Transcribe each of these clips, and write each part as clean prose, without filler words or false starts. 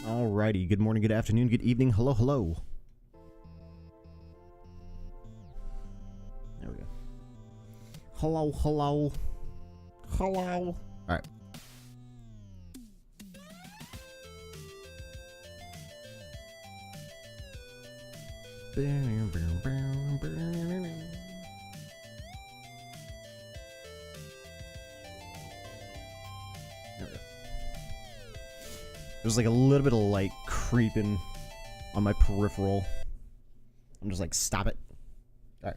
Alrighty, good morning, good afternoon, good evening, hello, hello. There we go. Hello, hello. Hello. Alright. There's like a little bit of light creeping on my peripheral. I'm just like, stop it. Alright.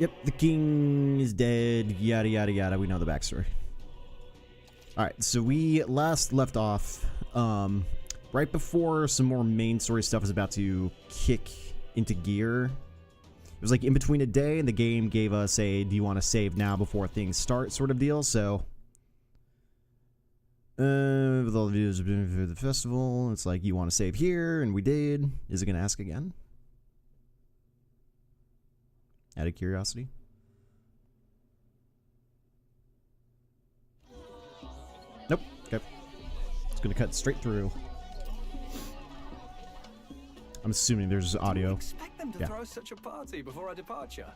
Yep, the king is dead, yada yada yada. We know the backstory. Alright, so we last left off right before some more main story stuff was about to kick into gear. It was like in between a day, and the game gave us a do you want to save now before things start sort of deal. So with all the videos for the festival, it's like you want to save here, and we did. Is it going to ask again? Out of curiosity. Nope. Okay. It's going to cut straight through. I'm assuming there's audio. Expect them to throw such a party before our departure.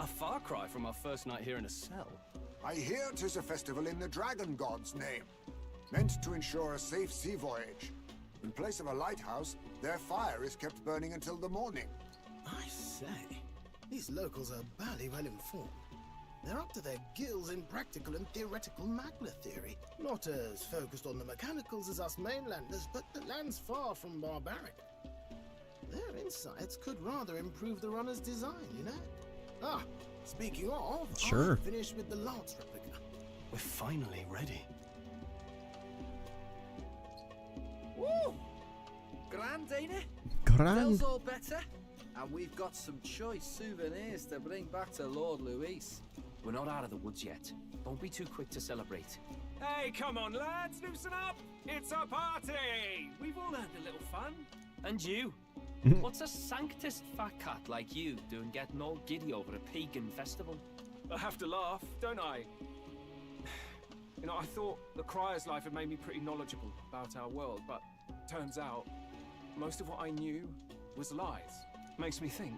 A far cry from our first night here in a cell. I hear 'tis a festival in the dragon god's name, meant to ensure a safe sea voyage. In place of a lighthouse, their fire is kept burning until the morning. I say, these locals are barely well informed. They're up to their gills in practical and theoretical magna theory. Not as focused on the mechanicals as us mainlanders, but the land's far from barbaric. Their insights could rather improve the runner's design, you know? Ah, speaking of, sure. I finished with the lance replica. We're finally ready. Woo! Grand, ain't it? Grand. Smells all better. And we've got some choice souvenirs to bring back to Lord Luis. We're not out of the woods yet. Don't be too quick to celebrate. Hey, come on, lads, loosen up! It's a party! We've all had a little fun. And you? What's a sanctist fat cat like you doing getting all giddy over a pagan festival? I have to laugh, don't I? You know, I thought the Crier's life had made me pretty knowledgeable about our world, but turns out most of what I knew was lies. Makes me think,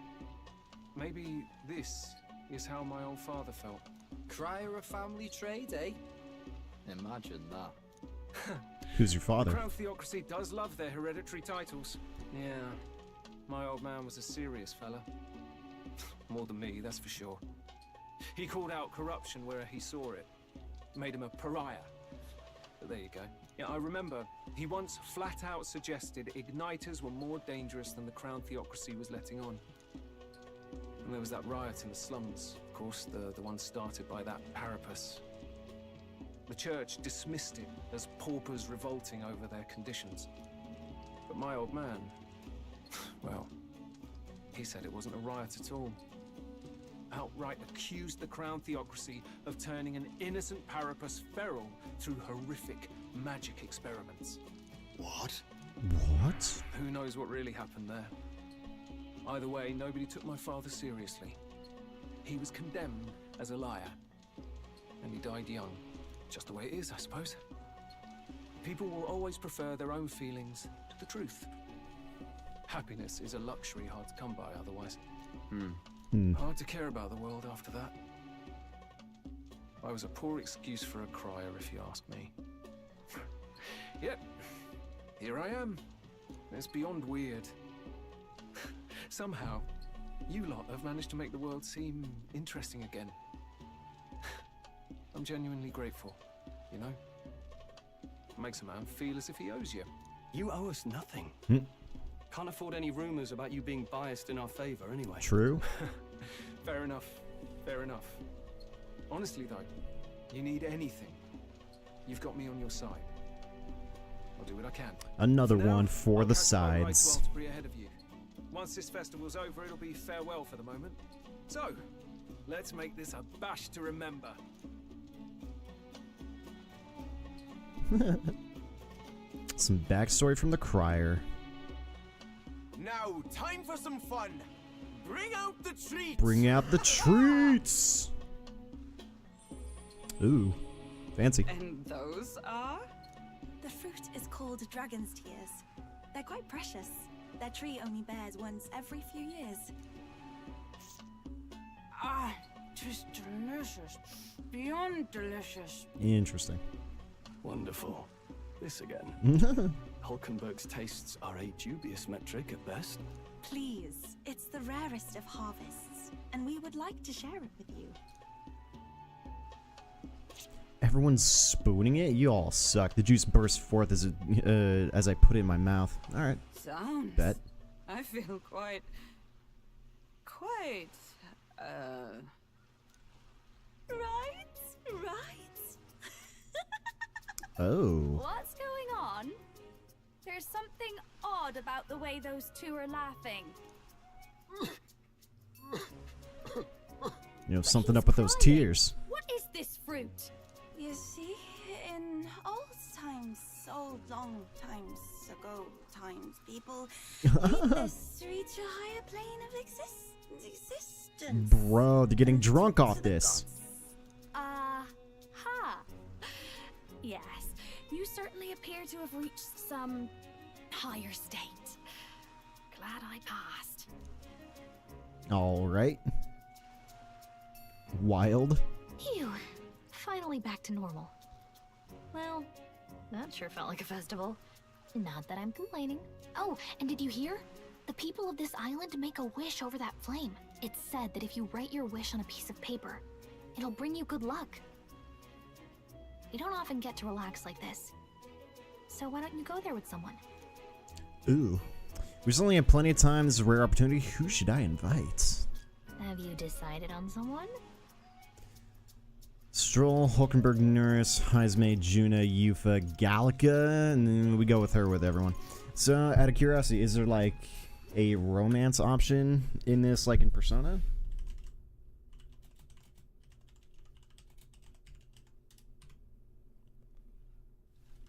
maybe this is how my old father felt. Crier a family trade, eh? Imagine that. Who's your father? The Crown Theocracy does love their hereditary titles. Yeah, my old man was a serious fella. More than me, that's for sure. He called out corruption where he saw it. Made him a pariah. But there you go. Yeah, I remember he once flat out suggested igniters were more dangerous than the Crown Theocracy was letting on. And there was that riot in the slums, of course, the one started by that Parapus. The church dismissed it as paupers revolting over their conditions. But my old man, well, he said it wasn't a riot at all. Outright accused the Crown Theocracy of turning an innocent Parapus feral through horrific magic experiments. What? What? Who knows what really happened there? Either way, nobody took my father seriously. He was condemned as a liar, and he died young. Just the way it is, I suppose. People will always prefer their own feelings to the truth. Happiness is a luxury hard to come by otherwise. Hard to care about the world after that. I was a poor excuse for a crier, if you ask me. Yet, here I am. It's beyond weird. Somehow, you lot have managed to make the world seem interesting again. I'm genuinely grateful, you know? Makes a man feel as if he owes you. You owe us nothing. Can't afford any rumors about you being biased in our favor anyway. True. Fair enough. Fair enough. Honestly, though, you need anything, you've got me on your side. I'll do what I can. Another For now, one for I'll the catch my ride to sides. Altenbury ahead of you. Once this festival's over, it'll be farewell for the moment. So, let's make this a bash to remember. Some backstory from the crier. Now, time for some fun. Bring out the treats. Bring out the treats. Ooh. Fancy. And those are? The fruit is called dragon's tears. They're quite precious. Their tree only bears once every few years. Ah, just delicious. Beyond delicious. Interesting. Wonderful. This again. Hulkenberg's tastes are a dubious metric at best. Please, it's the rarest of harvests, and we would like to share it with you. Everyone's spooning it? You all suck. The juice bursts forth as I put it in my mouth. Alright. Sounds. Bet. I feel quite. Right? Oh. What's going on? There's something odd about the way those two are laughing. You know, something up with those tears. What is this fruit? You see, in old long times ago people need this to reach a higher plane of existence. Bro, they're getting drunk off this. Yes, you certainly appear to have reached some higher state. Glad I passed. Alright. Wild. Phew. Finally back to normal. Well, that sure felt like a festival. Not that I'm complaining. Oh, and did you hear? The people of this island make a wish over that flame. It's said that if you write your wish on a piece of paper, it'll bring you good luck. You don't often get to relax like this. So why don't you go there with someone? Ooh. We certainly have plenty of time. This is a rare opportunity. Who should I invite? Have you decided on someone? Stroll, Hulkenberg, Nurse, Heisme, Juna, Yufa, Gallica, and then we go with her with everyone. So, out of curiosity, is there like a romance option in this, like in Persona?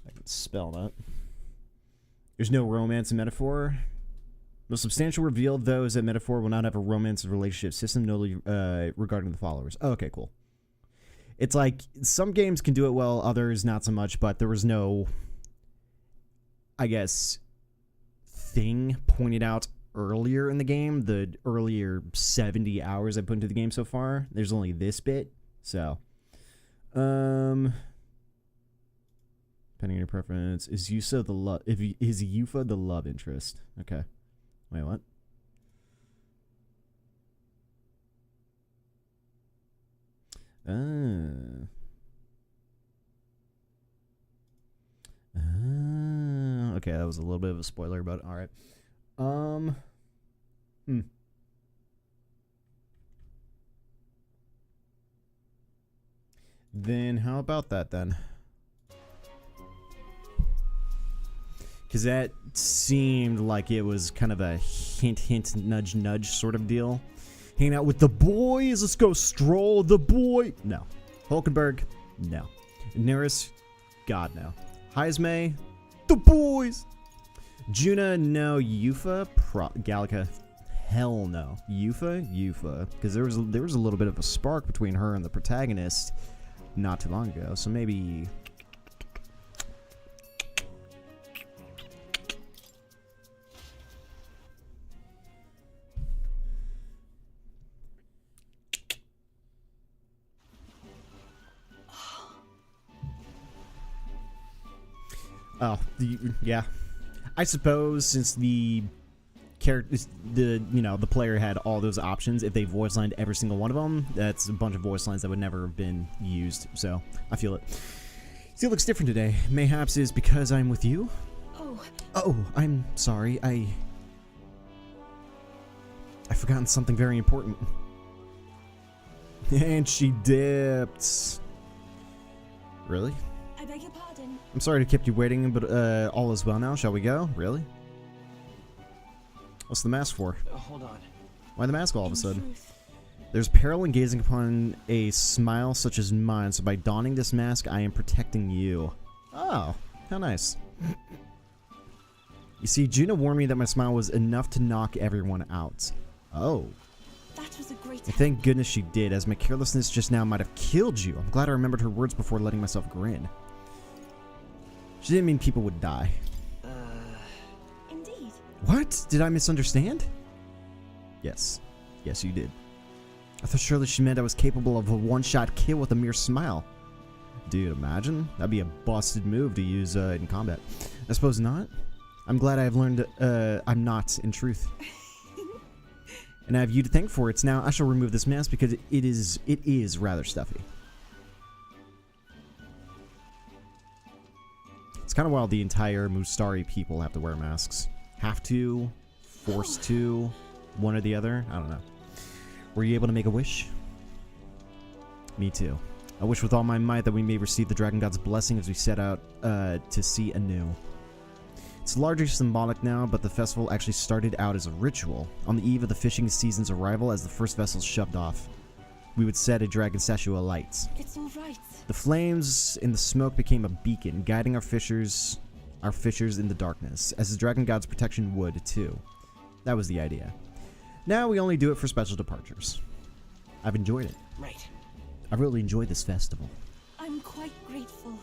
I can spell that. There's no romance in Metaphor. Most substantial reveal, though, is that Metaphor will not have a romance relationship system, notably regarding the followers. Oh, okay, cool. It's like, some games can do it well, others not so much, but there was no, I guess, thing pointed out earlier in the game, the earlier 70 hours I put into the game so far. There's only this bit, so. Depending on your preference, is Yufa the love interest? Okay. Wait, what? Okay, that was a little bit of a spoiler, but all right. Then how about that then? Because that seemed like it was kind of a hint, hint, nudge, nudge sort of deal. Hanging out with the boys. Let's go stroll the boy. No. Hulkenberg. No. Neris. God, no. Heisme. The boys. Juna. No. Yufa. Gallica. Hell no. Yufa. Because there was a little bit of a spark between her and the protagonist not too long ago. So maybe. Oh, yeah. I suppose since the player had all those options, if they voice lined every single one of them, that's a bunch of voice lines that would never have been used. So I feel it. See, it looks different today. Mayhaps is because I'm with you. Oh, I'm sorry. I've forgotten something very important. And she dipped. Really? I beg your pardon. I'm sorry to keep you waiting, but all is well now. Shall we go? Really? What's the mask for? Hold on. Why the mask all of a sudden? There's peril in gazing upon a smile such as mine, so by donning this mask, I am protecting you. Oh, how nice. You see, Juna warned me that my smile was enough to knock everyone out. Oh. That was a great And thank goodness she did, as my carelessness just now might have killed you. I'm glad I remembered her words before letting myself grin. She didn't mean people would die. Indeed. What? Did I misunderstand? Yes. Yes, you did. I thought surely she meant I was capable of a one-shot kill with a mere smile. Dude, imagine? That'd be a busted move to use in combat. I suppose not. I'm glad I have learned I'm not, in truth. And I have you to thank for it. Now I shall remove this mask because it is rather stuffy. It's kind of wild the entire Mustari people have to wear masks. Have to, forced to, one or the other. I don't know. Were you able to make a wish? Me too. I wish with all my might that we may receive the Dragon God's blessing as we set out to sea anew. It's largely symbolic now, but the festival actually started out as a ritual. On the eve of the fishing season's arrival, as the first vessels shoved off, we would set a dragon statue alight. It's all right. The flames in the smoke became a beacon, guiding our fishers in the darkness, as the Dragon God's protection would too. That was the idea. Now we only do it for special departures. I've enjoyed it. Right. I really enjoyed this festival. I'm quite grateful.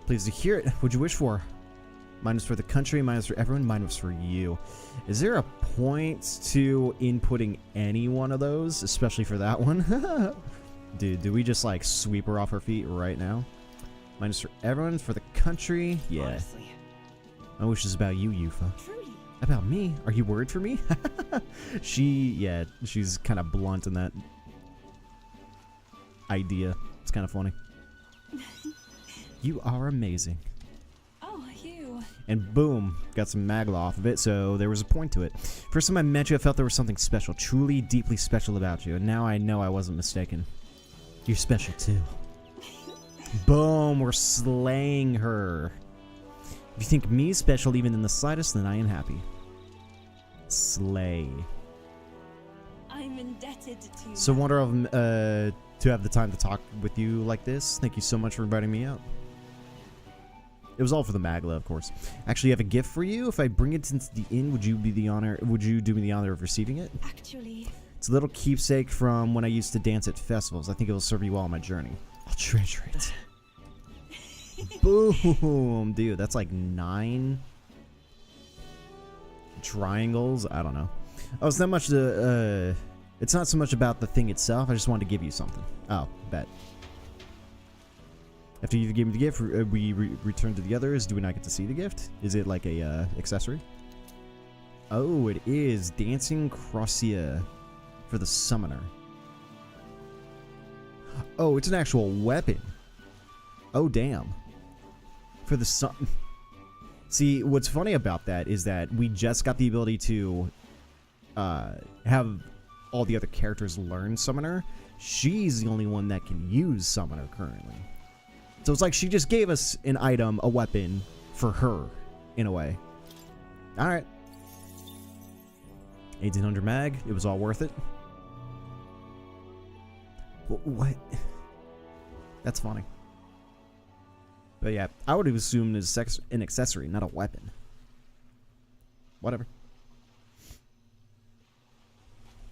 Pleased to hear it. What'd you wish for? Mine was for the country, mine was for everyone, mine was for you. Is there a point to inputting any one of those, especially for that one? Dude, do we just like sweep her off her feet right now? Mine is for everyone, for the country. Yeah. Honestly. My wish is about you, Yufa. Truly. About me? Are you worried for me? She's kind of blunt in that idea. It's kind of funny. You are amazing. Oh, you. And boom, got some magla off of it, so there was a point to it. First time I met you, I felt there was something special, truly, deeply special about you, and now I know I wasn't mistaken. You're special too. Boom, we're slaying her. If you think me special even in the slightest, then I am happy. Slay. I'm indebted to So wonderful to have the time to talk with you like this. Thank you so much for inviting me out. It was all for the magla, of course. Actually, I have a gift for you. If I bring it into the inn, would you do me the honor of receiving it? Actually. It's a little keepsake from when I used to dance at festivals. I think it will serve you well on my journey. I'll treasure it. Boom, dude, that's like 9 triangles. I don't know. Oh, it's not much it's not so much about the thing itself. I just wanted to give you something. Oh, bet. After you gave me the gift, we return to the others. Do we not get to see the gift? Is it like a accessory? Oh, it is Dancing Corsair for the summoner. Oh, it's an actual weapon. Oh, damn. For the See, what's funny about that is that we just got the ability to have all the other characters learn Summoner. She's the only one that can use Summoner currently. So it's like she just gave us an item, a weapon, for her, in a way. Alright. 1800 mag. It was all worth it. What? That's funny. But yeah, I would have assumed it's an accessory, not a weapon. Whatever.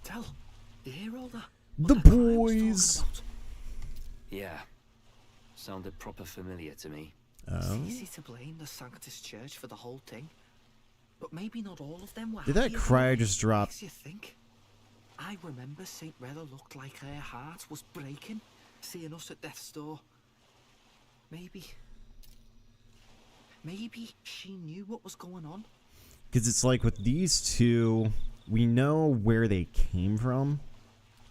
Tell, you hear all that? The boys. Yeah. Sounded proper familiar to me. It's easy to blame the Sanctus Church for the whole thing, but maybe not all of them were. Did that crier just drop? You think? I remember Saint Rella looked like her heart was breaking, seeing us at death's door. Maybe she knew what was going on. Because it's like with these two, we know where they came from,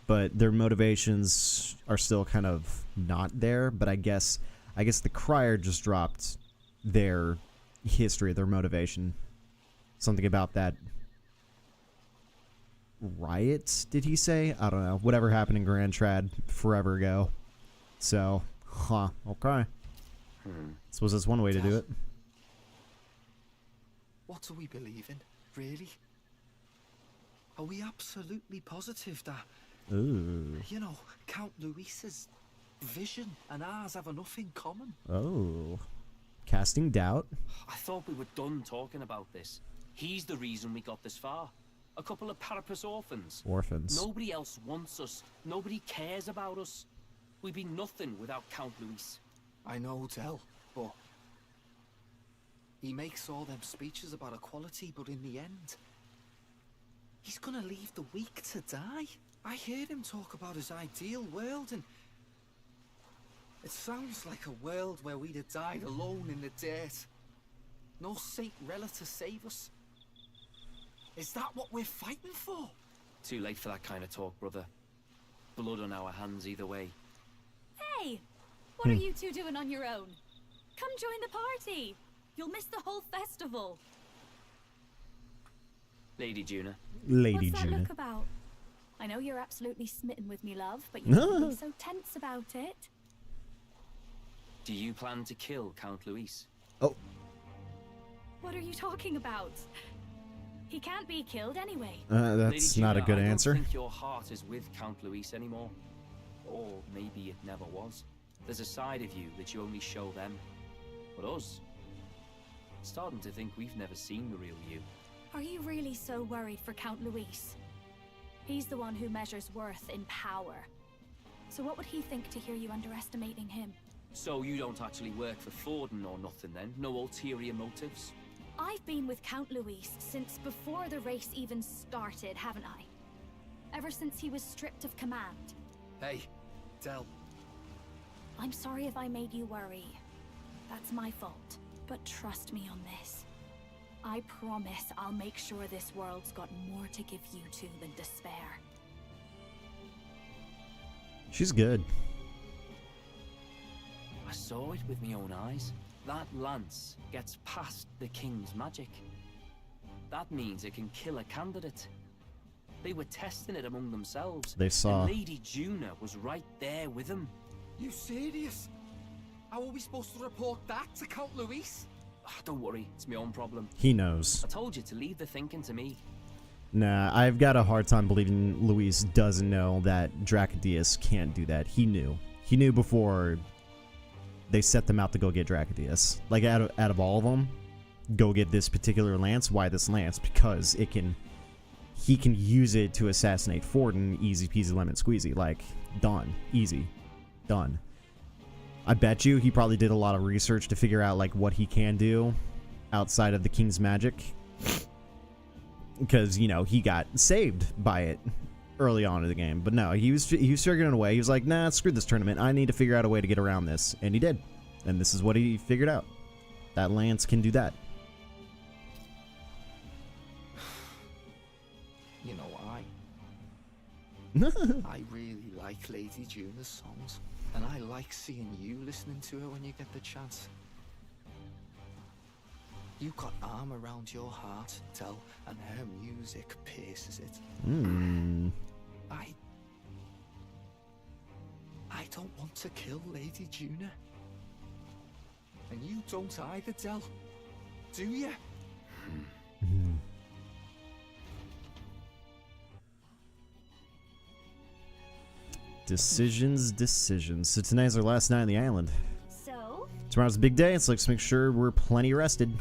but their motivations are still kind of not there. But I guess the crier just dropped their history, their motivation. Something about that riot, did he say? I don't know. Whatever happened in Grand Trad forever ago. So, okay. Suppose that's one way to do it. What do we believe in, really? Are we absolutely positive that, Ooh. you know, Count Luis's vision and ours have enough in common? Oh. Casting doubt. I thought we were done talking about this. He's the reason we got this far. A couple of parapus orphans. Orphans. Nobody else wants us. Nobody cares about us. We'd be nothing without Count Luis. I know, Del, but he makes all them speeches about equality, but in the end, he's gonna leave the weak to die. I heard him talk about his ideal world, and it sounds like a world where we'd have died alone in the dirt. No Saint Rella to save us. Is that what we're fighting for? Too late for that kind of talk, brother. Blood on our hands either way. Hey! What are you two doing on your own? Come join the party! You'll miss the whole festival. Lady Juna. Lady What's that Juna. look about? I know you're absolutely smitten with me, love, but you can't be so tense about it. Do you plan to kill Count Luis? Oh. What are you talking about? He can't be killed anyway. That's Lady not a Juna, good I answer. don't think your heart is with Count Luis anymore. Or maybe it never was. There's a side of you that you only show them. But us? Starting to think we've never seen the real you. Are you really so worried for Count Luis? He's the one who measures worth in power. So what would he think to hear you underestimating him? So you don't actually work for Thornton or nothing then? No ulterior motives? I've been with Count Luis since before the race even started, haven't I? Ever since he was stripped of command. Hey, Del. I'm sorry if I made you worry. That's my fault. But trust me on this. I promise I'll make sure this world's got more to give you two than despair. She's good. I saw it with my own eyes. That lance gets past the king's magic. That means it can kill a candidate. They were testing it among themselves. They saw. And Lady Juna was right there with them. You serious? How are we supposed to report that to Count Luis? Don't worry, it's my own problem. He knows. I told you to leave the thinking to me. Nah, I've got a hard time believing Luis doesn't know that Dracodius can't do that. He knew. He knew before they set them out to go get Dracodius. Like, out of all of them, go get this particular lance. Why this lance? Because he can use it to assassinate Forden. Easy peasy lemon squeezy. Like, done. Easy. Done. I bet you he probably did a lot of research to figure out, like, what he can do outside of the king's magic. Because, you know, he got saved by it early on in the game. But no, he was figuring it away. He was like, nah, screw this tournament. I need to figure out a way to get around this. And he did. And this is what he figured out. That lance can do that. You know, I really like Lady Juna's songs. And I like seeing you listening to her when you get the chance. You've got arm around your heart, Del, and her music pierces it. I don't want to kill Lady Juna. And you don't either, Del. Do you? Decisions. So tonight's our last night on the island. So? Tomorrow's a big day, so let's make sure we're plenty rested.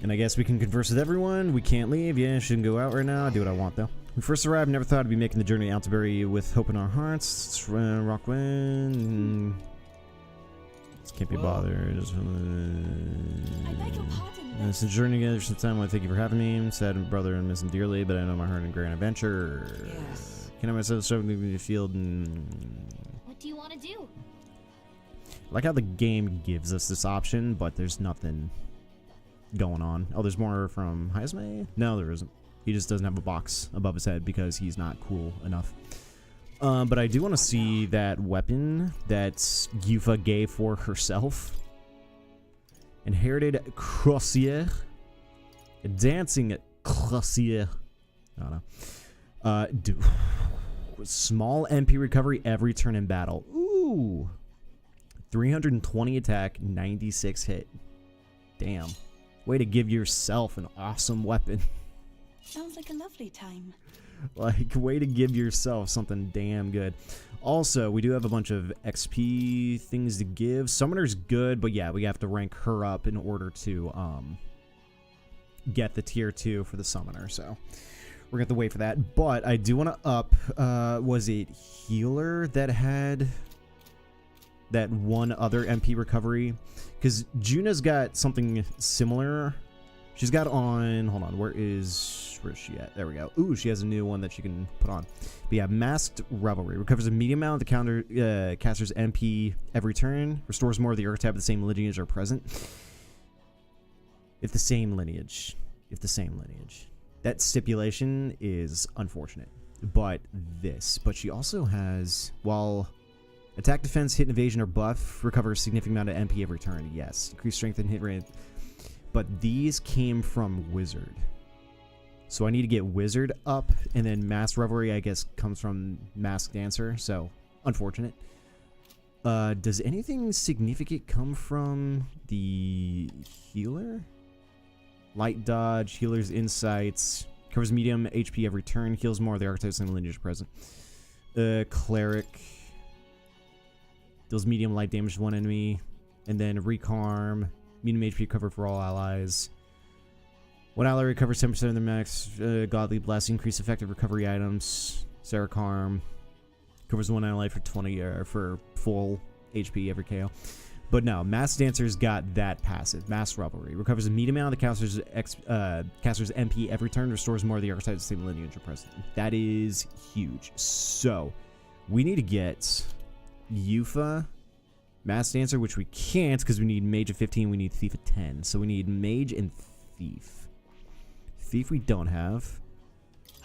And I guess we can converse with everyone. We can't leave. Yeah, shouldn't go out right now. I do what I want, though. When we first arrived, never thought I'd be making the journey out to Altabury with hope in our hearts. Rockwind. Can't be bothered. I beg your pardon. It's a journey together some time. I want to thank you for having me. Sad brother and miss him dearly, but I know my heart in grand adventure. Yes. Can I myself show me the field and... What do you want to do? I like how the game gives us this option, but there's nothing going on. Oh, there's more from Heisme? No, there isn't. He just doesn't have a box above his head because he's not cool enough. But I do want to see that weapon that Yufa gave for herself. Inherited Corsair. A dancing Corsair. I don't know. Small MP recovery every turn in battle. Ooh. 320 attack, 96 hit. Damn. Way to give yourself an awesome weapon. Sounds like a lovely time. Like, way to give yourself something damn good. Also, we do have a bunch of XP things to give. Summoner's good, but yeah, we have to rank her up in order to get the tier 2 for the summoner, so we're gonna have to wait for that. But I do want to up, was it healer that had that one other MP recovery? Because Juna's got something similar. She's got on, hold on, where is she at? There we go. Ooh, she has a new one that she can put on. But yeah, Masked Revelry. Recovers a medium amount of the counter caster's MP every turn. Restores more of the archetype of the same lineage are present. If the same lineage. That stipulation is unfortunate. But she also has, while attack, defense, hit, and evasion are buff, recovers a significant amount of MP every turn. Yes. Increased strength and hit rate. But these came from Wizard. So I need to get Wizard up, and then Masked Revelry, I guess, comes from Masked Dancer, so unfortunate. Does anything significant come from the healer? Light dodge, healer's insights, covers medium HP every turn, heals more of the archetypes and lineage present. Cleric deals medium light damage to one enemy, and then Recarm, medium HP cover for all allies. One ally recovers 10% of their max. Godly Bless, increase effective recovery items. Sarakarm covers one ally for 20 for full HP every KO. But no, Masked Dancer's got that passive. Masked Revelry recovers a medium amount of the caster's MP every turn. Restores more of the archetypes of the same lineage are present. That is huge. So we need to get Yufa, Masked Dancer, which we can't because we need Mage of 15. We need Thief of 10. So we need Mage and Thief. Thief we don't have.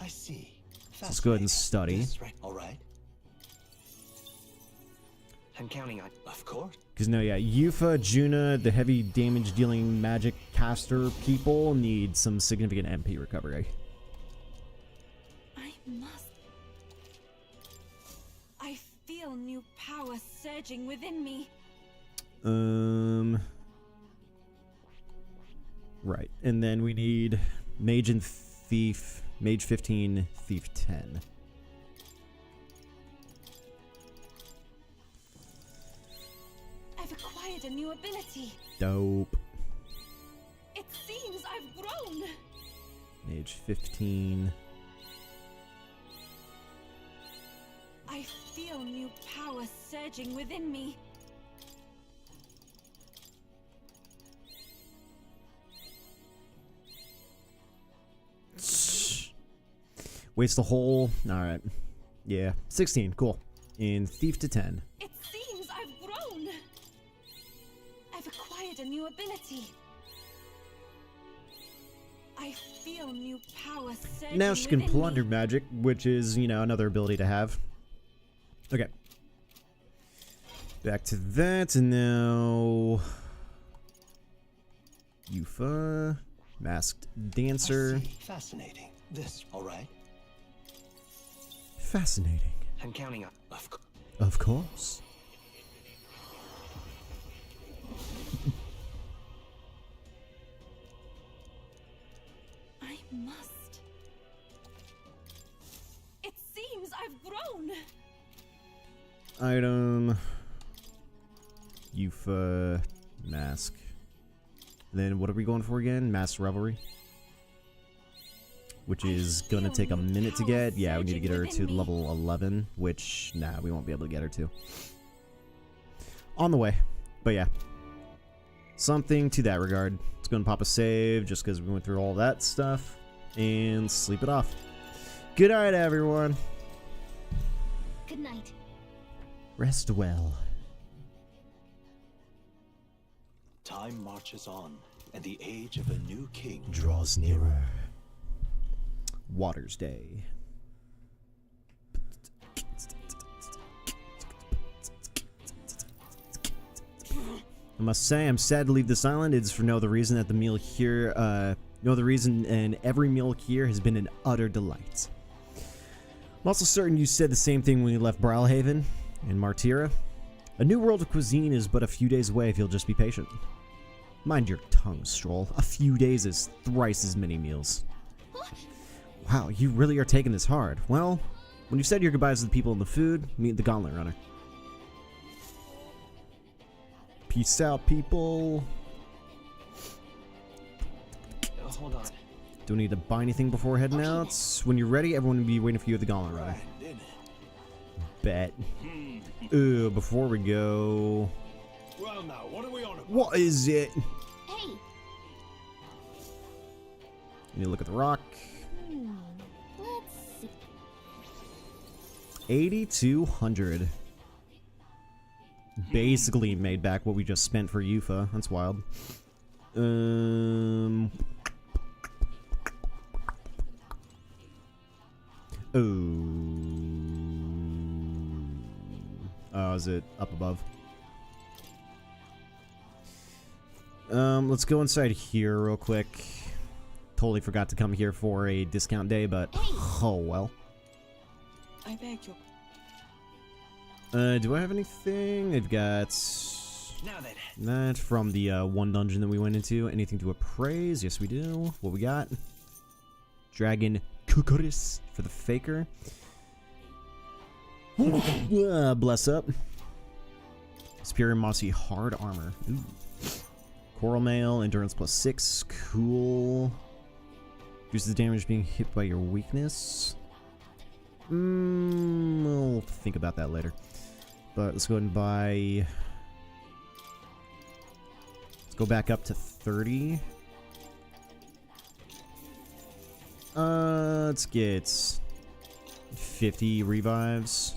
I see. So let's go ahead and study. Right. All right. I'm counting on. Of course. Because no, yeah, Yufa, Juna, the heavy damage dealing magic caster people need some significant MP recovery. I must. I feel new power surging within me. Right, and then we need Mage and Thief, Mage 15, Thief 10. I've acquired a new ability. Dope. It seems I've grown. Mage 15. I feel new power surging within me. Waste the whole. Alright. Yeah. 16. Cool. And Thief to 10. It seems I've grown. I've acquired a new ability. I feel new power surging Now she can within plunder me. magic, which is, you know, another ability to have. Okay. Back to that, and now Yufa, Masked Dancer. I see. Fascinating. This, all right? Fascinating. I'm counting on. Of course. I must. It seems I've grown. Item. Yufa, Mask. Then what are we going for again? Masked Revelry. Which is gonna take a minute to get. Yeah, we need to get her to level 11, which, nah, we won't be able to get her to. On the way. But yeah. Something to that regard. Let's go and pop a save, just because we went through all that stuff. And sleep it off. Good night, everyone. Good night. Rest well. Time marches on, and the age of a new king Draws nearer. Water's Day. I must say, I'm sad to leave this island. It's for no other reason that the meal here, no other reason, and every meal here has been an utter delight. I'm also certain you said the same thing when you left Brawlhaven and Martyra. A new world of cuisine is but a few days away if you'll just be patient. Mind your tongue, Stroll. A few days is thrice as many meals. Wow, you really are taking this hard. Well, when you've said your goodbyes to the people and the food, meet the Gauntlet Runner. Peace out, people. hold on. Don't need to buy anything before heading out. When you're ready, everyone will be waiting for you at the gauntlet run. Bet. Before we go... Well now, what are we on about? What is it? Hey! You look at the rock. Let's see. 8,200. Basically made back what we just spent for Yufa. That's wild. Oh, is it up above? Let's go inside here real quick. Totally forgot to come here for a discount day, but oh well. I beg you. Do I have anything? I've got Now then. that from the one dungeon that we went into. Anything to appraise? Yes, we do. What we got? Dragon Kukuris for the faker. Bless up. Superior Mossy Hard Armor. Ooh. Coral Mail, Endurance +6. Cool. Reduces damage being hit by your weakness. We'll think about that later. But let's go ahead and buy... Let's go back up to 30. Let's get 50 revives.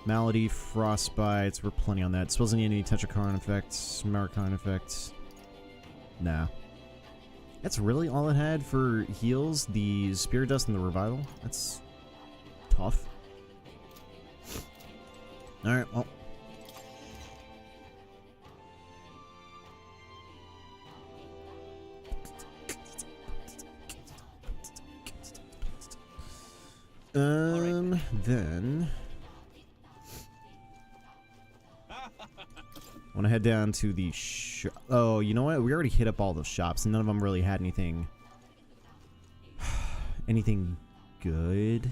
Malady, Frostbites, we're plenty on that. Supposing any Tetrakarn effects, Marikon effects. Nah. That's really all it had for heals. The Spirit Dust and the Revival. That's tough. Alright, well. Then I want to head down to the shop. Oh, you know what? We already hit up all those shops, and none of them really had anything good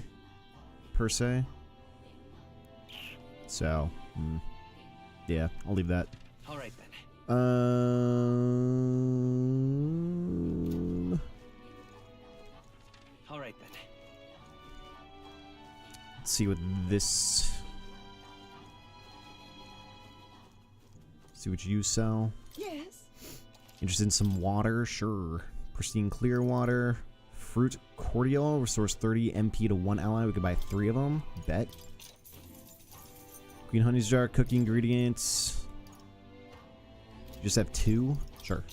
per se. So, yeah, I'll leave that. All right then. All right then. Let's see what this. See what you sell. Yes. Interested in some water? Sure. Pristine clear water. Fruit cordial restores 30 MP to one ally. We could buy 3 of them. Bet. Queen Honey's jar, cooking ingredients. You just have 2? Sure.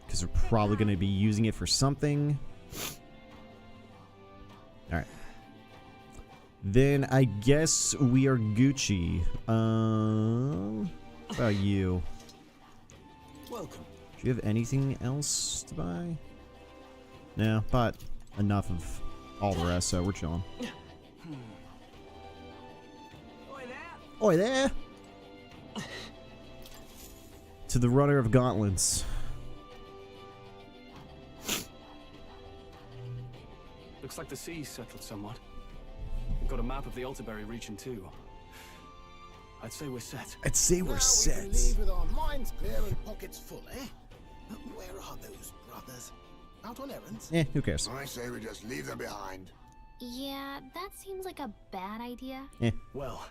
Because we're probably going to be using it for something. Alright. Then I guess we are Gucci. What about you? Welcome. Do you have anything else to buy? No, but enough of all the rest, so we're chilling. Oi there! To the runner of gauntlets. Looks like the sea's settled somewhat. We've got a map of the Altaberry region too. I'd say we're set. I'd say Now we're we set. can leave with our minds clear and pockets full, eh? But where are those brothers? Out on errands? Who cares? I say we just leave them behind. Yeah, that seems like a bad idea. Well,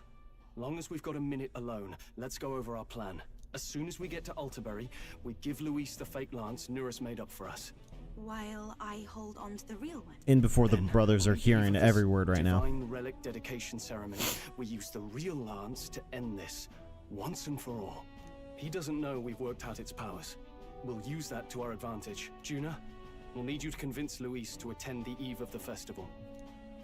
long as we've got a minute alone, let's go over our plan. As soon as we get to Altaberry, we give Luis the fake lance Nuris made up for us. While I hold on to the real one. In before the brothers are on the eve hearing of this every word right now. Divine relic dedication ceremony, we use the real lance to end this, once and for all. He doesn't know we've worked out its powers. We'll use that to our advantage. Juna, we'll need you to convince Luis to attend the eve of the festival.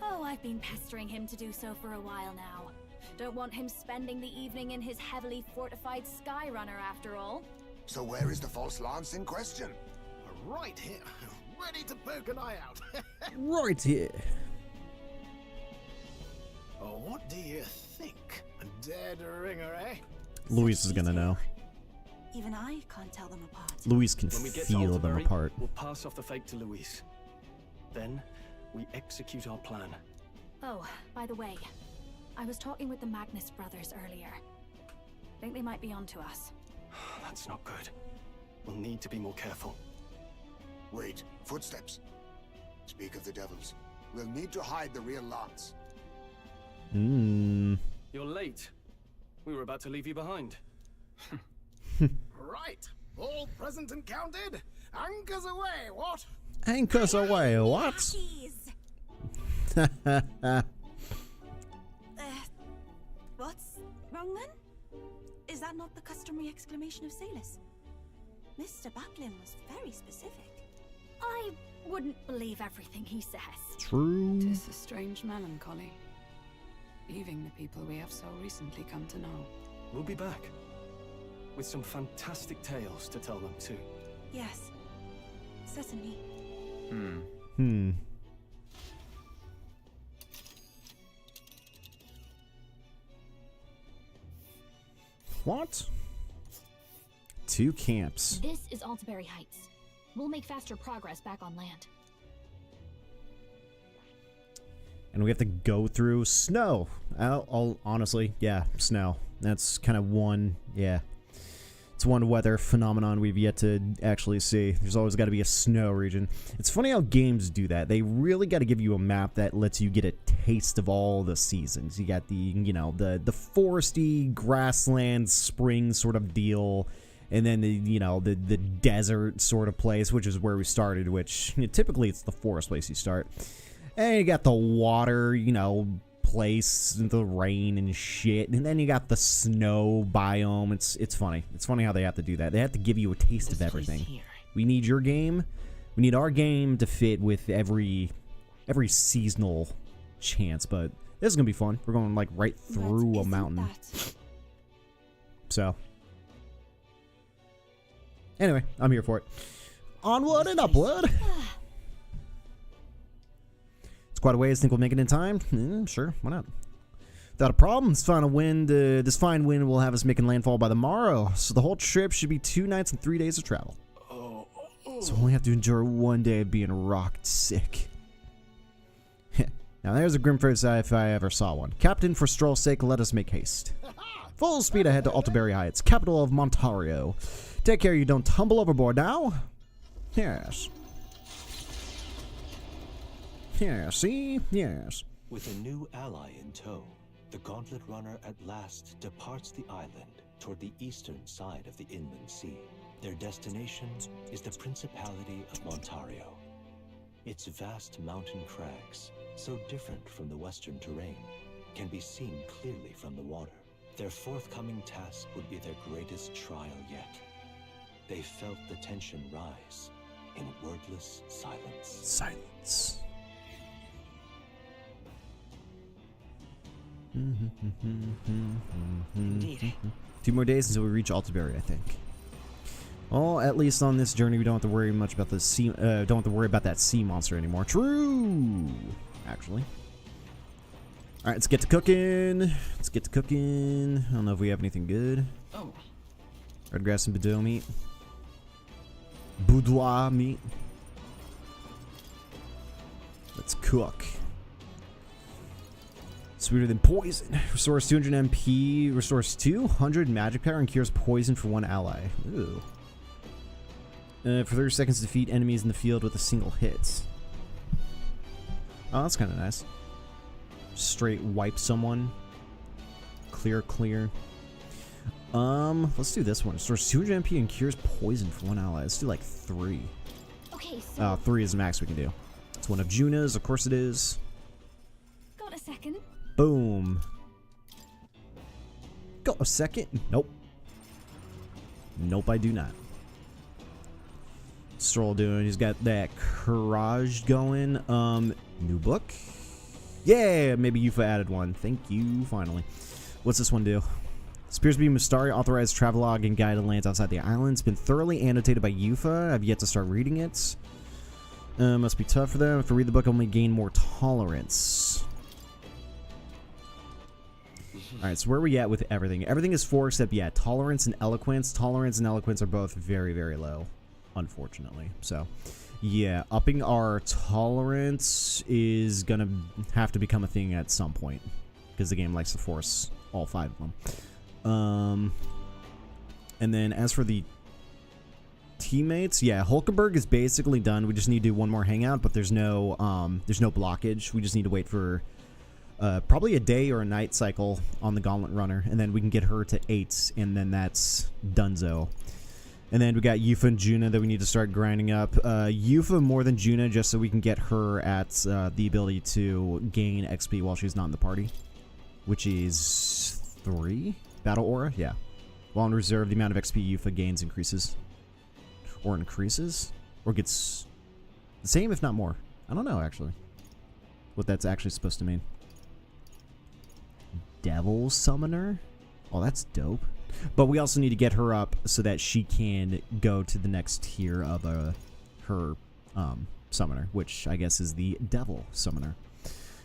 Oh, I've been pestering him to do so for a while now. Don't want him spending the evening in his heavily fortified Skyrunner after all. So where is the false lance in question? Right here, ready to poke an eye out. Right here. Oh, what do you think? A dead ringer, eh? Luis is gonna know. Even I can't tell them apart. Luis can When we get to feel them Altaberry, apart. we'll pass off the fake to Luis. Then, we execute our plan. Oh, by the way, I was talking with the Magnus brothers earlier. Think they might be onto us. That's not good. We'll need to be more careful. Wait, footsteps. Speak of the devils. We'll need to hide the real lance. You're late. We were about to leave you behind. Right. All present and counted? Anchors away, what? Anchors away, what? Jeez. What's wrong then? Is that not the customary exclamation of sailors? Mr. Bucklin was very specific. I wouldn't believe everything he says. True. Tis a strange melancholy, leaving the people we have so recently come to know. We'll be back. With some fantastic tales to tell them too. Yes, certainly. What? 2 camps. This is Altaberry Heights. We'll make faster progress back on land. And we have to go through snow. Honestly, yeah, snow. That's kind of one, yeah. It's one weather phenomenon we've yet to actually see. There's always got to be a snow region. It's funny how games do that. They really got to give you a map that lets you get a taste of all the seasons. You got the, you know, the foresty, grassland, spring sort of deal. And then the, you know, the desert sort of place, which is where we started, which, you know, typically it's the forest place you start. And you got the water, you know, place, the rain and shit. And then you got the snow biome. It's funny. It's funny how they have to do that. They have to give you a taste of everything. We need your game. We need our game to fit with every seasonal chance. But this is going to be fun. We're going, like, right through a mountain. So... anyway, I'm here for it. Onward and upward. It's quite a ways. Think we'll make it in time? Sure, why not? Without a problem. This fine wind will have us making landfall by the morrow. So the whole trip should be 2 nights and 3 days of travel. So we only have to endure 1 day of being rocked sick. Now there's a grim face if I ever saw one. Captain, for stroll's sake, let us make haste. Full speed ahead to Altaberry Heights, capital of Montario. Take care you don't tumble overboard now. Yes. Yes, see? Yes. With a new ally in tow, the Gauntlet Runner at last departs the island toward the eastern side of the inland sea. Their destination is the Principality of Montario. Its vast mountain crags, so different from the western terrain, can be seen clearly from the water. Their forthcoming task would be their greatest trial yet. They felt the tension rise in wordless silence. Silence. Indeed. 2 more days until we reach Altaberry, I think. Well, at least on this journey, we don't have to worry much about the sea. Don't have to worry about that sea monster anymore. True, actually. All right, let's get to cooking. I don't know if we have anything good. Oh. Red grass and Bordeaux meat. Boudoir meat. Let's cook. Sweeter than poison. Restores 200 MP. Restores 200 magic power and cures poison for 1 ally. Ooh. For 30 seconds, defeat enemies in the field with a single hit. Oh, that's kind of nice. Straight wipe someone. Clear. Let's do this one. Restores 200 MP and cures poison for 1 ally. Let's do like 3. Okay, so 3 is the max we can do. It's one of Juna's, of course it is. got a second. Boom. Got a second? Nope. Nope, I do not. Stroll doing. He's got that courage going. New book. Yeah, maybe Yufa added one. Thank you, finally. What's this one do? This appears to be Mustari authorized travelogue and guided lands outside the island. It's been thoroughly annotated by Yufa. I've yet to start reading it. Must be tough for them. If I read the book, I only gain more tolerance. Alright, so where are we at with everything? Everything is 4 except, yeah, tolerance and eloquence. Tolerance and eloquence are both very, very low, unfortunately. So, yeah, upping our tolerance is gonna have to become a thing at some point, because the game likes to force all 5 of them. And then as for the teammates. Yeah, Hulkenberg is basically done. We just need to do one more hangout, but there's no blockage. We just need to wait for probably a day or a night cycle on the Gauntlet Runner, and then we can get her to 8, and then that's donezo. And then we got Yufa and Juna that we need to start grinding up. Yufa more than Juna, just so we can get her at the ability to gain XP while she's not in the party, which is 3 battle aura. Yeah, while in reserve, the amount of XP Yufa gains increases, or gets the same, if not more. I don't know actually what that's actually supposed to mean. Devil Summoner? Oh, that's dope. But we also need to get her up so that she can go to the next tier of her summoner, which I guess is the Devil Summoner.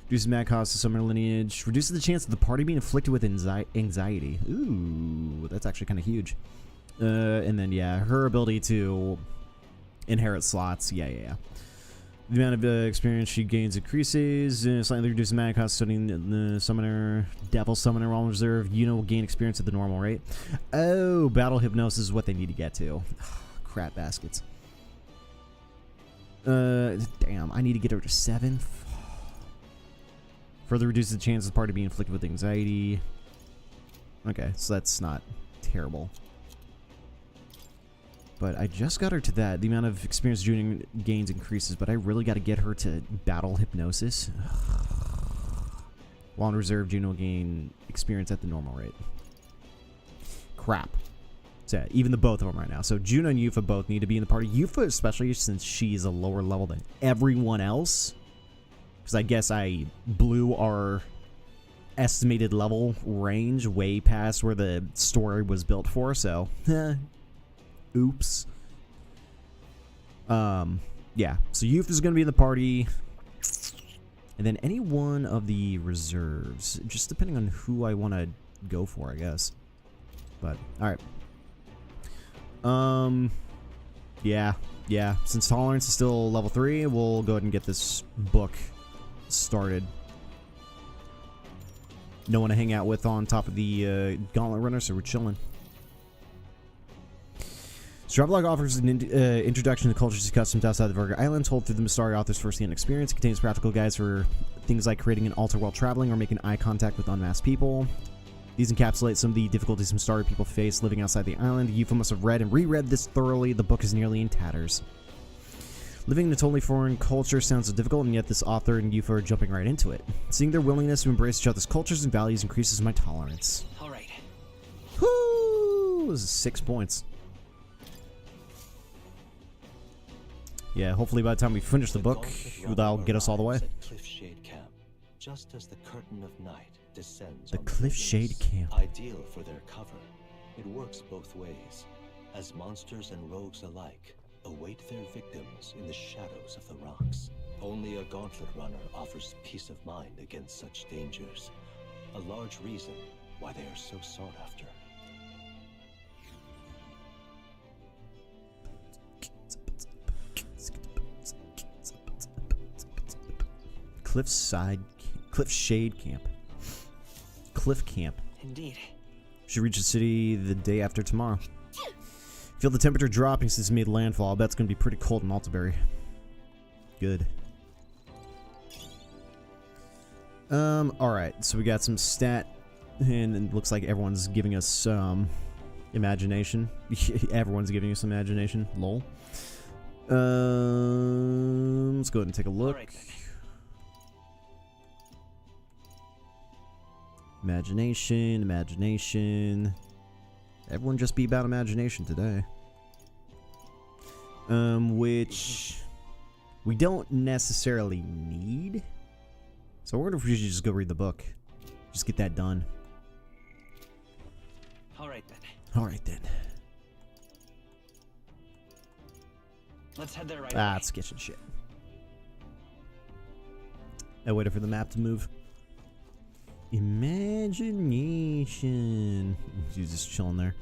Reduces mag cost to summoner lineage. Reduces the chance of the party being afflicted with anxiety. Ooh, that's actually kind of huge. And then, yeah, her ability to inherit slots. Yeah. The amount of experience she gains increases. Slightly reduces mana cost studying the summoner. Devil Summoner while in reserve. Will gain experience at the normal rate. Oh, Battle Hypnosis is what they need to get to. Crap baskets. Damn, I need to get her to 7. Further reduces the chance of the party being inflicted with anxiety. Okay, so that's not terrible. But I just got her to that. The amount of experience Juna gains increases, but I really got to get her to Battle Hypnosis. While in reserve, Juna will gain experience at the normal rate. Crap. So even the both of them right now. So Juna and Yufa both need to be in the party. Yufa especially, since she is a lower level than everyone else. Because I guess I blew our estimated level range way past where the story was built for, so... Oops. Yeah. So Youth is going to be in the party. And then any one of the reserves. Just depending on who I want to go for, I guess. But, alright. Yeah. Since Tolerance is still level 3, we'll go ahead and get this book started. No one to hang out with on top of the Gauntlet Runner, so we're chilling. Travelog offers an introduction to cultures and customs outside of Virga Island, told through the Mystari author's first-hand experience. It contains practical guides for things like creating an altar while traveling or making eye contact with unmasked people. These encapsulate some of the difficulties Mystari people face living outside the island. Yufa must have read and reread this thoroughly. The book is nearly in tatters. Living in a totally foreign culture sounds difficult, and yet this author and Yufa are jumping right into it. Seeing their willingness to embrace each other's cultures and values increases my tolerance. All right. Whoo! This is 6 points. Yeah, hopefully by the time we finish the book, that'll get us all the way. Cliffshade Camp, just as the curtain of night descends. The Cliffshade Camp. Ideal for their cover. It works both ways, as monsters and rogues alike await their victims in the shadows of the rocks. Only a Gauntlet Runner offers peace of mind against such dangers. A large reason why they are so sought after. Cliffshade Camp. Cliff Camp. Indeed. Should reach the city the day after tomorrow. Feel the temperature dropping since it made landfall. I bet it's going to be pretty cold in Altaberry. Good. Alright, so we got some stat, and it looks like everyone's giving us imagination. Everyone's giving us imagination. Lol. Let's go ahead and take a look. Right. Imagination. Everyone just be about imagination today. Which we don't necessarily need. So I wonder if we should just go read the book. Just get that done. Alright then. Alright then. Let's head there right Ah, away. it's sketching shit. I waited for the map to move. Imagination. He's just chilling there.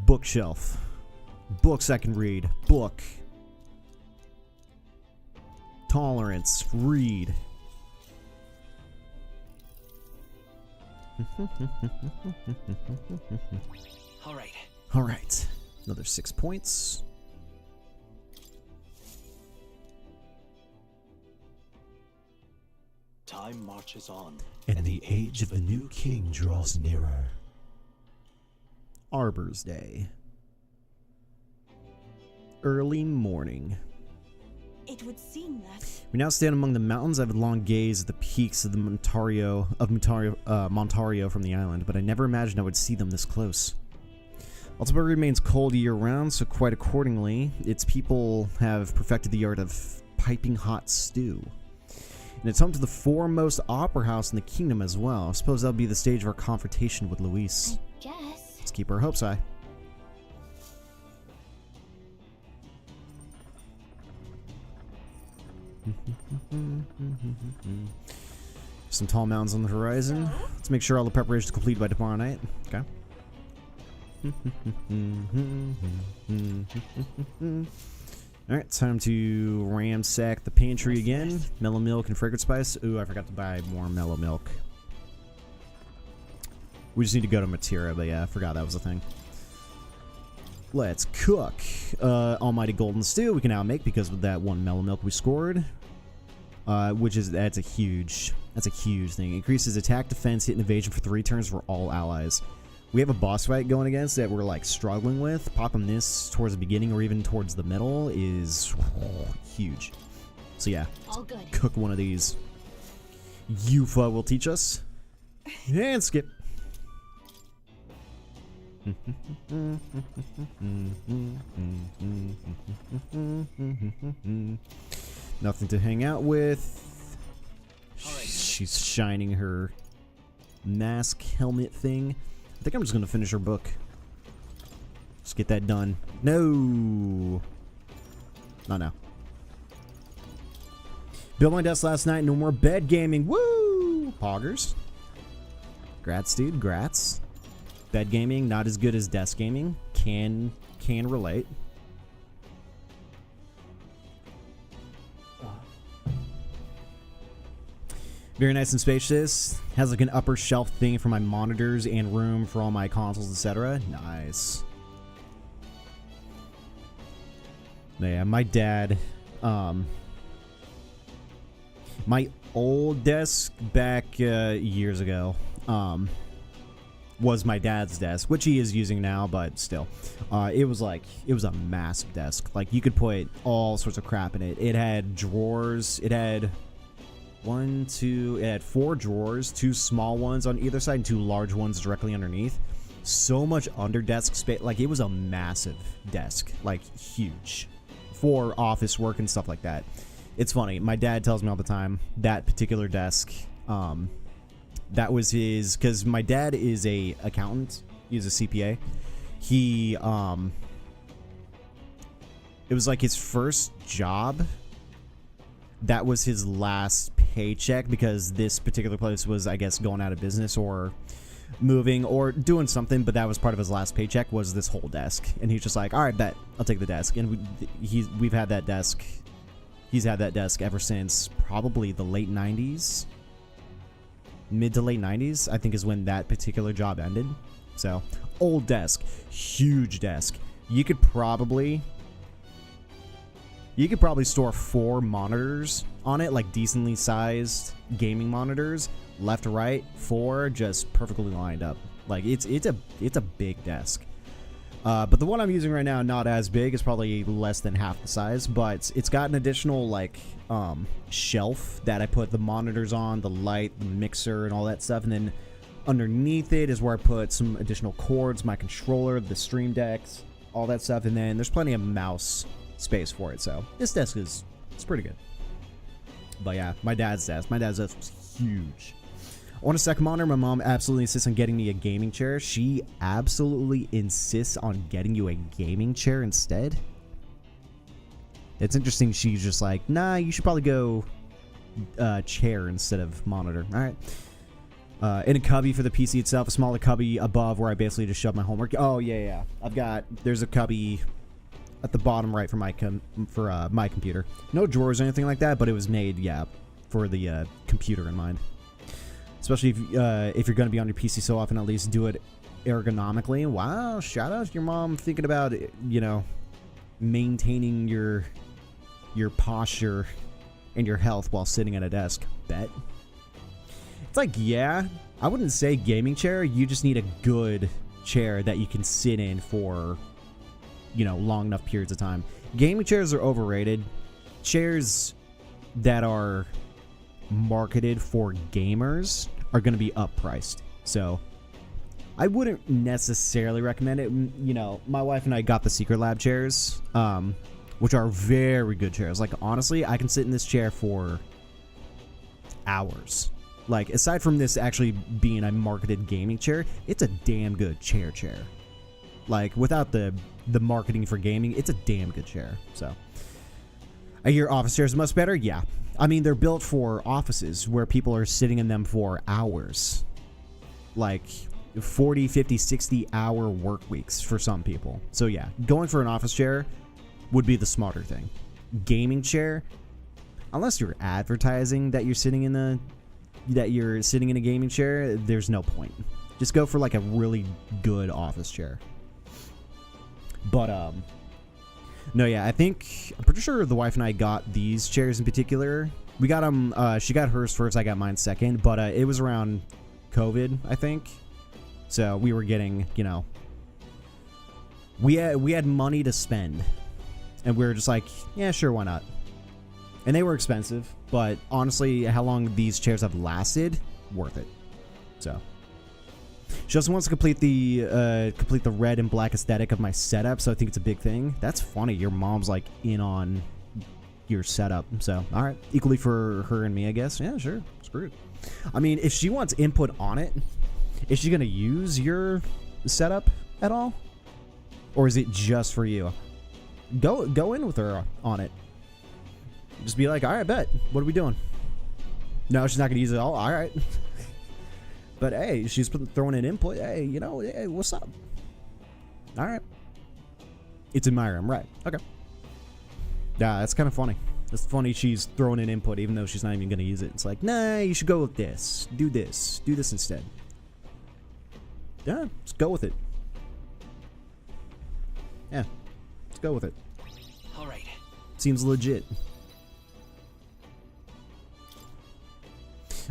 Bookshelf. Books I can read. Book. Tolerance. Read. Alright. Alright. Another 6 points. time marches on, and the age of the new king draws nearer. Arbor's Day. Early morning. It would seem that We now stand among the mountains. I have long gazed at the peaks of the Montario from the island, but I never imagined I would see them this close. Altaberg remains cold year-round, so quite accordingly, its people have perfected the art of piping hot stew. And it's home to the foremost opera house in the kingdom as well. I suppose that'll be the stage of our confrontation with Luis. I guess. Let's keep our hopes high. Some tall mountains on the horizon. Let's make sure all the preparations are complete by tomorrow night. Okay. Alright, time to ransack the pantry again. Mellow milk and fragrant spice. Ooh, I forgot to buy more mellow milk. We just need to go to Matera, but yeah, I forgot that was a thing. Let's cook. Almighty golden stew we can now make because of that one mellow milk we scored. That's a huge thing. Increases attack, defense, hit, and evasion for 3 turns for all allies. We have a boss fight going against that we're like struggling with. Popping this towards the beginning or even towards the middle is huge. So yeah, All good. cook one of these. Yufa will teach us. And skip. Nothing to hang out with. She's shining her mask helmet thing. I think I'm just gonna finish her book. Let's get that done. No, not now. Built my desk last night. No more bed gaming. Woo! Poggers. Grats, dude. Grats. Bed gaming, not as good as desk gaming. Can relate. Very nice and spacious. Has like an upper shelf thing for my monitors and room for all my consoles, etc. Nice. Yeah, my dad, my old desk back years ago, was my dad's desk, which he is using now, but still, it was a massive desk. Like you could put all sorts of crap in it. It had drawers. It had it had 4 drawers, 2 small ones on either side and 2 large ones directly underneath. So much under desk space. Like it was a massive desk, like huge, for office work and stuff like that. It's funny. My dad tells me all the time that particular desk, that was his, because my dad is a accountant. He's a CPA. He, it was like his first job. That was his last paycheck because this particular place was, I guess, going out of business or moving or doing something, but that was part of his last paycheck was this whole desk. And he's just like, all right, bet, I'll take the desk. And we've had that desk. He's had that desk ever since probably the late 90s. Mid to late 90s, I think, is when that particular job ended. So, old desk. Huge desk. You could probably store 4 monitors on it, like decently sized gaming monitors, left to right, 4 just perfectly lined up. Like it's a big desk. But the one I'm using right now, not as big. It's probably less than half the size, but it's got an additional like shelf that I put the monitors on, the light, the mixer, and all that stuff. And then underneath it is where I put some additional cords, my controller, the stream decks, all that stuff. And then there's plenty of mouse space for it. So this desk it's pretty good. But yeah, my dad's desk was huge. I want a second monitor. My mom absolutely insists on getting me a gaming chair. She absolutely insists on getting you a gaming chair instead. It's interesting. She's just like, nah, you should probably go chair instead of monitor. All right. In a cubby for the PC itself, a smaller cubby above where I basically just shove my homework. Oh yeah. There's a cubby at the bottom right for my computer. No drawers or anything like that, but it was made, yeah, for the computer in mind. Especially if you're going to be on your PC so often, at least do it ergonomically. Wow, shout out to your mom thinking about, maintaining your posture and your health while sitting at a desk. Bet. It's like, yeah, I wouldn't say gaming chair. You just need a good chair that you can sit in for, you know, long enough periods of time. Gaming chairs are overrated. Chairs that are marketed for gamers are going to be uppriced. So I wouldn't necessarily recommend it. You know, my wife and I got the Secret Lab chairs, which are very good chairs. Like, honestly, I can sit in this chair for hours. Like, aside from this actually being a marketed gaming chair, it's a damn good chair. Like, without the marketing for gaming, it's a damn good chair. So I hear office chairs are much better. Yeah. I mean, they're built for offices where people are sitting in them for hours. Like 40, 50, 60 hour work weeks for some people. So yeah, going for an office chair would be the smarter thing. Gaming chair, unless you're advertising that you're sitting in a gaming chair, there's no point. Just go for like a really good office chair. But no, yeah, I'm pretty sure the wife and I got these chairs in particular. We got them, she got hers first, I got mine second, but it was around COVID, I think. So we were getting, you know, we had money to spend, and we were just like, yeah, sure, why not? And they were expensive, but honestly, how long these chairs have lasted, worth it. So she also wants to complete the red and black aesthetic of my setup, so I think it's a big thing. That's funny. Your mom's like in on your setup, so all right, equally for her and me, I guess. Yeah, sure, screw it. I mean, if she wants input on it, is she gonna use your setup at all, or is it just for you? Go in with her on it. Just be like, all right, bet. What are we doing? No, she's not gonna use it all. All right. But hey, she's throwing in input. Hey, you know, hey, what's up? All right. It's in my room, right? Okay. Yeah, that's kind of funny. It's funny she's throwing in input even though she's not even gonna use it. It's like, nah, you should go with this. Do this instead. Yeah, let's go with it. Yeah, let's go with it. All right. Seems legit.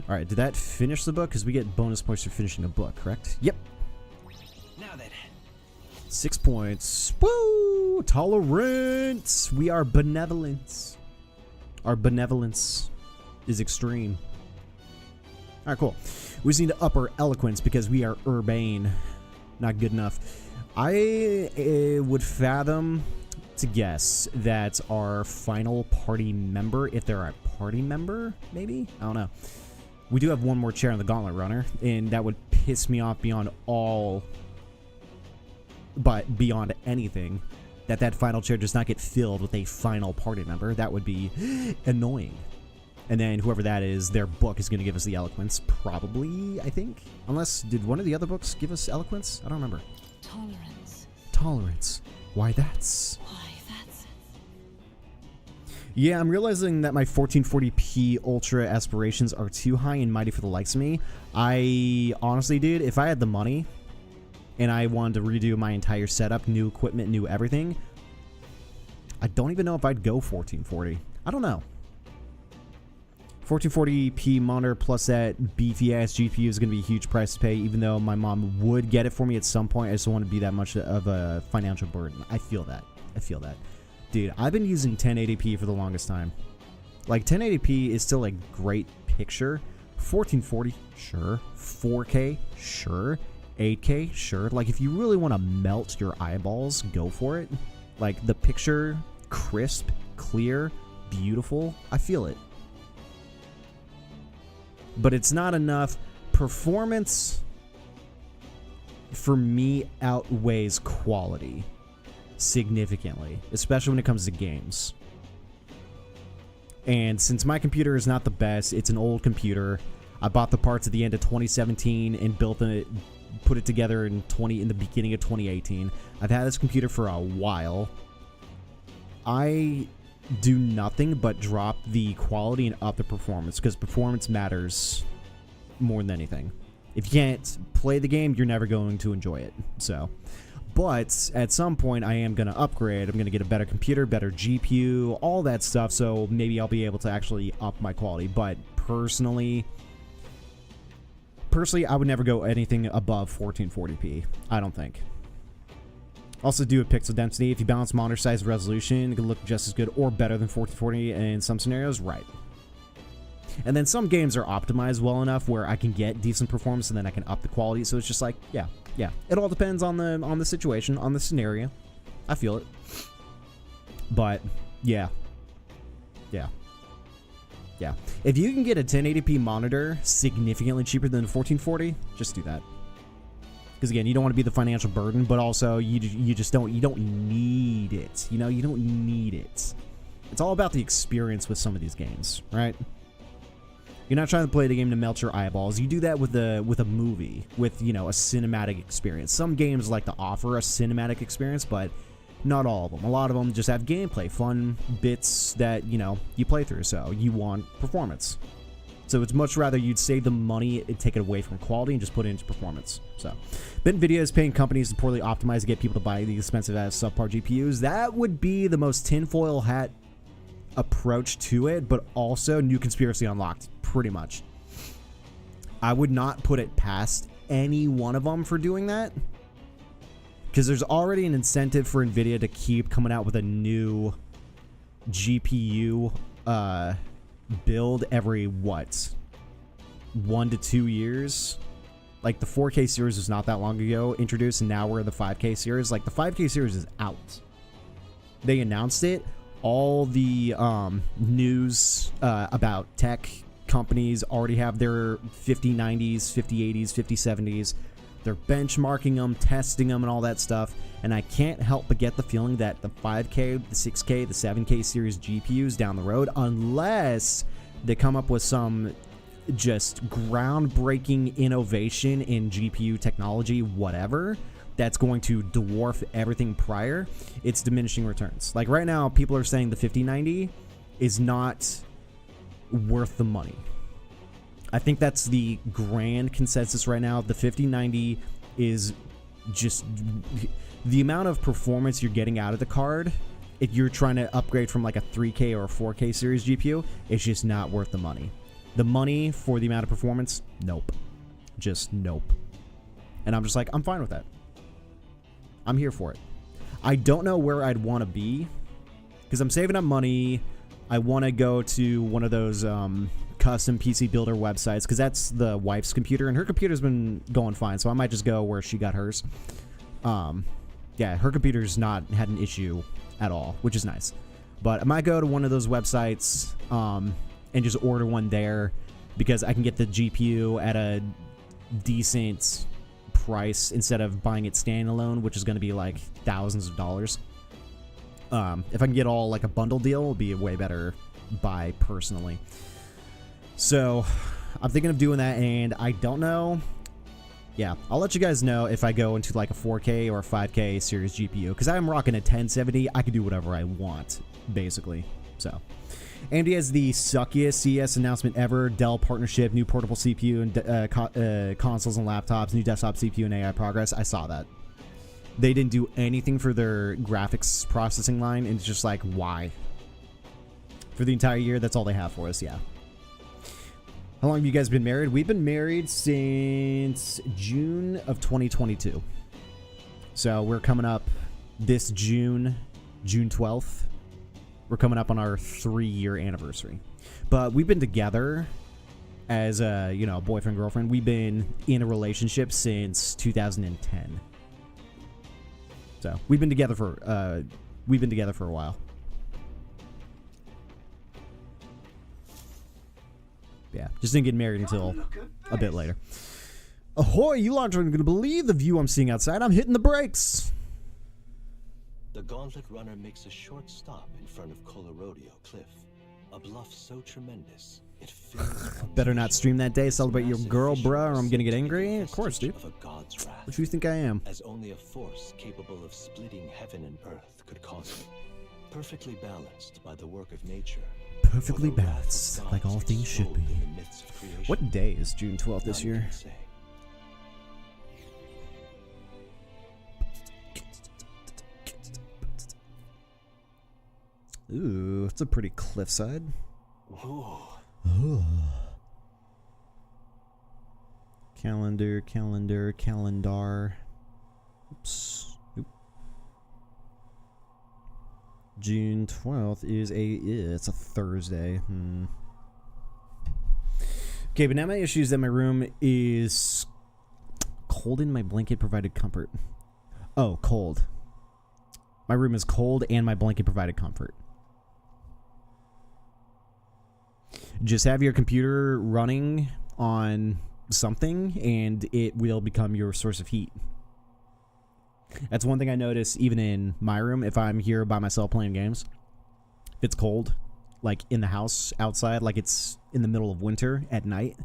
All right, did that finish the book? Because we get bonus points for finishing a book, correct? Yep. Now then. 6 points. Woo! Tolerance. We are benevolent. Our benevolence is extreme. All right, cool. We just need to up our eloquence because we are urbane. Not good enough. I would fathom to guess that our final party member, if they're a party member, maybe? I don't know. We do have one more chair on the Gauntlet Runner, and that would piss me off beyond anything, that final chair does not get filled with a final party member. That would be annoying. And then whoever that is, their book is going to give us the eloquence, probably, I think. Unless, did one of the other books give us eloquence? I don't remember. Tolerance. Tolerance. Why that's... That's... Yeah, I'm realizing that my 1440p Ultra aspirations are too high and mighty for the likes of me. I honestly, dude, if I had the money and I wanted to redo my entire setup, new equipment, new everything, I don't even know if I'd go 1440. I don't know. 1440p monitor plus that beefy ass GPU is going to be a huge price to pay, even though my mom would get it for me at some point. I just don't want to be that much of a financial burden. I feel that. Dude, I've been using 1080p for the longest time. Like, 1080p is still a great picture. 1440, sure. 4K, sure. 8K, sure. Like, if you really want to melt your eyeballs, go for it. Like, the picture, crisp, clear, beautiful, I feel it. But it's not enough. Performance, for me, outweighs quality significantly, especially when it comes to games. And since my computer is not the best, it's an old computer. I bought the parts at the end of 2017 and put it together in the beginning of 2018. I've had this computer for a while. I do nothing but drop the quality and up the performance, because performance matters more than anything. If you can't play the game, you're never going to enjoy it. So, but at some point I am going to upgrade. I'm going to get a better computer, better GPU, all that stuff, so maybe I'll be able to actually up my quality. But personally, personally, I would never go anything above 1440p. I don't think. Also, do a pixel density. If you balance monitor size and resolution, it can look just as good or better than 1440 in some scenarios. Right. And then some games are optimized well enough where I can get decent performance and then I can up the quality. So it's just like, yeah. It all depends on the situation, on the scenario. I feel it. But yeah. If you can get a 1080p monitor significantly cheaper than 1440, just do that. Because again, you don't want to be the financial burden, but also you just don't need it. You know, you don't need it. It's all about the experience with some of these games, right? You're not trying to play the game to melt your eyeballs. You do that with a movie, with, you know, a cinematic experience. Some games like to offer a cinematic experience, but not all of them. A lot of them just have gameplay, fun bits that, you know, you play through. So you want performance. So it's much rather you'd save the money and take it away from quality and just put it into performance. So Nvidia is paying companies to poorly optimize to get people to buy the expensive ass subpar GPUs. That would be the most tinfoil hat approach to it, but also new conspiracy unlocked, pretty much. I would not put it past any one of them for doing that, because there's already an incentive for Nvidia to keep coming out with a new GPU build every, what, 1 to 2 years? Like, the 4K series was not that long ago introduced, and now we're in the 5K series. Like, the 5K series is out. They announced it. All the news about tech companies already have their 5090s, 5080s, 5070s. They're benchmarking them, testing them, and all that stuff. And I can't help but get the feeling that the 5K, the 6K, the 7K series GPUs down the road, unless they come up with some just groundbreaking innovation in GPU technology, whatever, that's going to dwarf everything prior, it's diminishing returns. Like right now, people are saying the 5090 is not worth the money. I think that's the grand consensus right now. The 5090 is just the amount of performance you're getting out of the card. If you're trying to upgrade from like a 3K or a 4K series GPU, it's just not worth the money. The money for the amount of performance, nope. Just nope. And I'm just like, I'm fine with that. I'm here for it. I don't know where I'd want to be because I'm saving up money. I want to go to one of those custom PC builder websites because that's the wife's computer and her computer's been going fine, so I might just go where she got hers. Yeah, her computer's not had an issue at all, which is nice. But I might go to one of those websites and just order one there because I can get the GPU at a decent price instead of buying it standalone, which is going to be like thousands of dollars. If I can get all like a bundle deal, it'll be a way better buy personally. So I'm thinking of doing that, and I don't know. Yeah, I'll let you guys know if I go into like a 4K or a 5K series GPU, because I'm rocking a 1070. I can do whatever I want, basically. So, AMD has the suckiest CES announcement ever. Dell partnership, new portable CPU and consoles and laptops, new desktop CPU and AI progress. I saw that. They didn't do anything for their graphics processing line, and it's just like, why? For the entire year, that's all they have for us, yeah. How long have you guys been married? We've been married since June of 2022. So we're coming up this June 12th. We're coming up on our 3-year anniversary. But we've been together as a, you know, boyfriend, girlfriend. We've been in a relationship since 2010. So we've been together for a while. Yeah, just didn't get married until a bit later. Ahoy, you lot aren't going to believe the view I'm seeing outside. I'm hitting the brakes. The Gauntlet Runner makes a short stop in front of Colorodeo Cliff, a bluff so tremendous it fills. Better not stream that day. Celebrate your girl, bruh, or I'm gonna get angry. Of course, dude. What do you think I am? As only a force capable of splitting heaven and earth could cause it. Perfectly balanced by the work of nature. Perfectly balanced, like all things should be. What day is June 12th this year? Ooh, it's a pretty cliffside. Ooh. Ooh. Calendar. Oops. Oop. June 12th is it's a Thursday. Okay, but now my issue is that my room is cold and my blanket provided comfort. Oh, cold. My room is cold and my blanket provided comfort. Just have your computer running on something and it will become your source of heat. That's one thing I notice even in my room if I'm here by myself playing games. If it's cold, like in the house outside, like it's in the middle of winter at night,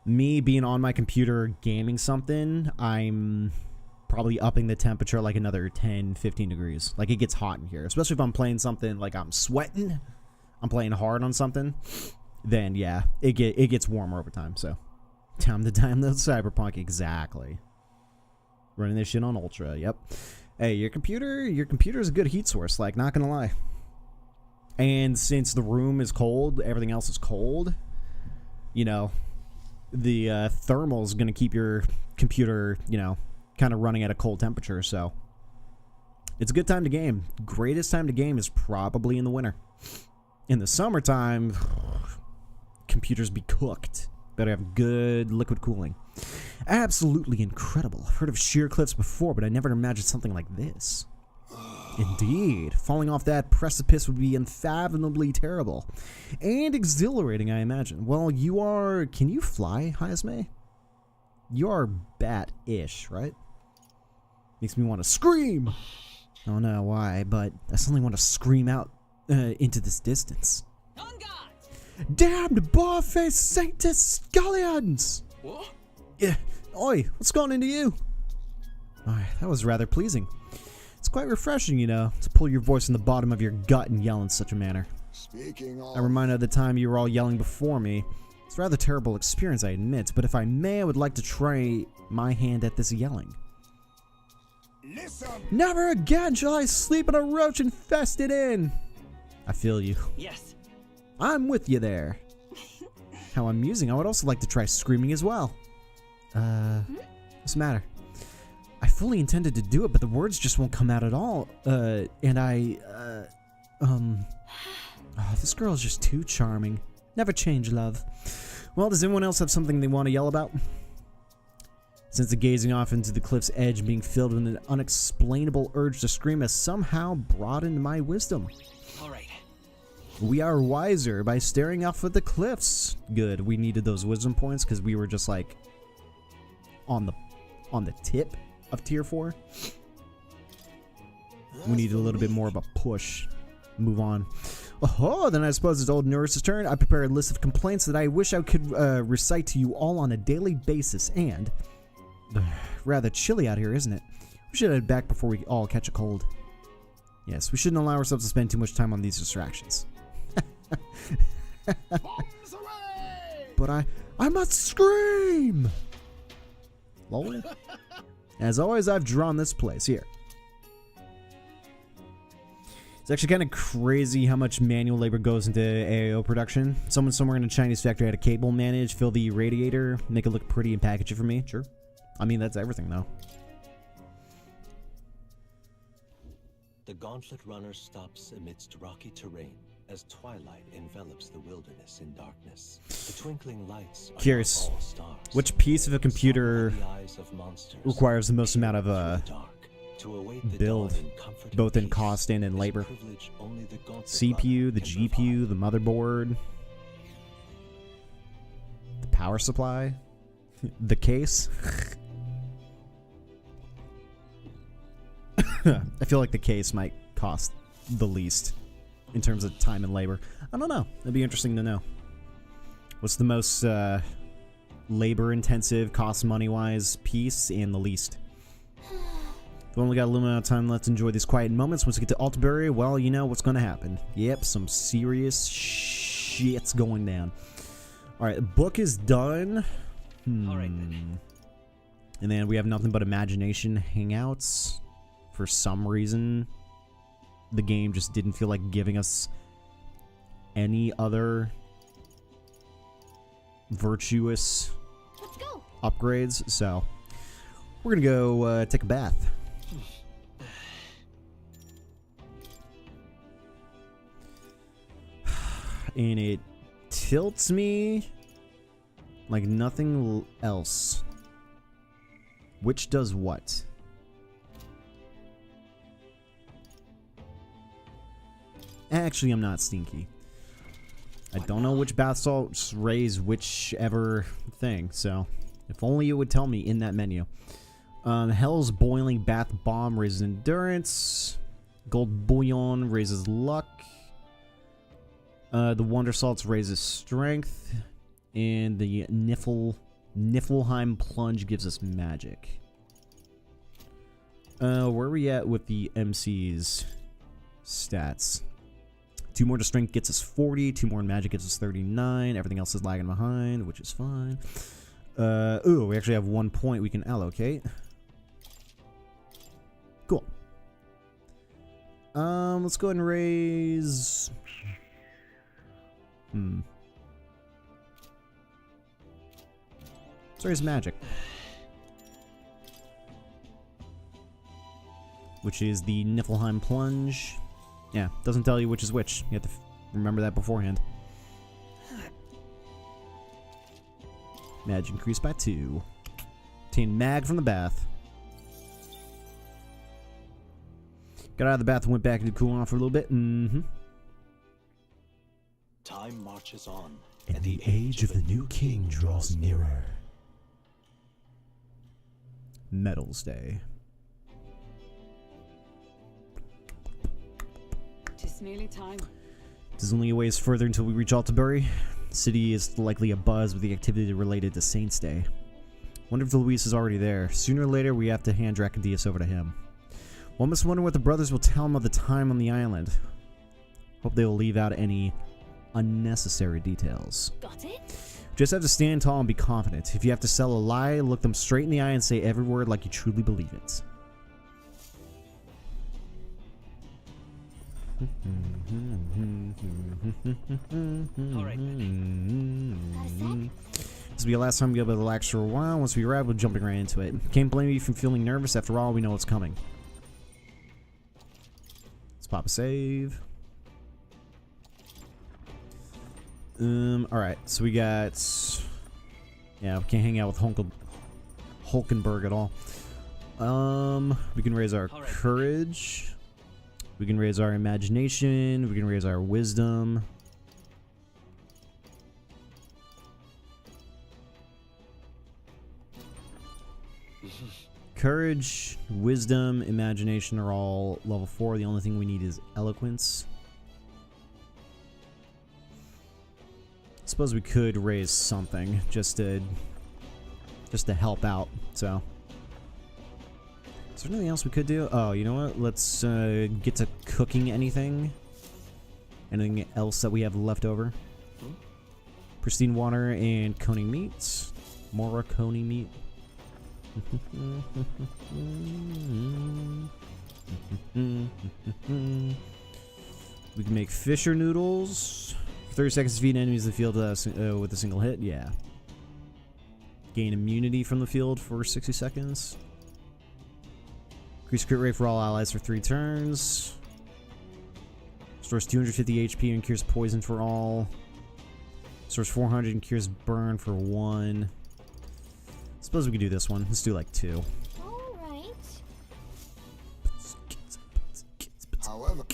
me being on my computer gaming something, I'm probably upping the temperature like another 10-15 degrees. Like it gets hot in here, especially if I'm playing something like I'm sweating, I'm playing hard on something, then yeah, it gets warmer over time. So time to time the cyberpunk. Exactly. Running this shit on ultra. Yep. Hey, your computer is a good heat source, like, not gonna lie. And since the room is cold, everything else is cold, you know, the thermal is gonna keep your computer, you know, kind of running at a cold temperature. So it's a good time to game. Greatest time to game is probably in the winter. In the summertime, computers be cooked. Better have good liquid cooling. Absolutely incredible. I've heard of sheer cliffs before, but I never imagined something like this. Indeed. Falling off that precipice would be unfathomably terrible. And exhilarating, I imagine. Well, you are... Can you fly, Hayasme? You are bat-ish, right? Makes me want to scream! I don't know why, but I suddenly want to scream out into this distance. Damned bar-faced Sanctus Scallions! What? Yeah. Oi, what's going into you? Alright, that was rather pleasing. It's quite refreshing, you know, to pull your voice in the bottom of your gut and yell in such a manner. Speaking of... I'm reminded of the time you were all yelling before me. It's a rather terrible experience, I admit, but if I may, I would like to try my hand at this yelling. Listen! Never again shall I sleep in a roach-infested inn! I feel you. Yes. I'm with you there. How amusing. I would also like to try screaming as well. What's the matter? I fully intended to do it, but the words just won't come out at all. And I, oh, this girl is just too charming. Never change, love. Well, does anyone else have something they want to yell about? Since the gazing off into the cliff's edge, being filled with an unexplainable urge to scream has somehow broadened my wisdom. All right. We are wiser by staring off at the cliffs. Good. We needed those wisdom points because we were just like on the tip of tier 4. We needed a little bit more of a push. Move on. Oh, then I suppose it's old Norris's turn. I prepared a list of complaints that I wish I could recite to you all on a daily basis. And rather chilly out here, isn't it? We should head back before we all catch a cold. Yes, we shouldn't allow ourselves to spend too much time on these distractions. But I must scream! Lol. As always, I've drawn this place here. It's actually kind of crazy how much manual labor goes into AIO production. Someone somewhere in a Chinese factory had a cable manage, fill the radiator, make it look pretty and package it for me. Sure. I mean, that's everything, though. The Gauntlet Runner stops amidst rocky terrain as twilight envelops the wilderness in darkness. The twinkling lights are Curious, all stars. which piece of a computer requires the most amount of build, both in cost and in labor? CPU, the GPU, the motherboard, the power supply, the case. I feel like the case might cost the least in terms of time and labor. I don't know. That'd be interesting to know. What's the most labor-intensive, cost money-wise piece and the least? We've only got a little amount of time left to enjoy these quiet moments. Once we get to Altabury, well, you know what's going to happen. Yep, some serious shit's going down. Alright, the book is done. Alright then. And then we have nothing but imagination hangouts. For some reason, the game just didn't feel like giving us any other virtuous upgrades, so we're gonna go take a bath. And it tilts me like nothing else. Which does what? Actually, I'm not stinky. I don't know which bath salts raise whichever thing, so if only it would tell me in that menu. Hell's Boiling Bath Bomb raises endurance. Gold Bouillon raises luck. The Wonder Salts raises strength. And the Niflheim Plunge gives us magic. Where are we at with the MC's stats? 2 more to strength gets us 40. 2 more in magic gets us 39. Everything else is lagging behind, which is fine. Ooh, we actually have 1 point we can allocate. Cool. Let's go ahead and raise... Let's raise magic. Which is the Niflheim Plunge. Yeah, doesn't tell you which is which. You have to remember that beforehand. Magic increased by 2. Obtained mag from the bath. Got out of the bath and went back to cool off for a little bit. Time marches on, and the age of the new king draws nearer. Medals Day. Tis nearly time. There's only a ways further until we reach Altabury. The city is likely abuzz with the activity related to Saints' Day. Wonder if Luis is already there. Sooner or later, we have to hand Dracodius over to him. One must wonder what the brothers will tell him of the time on the island. Hope they will leave out any unnecessary details. Got it? Just have to stand tall and be confident. If you have to sell a lie, look them straight in the eye and say every word like you truly believe it. Alright. This will be the last time we go to the relax for a while. Once we arrive, we're jumping right into it. Can't blame you for feeling nervous. After all, we know what's coming. Let's pop a save. Alright, so we got... Yeah, we can't hang out with Hulkenberg at all. We can raise our courage. We can raise our imagination. We can raise our wisdom. Courage, wisdom, imagination are all level 4. The only thing we need is eloquence. Suppose we could raise something just to help out. So, is there anything else we could do? Oh, you know what? Let's get to cooking anything. Anything else that we have left over? Pristine water and coney meat. More coney meat. We can make fisher noodles. 30 seconds to feed enemies in the field with a single hit. Yeah. Gain immunity from the field for 60 seconds. Increase crit rate for all allies for 3 turns. Restores 250 HP and cures poison for all. Restores 400 and cures burn for 1. Suppose we could do this one. Let's do like 2. Alright. However,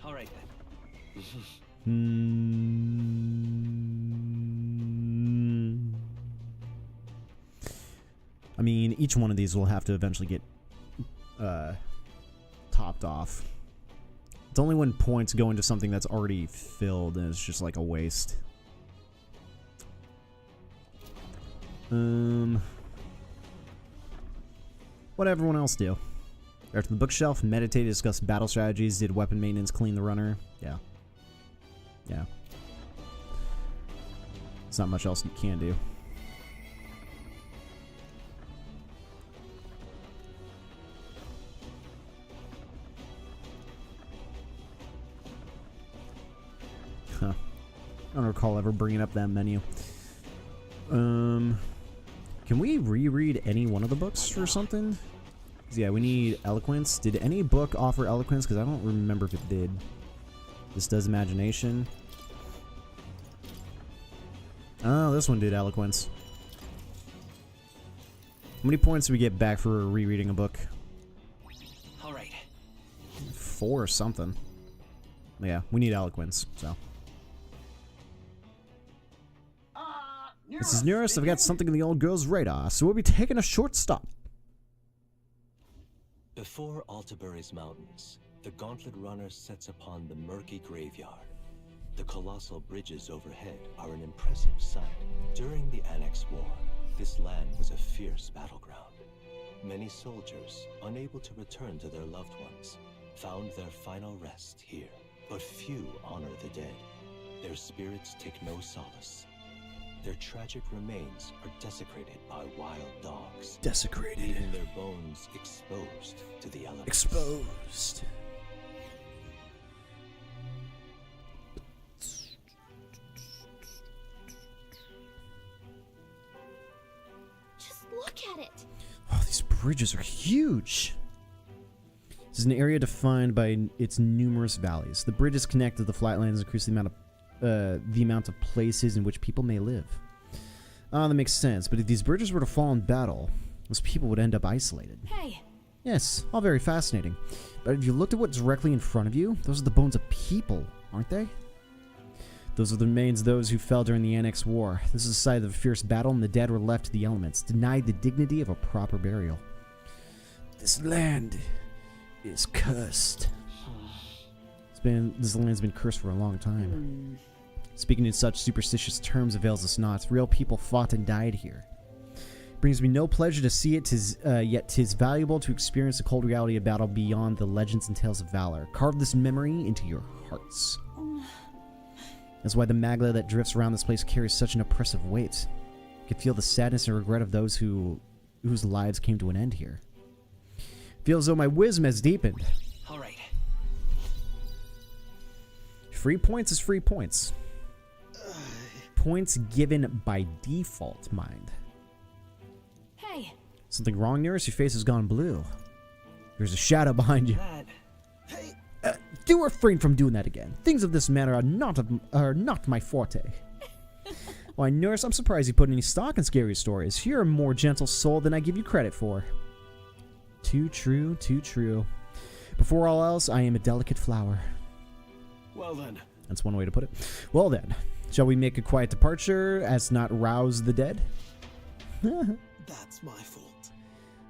Alright then. I mean, each one of these will have to eventually get topped off. It's only when points go into something that's already filled and it's just like a waste. What everyone else do? After the bookshelf, meditate, discuss battle strategies, did weapon maintenance, clean the runner. Yeah. Yeah. There's not much else you can do. recall ever bringing up that menu. Can we reread any one of the books or something? Yeah, we need eloquence. Did any book offer eloquence? Because I don't remember if it did. This does imagination. Oh, this one did eloquence. How many points do we get back for rereading a book? All right. 4 or something. Yeah, we need eloquence, so. This is nearest. I've got something in the old girl's radar, so we'll be taking a short stop. Before Altabury's mountains, the Gauntlet Runner sets upon the murky graveyard. The colossal bridges overhead are an impressive sight. During the Annex War, this land was a fierce battleground. Many soldiers, unable to return to their loved ones, found their final rest here. But few honor the dead. Their spirits take no solace. Their tragic remains are desecrated by wild dogs. Desecrated. Leaving their bones exposed to the elements. Exposed. Just look at it. Oh, these bridges are huge. This is an area defined by its numerous valleys. The bridges connect to the flatlands, increase the amount of places in which people may live. Ah, that makes sense. But if these bridges were to fall in battle, those people would end up isolated. Hey. Yes, all very fascinating. But if you looked at what's directly in front of you, those are the bones of people, aren't they? Those are the remains of those who fell during the Annex War. This is the site of a fierce battle, and the dead were left to the elements, denied the dignity of a proper burial. This land is cursed. This land's been cursed for a long time. Speaking in such superstitious terms avails us not. Real people fought and died here. It brings me no pleasure to see it, yet 'tis valuable to experience the cold reality of battle beyond the legends and tales of valor. Carve this memory into your hearts. That's why the magla that drifts around this place carries such an oppressive weight. You can feel the sadness and regret of those whose lives came to an end here. Feels as though my wisdom has deepened. All right. Free points is free points. Points given by default, mind. Hey. Something wrong near us? Your face has gone blue. There's a shadow behind you. Hey. Do refrain from doing that again. Things of this matter are not my forte. Why, nurse, I'm surprised you put any stock in scary stories. You're a more gentle soul than I give you credit for. Too true, too true. Before all else, I am a delicate flower. Well then. That's one way to put it. Well then, shall we make a quiet departure as not rouse the dead? That's my fault.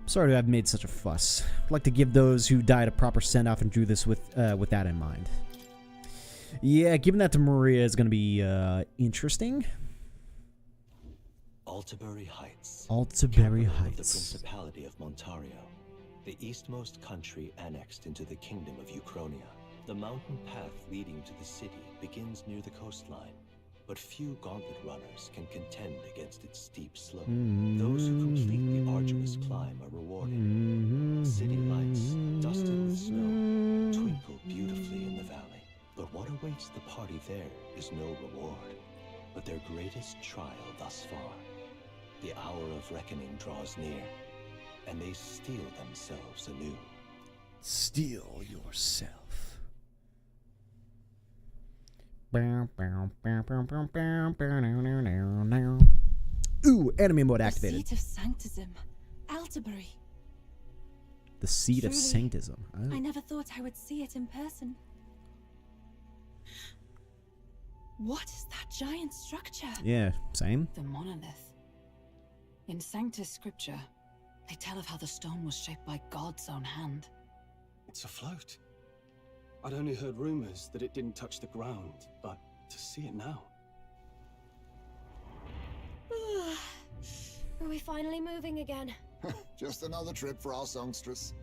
I'm sorry to have made such a fuss. I'd like to give those who died a proper send-off and drew this with that in mind. Yeah, giving that to Maria is going to be interesting. Altabury Heights. Altabury capital Heights. Of the Principality of Montario, the eastmost country annexed into the Kingdom of Uchronia. The mountain path leading to the city begins near the coastline, but few gauntlet runners can contend against its steep slope. Those who complete the arduous climb are rewarded. City lights, dusted with snow, twinkle beautifully in the valley. But what awaits the party there is no reward, but their greatest trial thus far. The hour of reckoning draws near, and they steel themselves anew. Steel yourself. Ooh, anime mode activated. The seat of sanctism, Altabury. The seat of Truly, sanctism. Oh. I never thought I would see it in person. What is that giant structure? Yeah, same. The monolith. In Sanctus scripture, they tell of how the stone was shaped by God's own hand. It's afloat. I'd only heard rumors that it didn't touch the ground, but to see it now. Are we finally moving again? Just another trip for our songstress.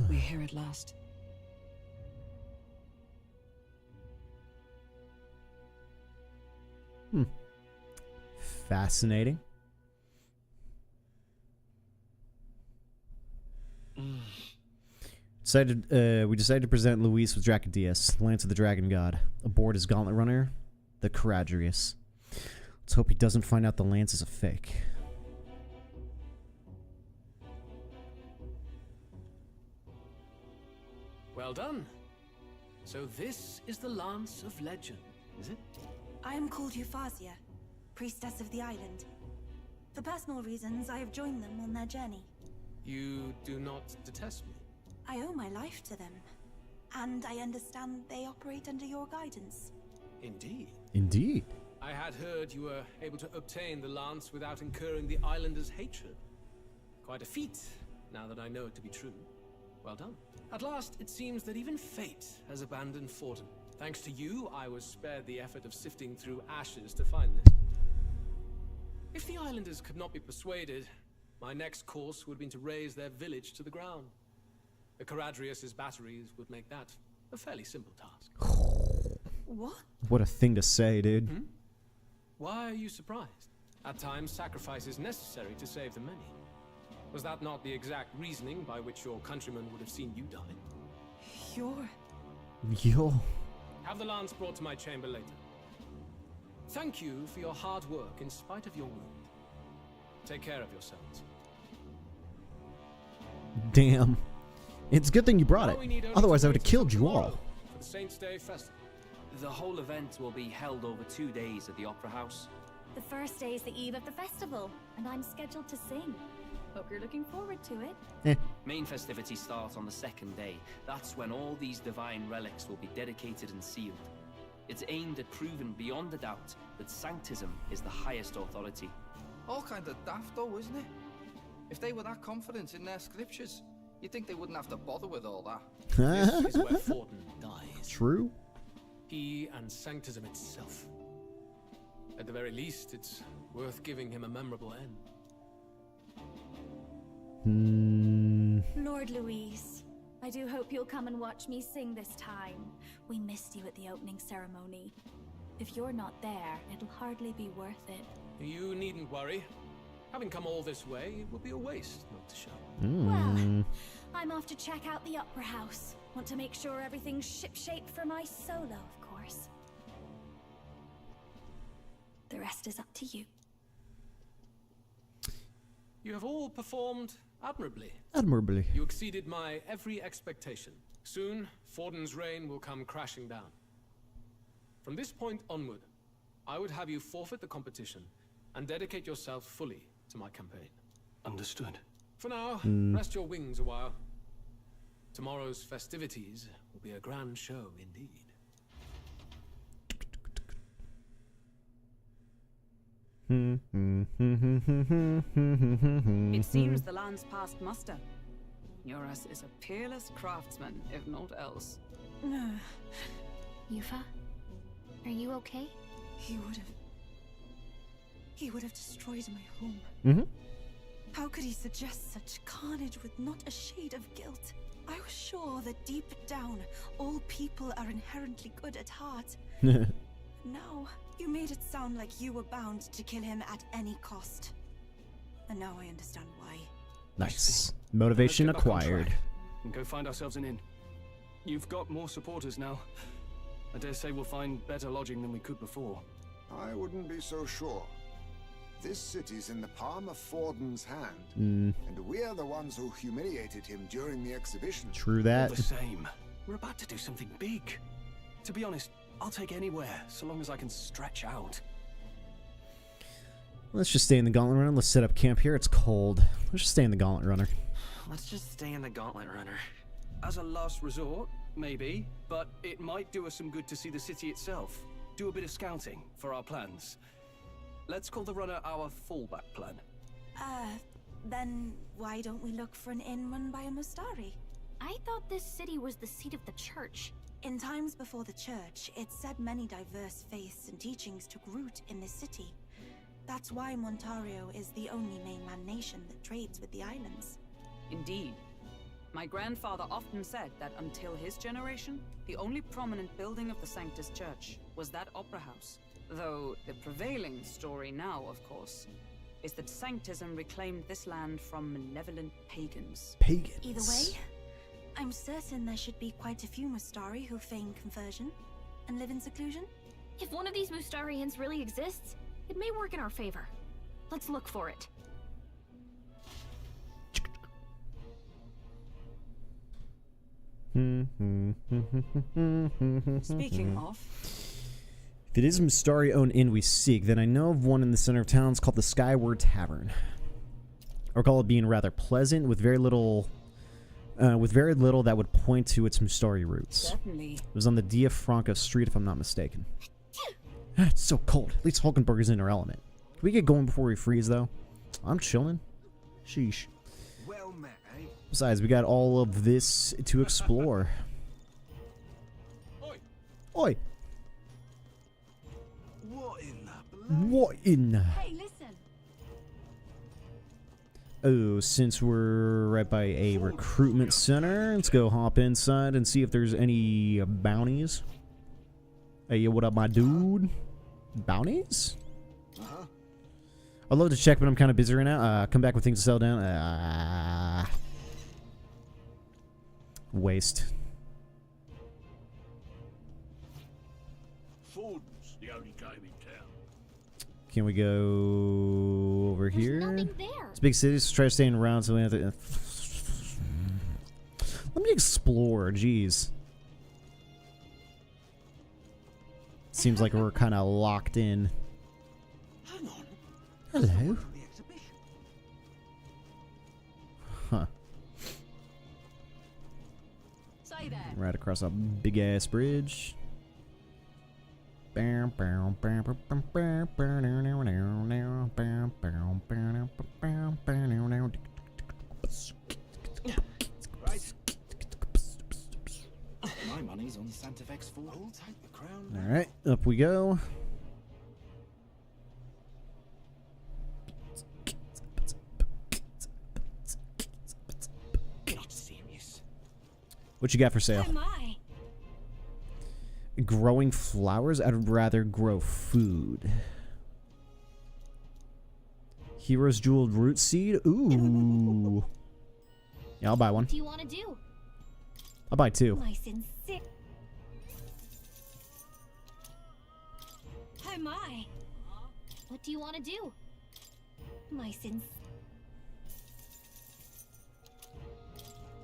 We're here at last. Fascinating. We decided to present Luis with Dracodius, Lance of the Dragon God, aboard his gauntlet runner, the Caradrius. Let's hope he doesn't find out the lance is a fake. Well done. So this is the Lance of Legend, is it? I am called Euphrasia, priestess of the island. For personal reasons, I have joined them on their journey. You do not detest me? I owe my life to them, and I understand they operate under your guidance. Indeed. Indeed. I had heard you were able to obtain the lance without incurring the islanders' hatred. Quite a feat, now that I know it to be true. Well done. At last, it seems that even fate has abandoned Forden. Thanks to you, I was spared the effort of sifting through ashes to find this. If the islanders could not be persuaded, my next course would have been to raze their village to the ground. The Caradrius' batteries would make that a fairly simple task. What? What a thing to say, dude. Hmm? Why are you surprised? At times, sacrifice is necessary to save the many. Was that not the exact reasoning by which your countrymen would have seen you die? Yo. Have the lance brought to my chamber later. Thank you for your hard work in spite of your wound. Take care of yourselves. Damn. It's a good thing you brought Now we need it. only Otherwise, to I would wait have killed until you all. tomorrow for the Saints' Day Festival. The whole event will be held over 2 days at the Opera House. The first day is the eve of the festival, and I'm scheduled to sing. Hope you're looking forward to it. Main festivities start on the second day. That's when all these divine relics will be dedicated and sealed. It's aimed at proving beyond a doubt that Sanctism is the highest authority. All kind of daft though, isn't it? If they were that confident in their scriptures, you'd think they wouldn't have to bother with all that. This is where Forden dies. True. He and Sanctism itself. At the very least, it's worth giving him a memorable end. Lord Louise, I do hope you'll come and watch me sing this time. We missed you at the opening ceremony. If you're not there, it'll hardly be worth it. You needn't worry. Having come all this way, it would be a waste not to show. Well, I'm off to check out the Opera House. Want to make sure everything's shipshape for my solo, of course. The rest is up to you. You have all performed admirably. Admirably. You exceeded my every expectation. Soon, Forden's reign will come crashing down. From this point onward, I would have you forfeit the competition and dedicate yourself fully to my campaign. Understood. For now, rest your wings a while. Tomorrow's festivities will be a grand show indeed. It seems the land's past muster. Eurus is a peerless craftsman, if not else. Yufa, are you okay? He would have destroyed my home. Mm-hmm. How could he suggest such carnage with not a shade of guilt? I was sure that deep down, all people are inherently good at heart. Now, you made it sound like you were bound to kill him at any cost. And now I understand why. Nice. Motivation Let's get back on acquired. track and go find ourselves an inn. You've got more supporters now. I dare say we'll find better lodging than we could before. I wouldn't be so sure. This city's in the palm of Forden's hand, and we're the ones who humiliated him during the exhibition. True that. All the same, we're about to do something big. To be honest, I'll take anywhere, so long as I can stretch out. Let's just stay in the Gauntlet Runner. Let's set up camp here. It's cold. Let's just stay in the Gauntlet Runner. Let's just stay in the Gauntlet Runner. As a last resort, maybe, but it might do us some good to see the city itself. Do a bit of scouting for our plans. Let's call the runner our fallback plan. Then why don't we look for an inn run by a Mustari? I thought this city was the seat of the church. In times before the church, it said many diverse faiths and teachings took root in this city. That's why Montario is the only mainland nation that trades with the islands. Indeed. My grandfather often said that until his generation, the only prominent building of the Sanctus Church was that opera house. Though the prevailing story now, of course, is that Sanctism reclaimed this land from malevolent pagans. Pagans? Either way, I'm certain there should be quite a few Mustari who feign conversion and live in seclusion. If one of these Mustarians really exists, it may work in our favor. Let's look for it. Speaking of, if it is a Mustari-owned inn we seek, then I know of one in the center of town. It's called the Skyward Tavern. I recall it being rather pleasant, with very little that would point to its Mustari roots. certainly. It was on the Dia Franca street, if I'm not mistaken. It's so cold. At least Hulkenberg in her element. Can we get going before we freeze, though? I'm chilling. Sheesh. Well met, eh? Besides, we got all of this to explore. Oi! Oi! What in the What in the... Hey, listen. Oh, since we're right by a recruitment center, let's go hop inside and see if there's any bounties. Hey, yo, what up, my dude? Bounties? I'd love to check, but I'm kind of busy right now. Come back with things to sell down. Waste. Ford's the only game in town. Can we go over here? Nothing there. It's a big city, so try to stay around so we have to... Let me explore, jeez. Seems like we're kind of locked in. Hang on. Hello. Huh. Say there. Right across a big ass bridge. Right. My money's on Santa Vex Ford. I'll take the crown. All right, up we go. You're not serious. What you got for sale? Oh my. Growing flowers? I'd rather grow food. Hero's Jeweled Root Seed? Ooh. Yeah, I'll buy one. What do you want to do? I'll buy two. My sincere. Oh my. What do you want to do? My sincere.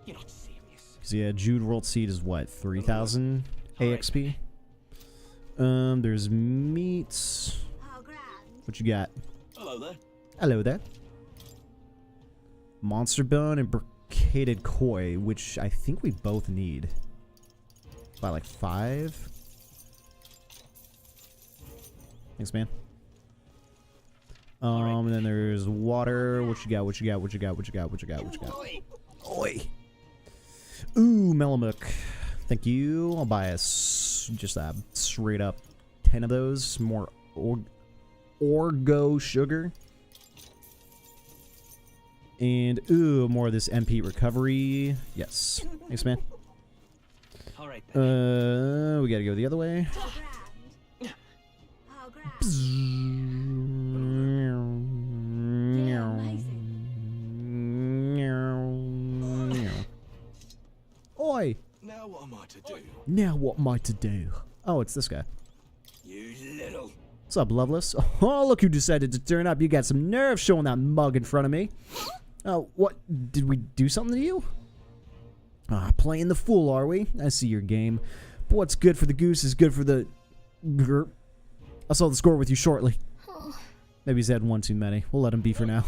You're not serious. So yeah, Jeweled Root Seed is what? 3,000 AXP? There's meats. What you got? Hello there. Hello there. Monster Bone and Brocaded Koi, which I think we both need. By like 5. Thanks, man. And then there's water. What you got? What you got? What you got? What you got? What you got? What you got? Oi. Ooh, Melamuk. Thank you. I'll buy just a straight up 10 of those. More Orgo sugar. And, ooh, more of this MP recovery. Yes. Thanks, man. All right. We gotta go the other way. Oi! Now what am I to do? Now what am I to do? Oh, it's this guy. You little... What's up, Loveless? Oh, look who decided to turn up. You got some nerve showing that mug in front of me. Oh, what? Did we do something to you? Ah, playing the fool, are we? I see your game. But what's good for the goose is good for the... Grr. I'll solve the score with you shortly. Maybe he's had one too many. We'll let him be for now.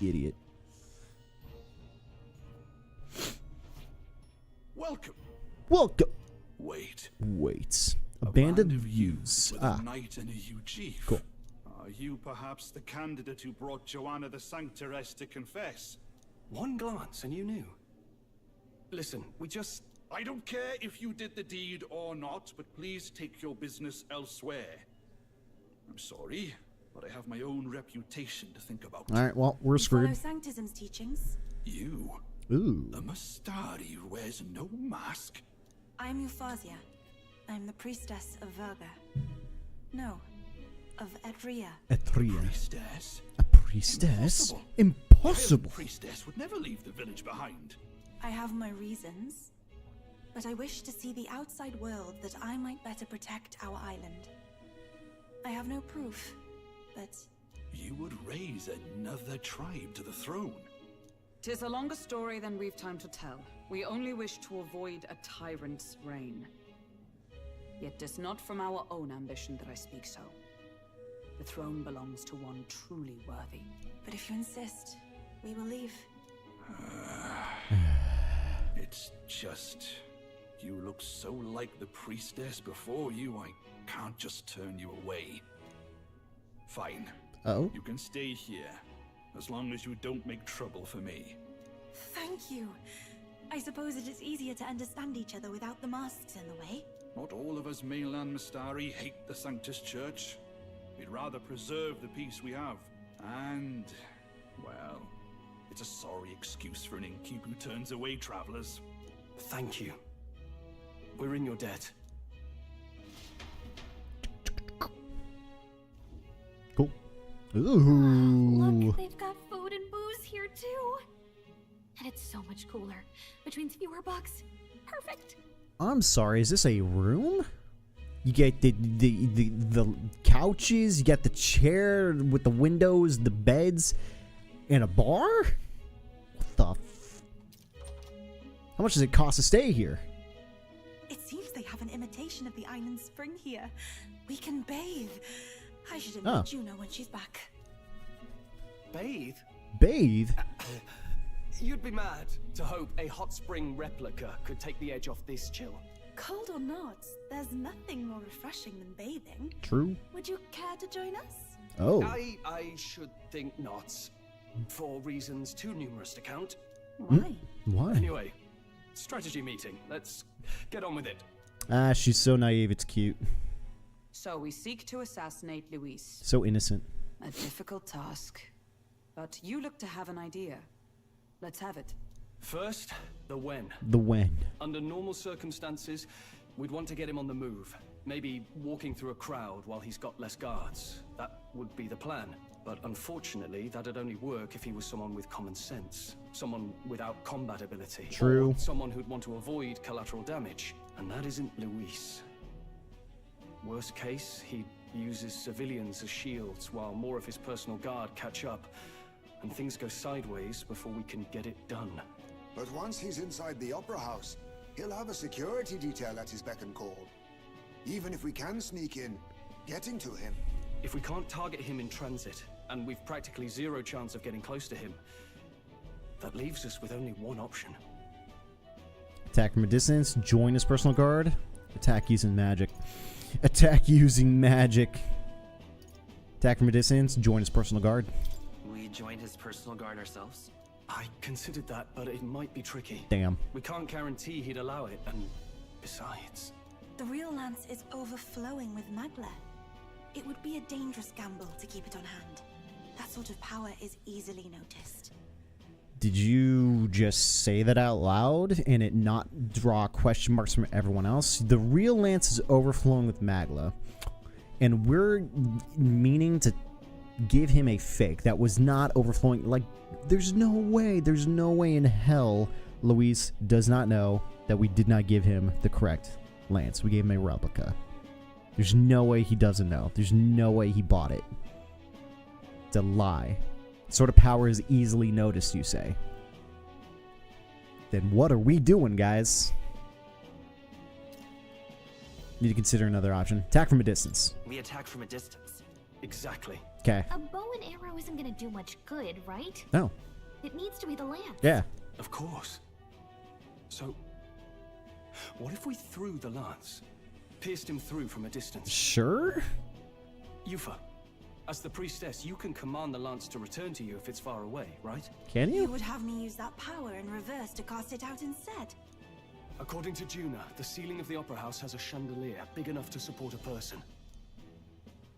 Idiot. Welcome. Welcome. Wait. Wait. A band of youths. With Ah. a knight and a huge chief. Cool. Are you perhaps the candidate who brought Joanna the Sanctoress to confess? One glance and you knew. Listen, we just... I don't care if you did the deed or not, but please take your business elsewhere. I'm sorry, but I have my own reputation to think about. Alright, well, we're Follow screwed. Sanctism's teachings. You? Ooh. A Mustari who wears no mask? I am Euphausia. I am the priestess of Verga. No, of Etria. Etria. Priestess? A priestess? Impossible. A priestess would never leave the village behind. I have my reasons, but I wish to see the outside world that I might better protect our island. I have no proof, but... You would raise another tribe to the throne? 'Tis a longer story than we've time to tell. We only wish to avoid a tyrant's reign. Yet 'tis not from our own ambition that I speak so. The throne belongs to one truly worthy. But if you insist, we will leave. It's just... You look so like the priestess before you, I can't just turn you away. Fine. Oh? You can stay here, as long as you don't make trouble for me. Thank you. I suppose it is easier to understand each other without the masks in the way. Not all of us mainland Mystari hate the Sanctus Church. We'd rather preserve the peace we have. And, well, it's a sorry excuse for an innkeep who turns away travelers. Thank you. We're in your debt. Cool. Ooh. Look, they've got food and booze here too. And it's so much cooler, which means fewer bugs. Perfect. I'm sorry, is this a room? You get the couches, you get the chair with the windows, the beds, and a bar? What the How much does it cost to stay here? It seems they have an imitation of the island spring here. We can bathe. I should invite Juno when she's back. Bathe? Bathe? You'd be mad to hope a hot spring replica could take the edge off this chill. Cold or not, there's nothing more refreshing than bathing. True. Would you care to join us? Oh. I should think not. For reasons too numerous to count. Why? Why? Anyway, strategy meeting. Let's get on with it. Ah, she's so naive, it's cute. So we seek to assassinate Luis. So innocent. A difficult task. But you look to have an idea. Let's have it. First, the when. The when. Under normal circumstances, we'd want to get him on the move. Maybe walking through a crowd while he's got less guards. That would be the plan. But unfortunately, that'd only work if he was someone with common sense. Someone without combat ability. True. Or someone who'd want to avoid collateral damage. And that isn't Luis. Worst case, he uses civilians as shields while more of his personal guard catch up. And things go sideways before we can get it done. But once he's inside the Opera House, he'll have a security detail at his beck and call. Even if we can sneak in, getting to him. If we can't target him in transit, and we've practically zero chance of getting close to him, that leaves us with only one option. Attack from a distance, join his personal guard, attack using magic. Attack using magic. Attack from a distance, join his personal guard. We joined his personal guard ourselves? I considered that, but it might be tricky. Damn. We can't guarantee he'd allow it, and besides... The real lance is overflowing with magla. It would be a dangerous gamble to keep it on hand. That sort of power is easily noticed. Did you just say that out loud and it not draw question marks from everyone else? The real lance is overflowing with magla, and we're meaning to give him a fake that was not overflowing. Like, there's no way in hell Luis does not know that we did not give him the correct lance. We gave him a replica. There's no way he doesn't know. There's no way he bought it. It's a lie. Sort of power is easily noticed, you say. Then what are we doing, guys? Need to consider another option. Attack from a distance. We attack from a distance. Exactly. Okay. A bow and arrow isn't gonna do much good, right? No. It needs to be the lance. Yeah. Of course. So, what if we threw the lance? Pierced him through from a distance? Sure. Yufa, as the priestess, you can command the lance to return to you if it's far away, right? Can you? You would have me use that power in reverse to cast it out instead. According to Juna, the ceiling of the Opera House has a chandelier big enough to support a person.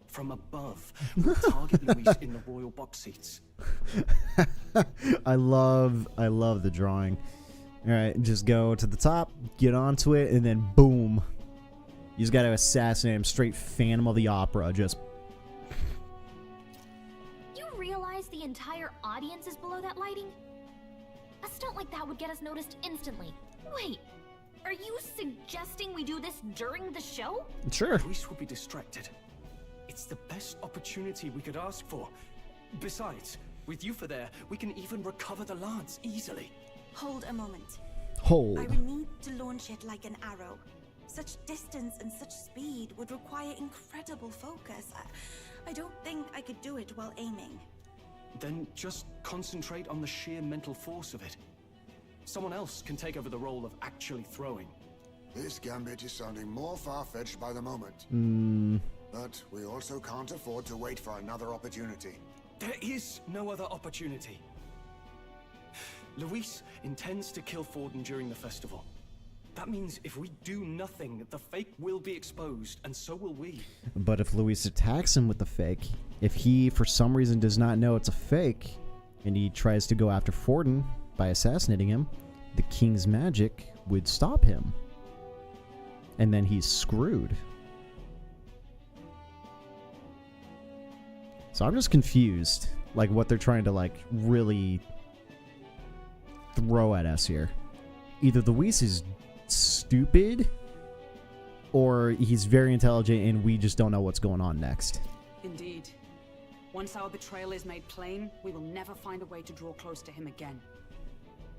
From above, we'll target Luis in the royal box seats. I love the drawing. All right, just go to the top, get onto it, and then boom. You just got to assassinate him straight Phantom of the Opera. Just. You realize the entire audience is below that lighting? A stunt like that would get us noticed instantly. Wait, are you suggesting we do this during the show? Sure. Luis will be distracted. It's the best opportunity we could ask for. Besides, with Yufa there, we can even recover the lance easily. Hold a moment. Hold. I would need to launch it like an arrow. Such distance and such speed would require incredible focus. I don't think I could do it while aiming. Then just concentrate on the sheer mental force of it. Someone else can take over the role of actually throwing. This gambit is sounding more far-fetched by the moment. But we also can't afford to wait for another opportunity. There is no other opportunity. Luis intends to kill Forden during the festival. That means if we do nothing, the fake will be exposed, and so will we. But if Luis attacks him with the fake, if he for some reason does not know it's a fake, and he tries to go after Forden by assassinating him, the king's magic would stop him. And then he's screwed. So I'm just confused, like what they're trying to like really throw at us here. Either Luis is stupid, or he's very intelligent and we just don't know what's going on next. Indeed. Once our betrayal is made plain, we will never find a way to draw close to him again.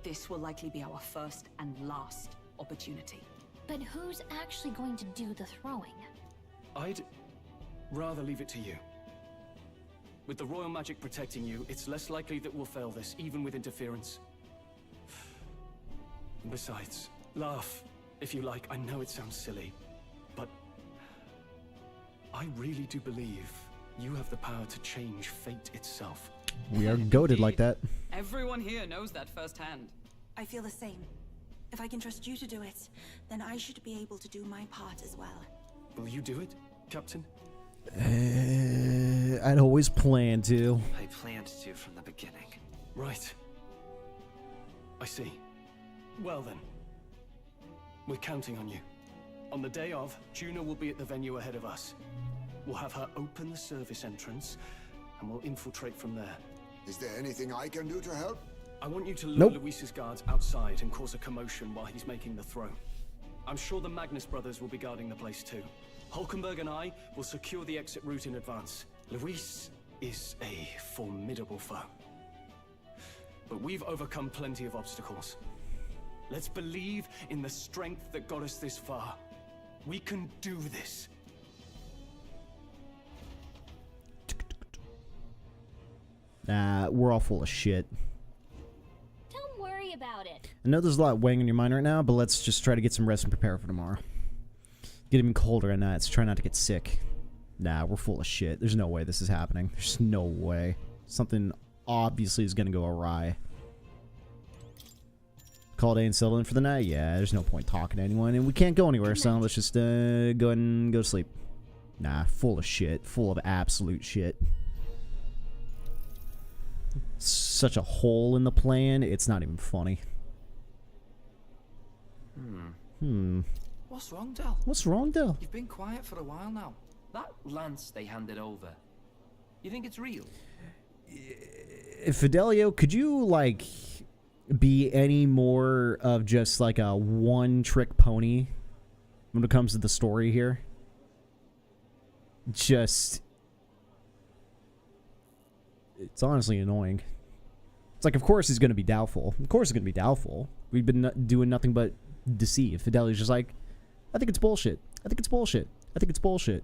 This will likely be our first and last opportunity. But who's actually going to do the throwing? I'd rather leave it to you. With the royal magic protecting you, it's less likely that we'll fail this, even with interference. Besides, laugh, if you like. I know it sounds silly, but I really do believe you have the power to change fate itself. We are goated like that. Everyone here knows that firsthand. I feel the same. If I can trust you to do it, then I should be able to do my part as well. Will you do it, Captain? I'd always planned to. I planned to from the beginning. Right. I see. Well then, we're counting on you. On the day of, Juna will be at the venue ahead of us. We'll have her open the service entrance, and we'll infiltrate from there. Is there anything I can do to help? I want you to lure Luis's guards outside and cause a commotion while he's making the throw. I'm sure the Magnus brothers will be guarding the place too. Hulkenberg and I will secure the exit route in advance. Luis is a formidable foe. But we've overcome plenty of obstacles. Let's believe in the strength that got us this far. We can do this. Nah, we're all full of shit. Don't worry about it. I know there's a lot weighing on your mind right now, but let's just try to get some rest and prepare for tomorrow. Get even colder at nights. Try not to get sick. Nah, we're full of shit. There's no way this is happening. There's no way. Something obviously is going to go awry. Call day and settle in for the night? Yeah, there's no point talking to anyone, and we can't go anywhere, so let's just go ahead and go to sleep. Nah, full of shit. Full of absolute shit. Such a hole in the plan, it's not even funny. What's wrong, Del? What's wrong, Del? You've been quiet for a while now. That lance they handed over, you think it's real? Fidelio, could you, like, be any more of just, like, a one-trick pony when it comes to the story here? Just... It's honestly annoying. It's like, of course he's going to be doubtful. Of course he's going to be doubtful. We've been doing nothing but deceive. Fidelio's just like, I think it's bullshit. I think it's bullshit. I think it's bullshit.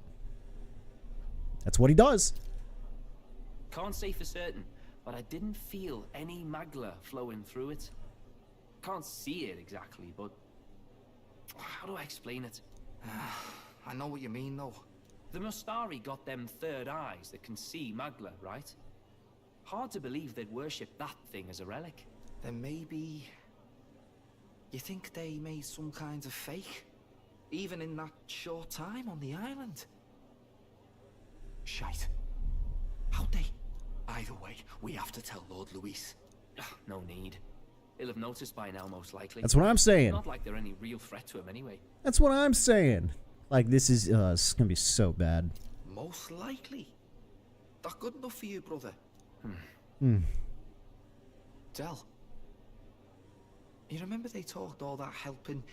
That's what he does. Can't say for certain, but I didn't feel any magla flowing through it. Can't see it exactly, but how do I explain it? I know what you mean, though. The Mustari got them third eyes that can see magla, right? Hard to believe they'd worship that thing as a relic. Then maybe... You think they made some kind of fake? Even in that short time on the island? Shite. How'd they? Either way, we have to tell Lord Luis. No need. He'll have noticed by now, most likely. That's what I'm saying. Not like they're any real threat to him anyway. That's what I'm saying. Like, this is it's gonna be so bad. Most likely. That good enough for you, brother? Del, You remember they talked all that helping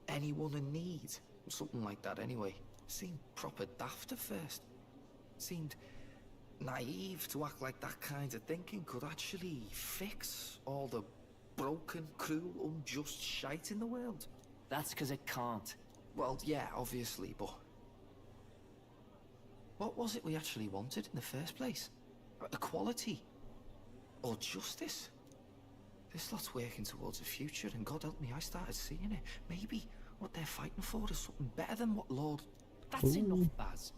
anyone in need? Something like that anyway. Seemed proper daft at first. Seemed naive to act like that kind of thinking could actually fix all the broken, cruel, unjust shite in the world. That's because it can't. Well, yeah, obviously, but what was it we actually wanted in the first place? Equality? Or justice? This lot's working towards a future, and God help me, I started seeing it. Maybe what they're fighting for is something better than what Lord... That's enough, Baz.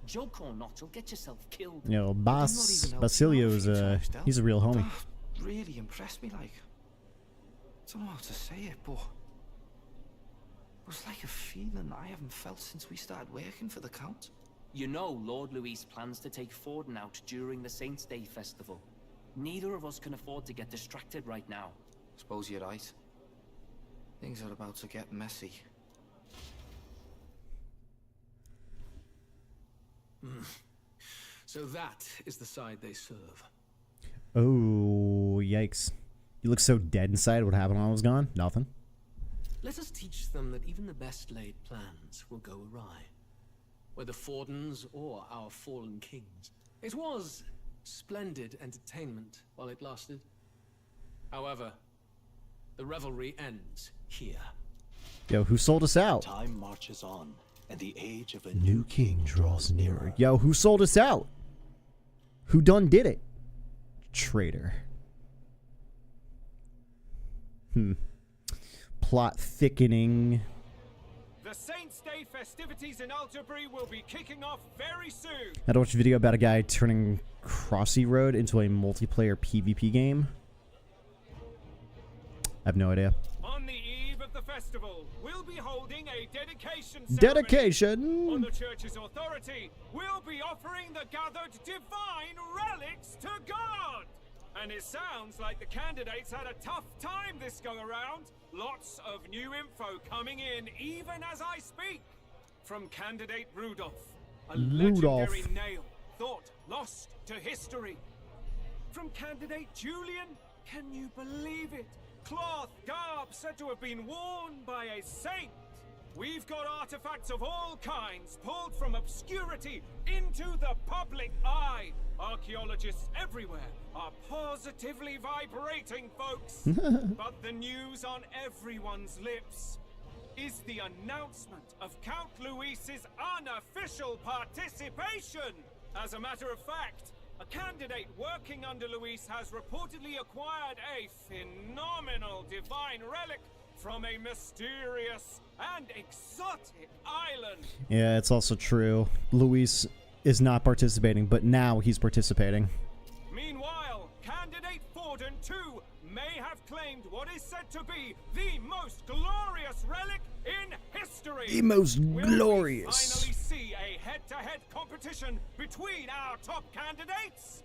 Joke or not, you'll get yourself killed. You know, Basilio's, he's a real homie. That really impressed me, like... I don't know how to say it, but... It was like a feeling I haven't felt since we started working for the Count. You know Lord Luis plans to take Forden out during the Saints' Day festival. Neither of us can afford to get distracted right now. Suppose you're right. Things are about to get messy. So that is the side they serve. Oh, yikes. You look so dead inside. What happened while I was gone? Nothing. Let us teach them that even the best laid plans will go awry, whether Forden's or our fallen kings. It was splendid entertainment while it lasted. However, the revelry ends here. Yo, who sold us out? Time marches on, and the age of a New king draws nearer. Yo, who sold us out? Who done did it? Traitor. Plot thickening. The Saints' Day festivities in Alderbury will be kicking off very soon. I had to watch a video about a guy turning Crossy Road into a multiplayer PvP game. I have no idea. On the eve of the festival, we'll be holding a dedication ceremony. Dedication! On the church's authority, we'll be offering the gathered divine relics to God. And it sounds like the candidates had a tough time this go around. Lots of new info coming in even as I speak. From candidate Rudolph, a legendary nail thought lost to history. From candidate Julian, can you believe it? Cloth garb said to have been worn by a saint. We've got artifacts of all kinds pulled from obscurity into the public eye. Archaeologists everywhere are positively vibrating, folks. But the news on everyone's lips is the announcement of Count Luis's unofficial participation. As a matter of fact, a candidate working under Luis has reportedly acquired a phenomenal divine relic from a mysterious and exotic island. Yeah, it's also true. Luis is not participating, but now he's participating. Meanwhile, candidate Forden too may have claimed what is said to be the most glorious relic in history. The most glorious. Will we finally see a head-to-head competition between our top candidates?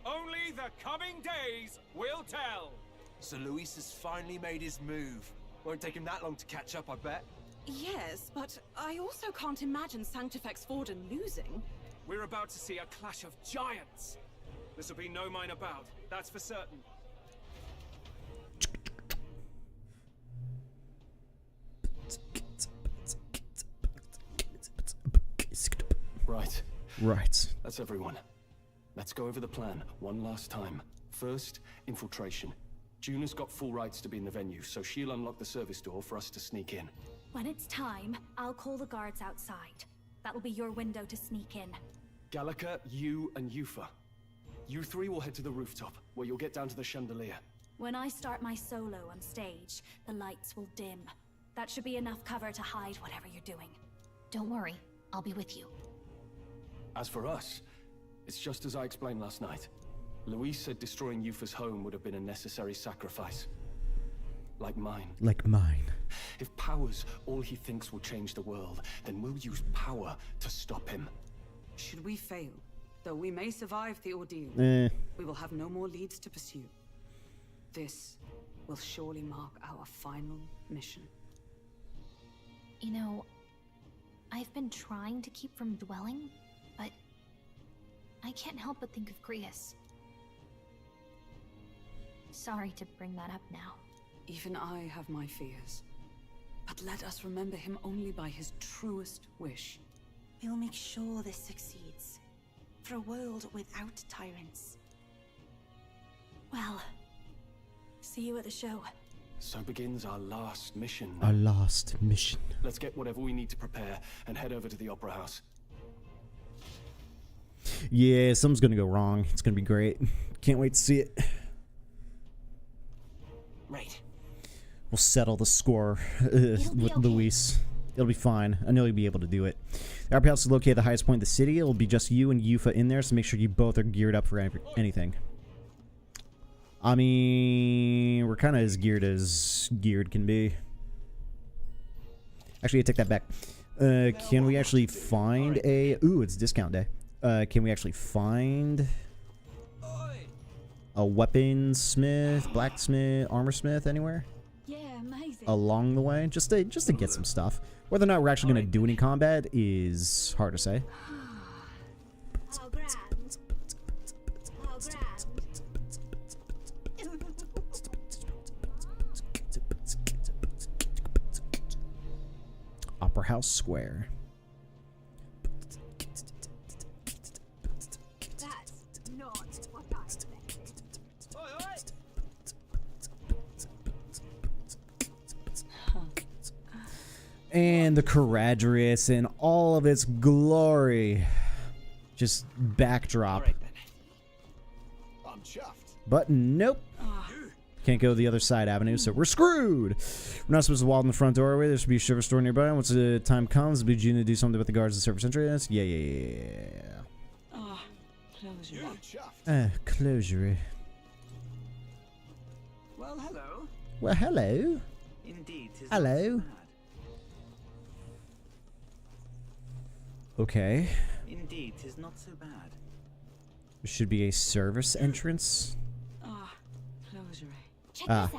Only the coming days will tell. So Luis has finally made his move. Won't take him that long to catch up, I bet. Yes, but I also can't imagine Sanctifex Forden losing. We're about to see a clash of giants. This'll be no minor bout, that's for certain. Right. That's everyone. Let's go over the plan one last time. First, infiltration. Juna's got full rights to be in the venue, so she'll unlock the service door for us to sneak in. When it's time, I'll call the guards outside. That'll be your window to sneak in. Gallica, you, and Yufa. You three will head to the rooftop, where you'll get down to the chandelier. When I start my solo on stage, the lights will dim. That should be enough cover to hide whatever you're doing. Don't worry, I'll be with you. As for us, it's just as I explained last night. Luis said destroying Yufa's home would have been a necessary sacrifice. Like mine. Like mine. If power's all he thinks will change the world, then we'll use power to stop him. Should we fail, though we may survive the ordeal, we will have no more leads to pursue. This will surely mark our final mission. You know, I've been trying to keep from dwelling, but I can't help but think of Grius. Sorry to bring that up now. Even I have my fears. But let us remember him only by his truest wish. We'll make sure this succeeds. For a world without tyrants. Well, see you at the show. So begins our last mission. Our last mission. Let's get whatever we need to prepare and head over to the Opera House. Yeah, something's gonna go wrong. It's gonna be great. Can't wait to see it. Right. We'll settle the score with Luis. It'll be fine. I know you'll be able to do it. The Opera House is located at the highest point in the city. It'll be just you and Yufa in there, so make sure you both are geared up for anything. I mean, we're kind of as geared can be. Actually, I take that back. Can we actually find a... Ooh, it's discount day. Can we actually find a weaponsmith, blacksmith, armorsmith anywhere? Yeah, amazing. Along the way, just to get some stuff. Whether or not we're actually going to do any combat is hard to say. How grand. How grand. Opera House Square. That's not what I expected. And the Caradrius in all of its glory. Just backdrop. I'm chuffed. But nope. Can't go the other side avenue, so we're screwed. We're not supposed to walk in the front doorway. There should be a service store nearby. Once the time comes, it'll be Gina to do something with the guards at the service entrance. Yeah. Closure. Closure. Well, hello. Well, hello. Indeed. Hello. Okay. Indeed, 'tis not so bad. There should be a service entrance. Closure. Check this out.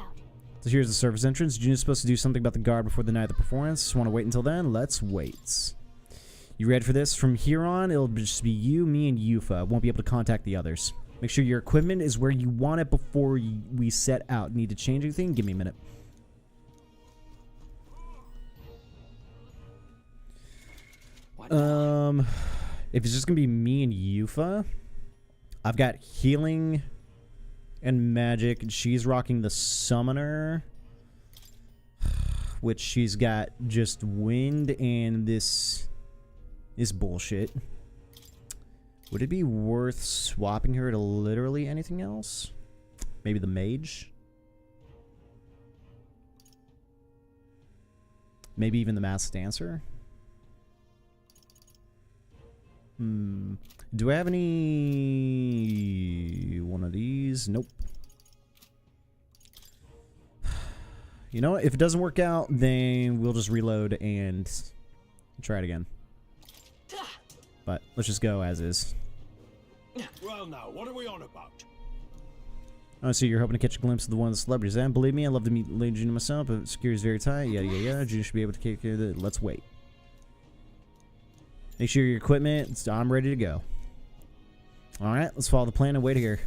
So here's the service entrance. June's supposed to do something about the guard before the night of the performance. Want to wait until then? Let's wait. You ready for this? From here on, it'll just be you, me, and Yufa. Won't be able to contact the others. Make sure your equipment is where you want it before we set out. Need to change anything? Give me a minute. If it's just gonna be me and Yufa, I've got healing and magic, and she's rocking the summoner, which she's got just wind and this bullshit. Would it be worth swapping her to literally anything else? Maybe the mage? Maybe even the masked dancer? Do I have any one of these? Nope. You know what? If it doesn't work out, then we'll just reload and try it again. But let's just go as is. Well, now, what are we on about? Oh, so you're hoping to catch a glimpse of the one of the celebrities, and believe me, I love to meet Lady Juna myself, but security's very tight. Yeah. Juna should be able to take care of it. Let's wait. Make sure your equipment, I'm ready to go. Alright, let's follow the plan and wait here.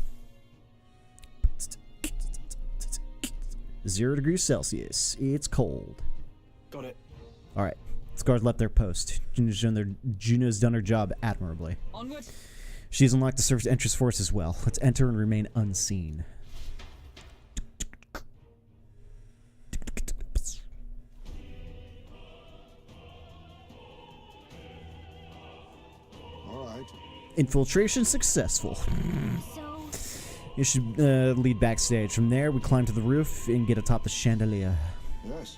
0 degrees Celsius. It's cold. Got it. Alright, this guard left their post. Juno's done her job admirably. Onward. She's unlocked the service entrance for us as well. Let's enter and remain unseen. Infiltration successful. You should lead backstage. From there, we climb to the roof and get atop the chandelier. Yes.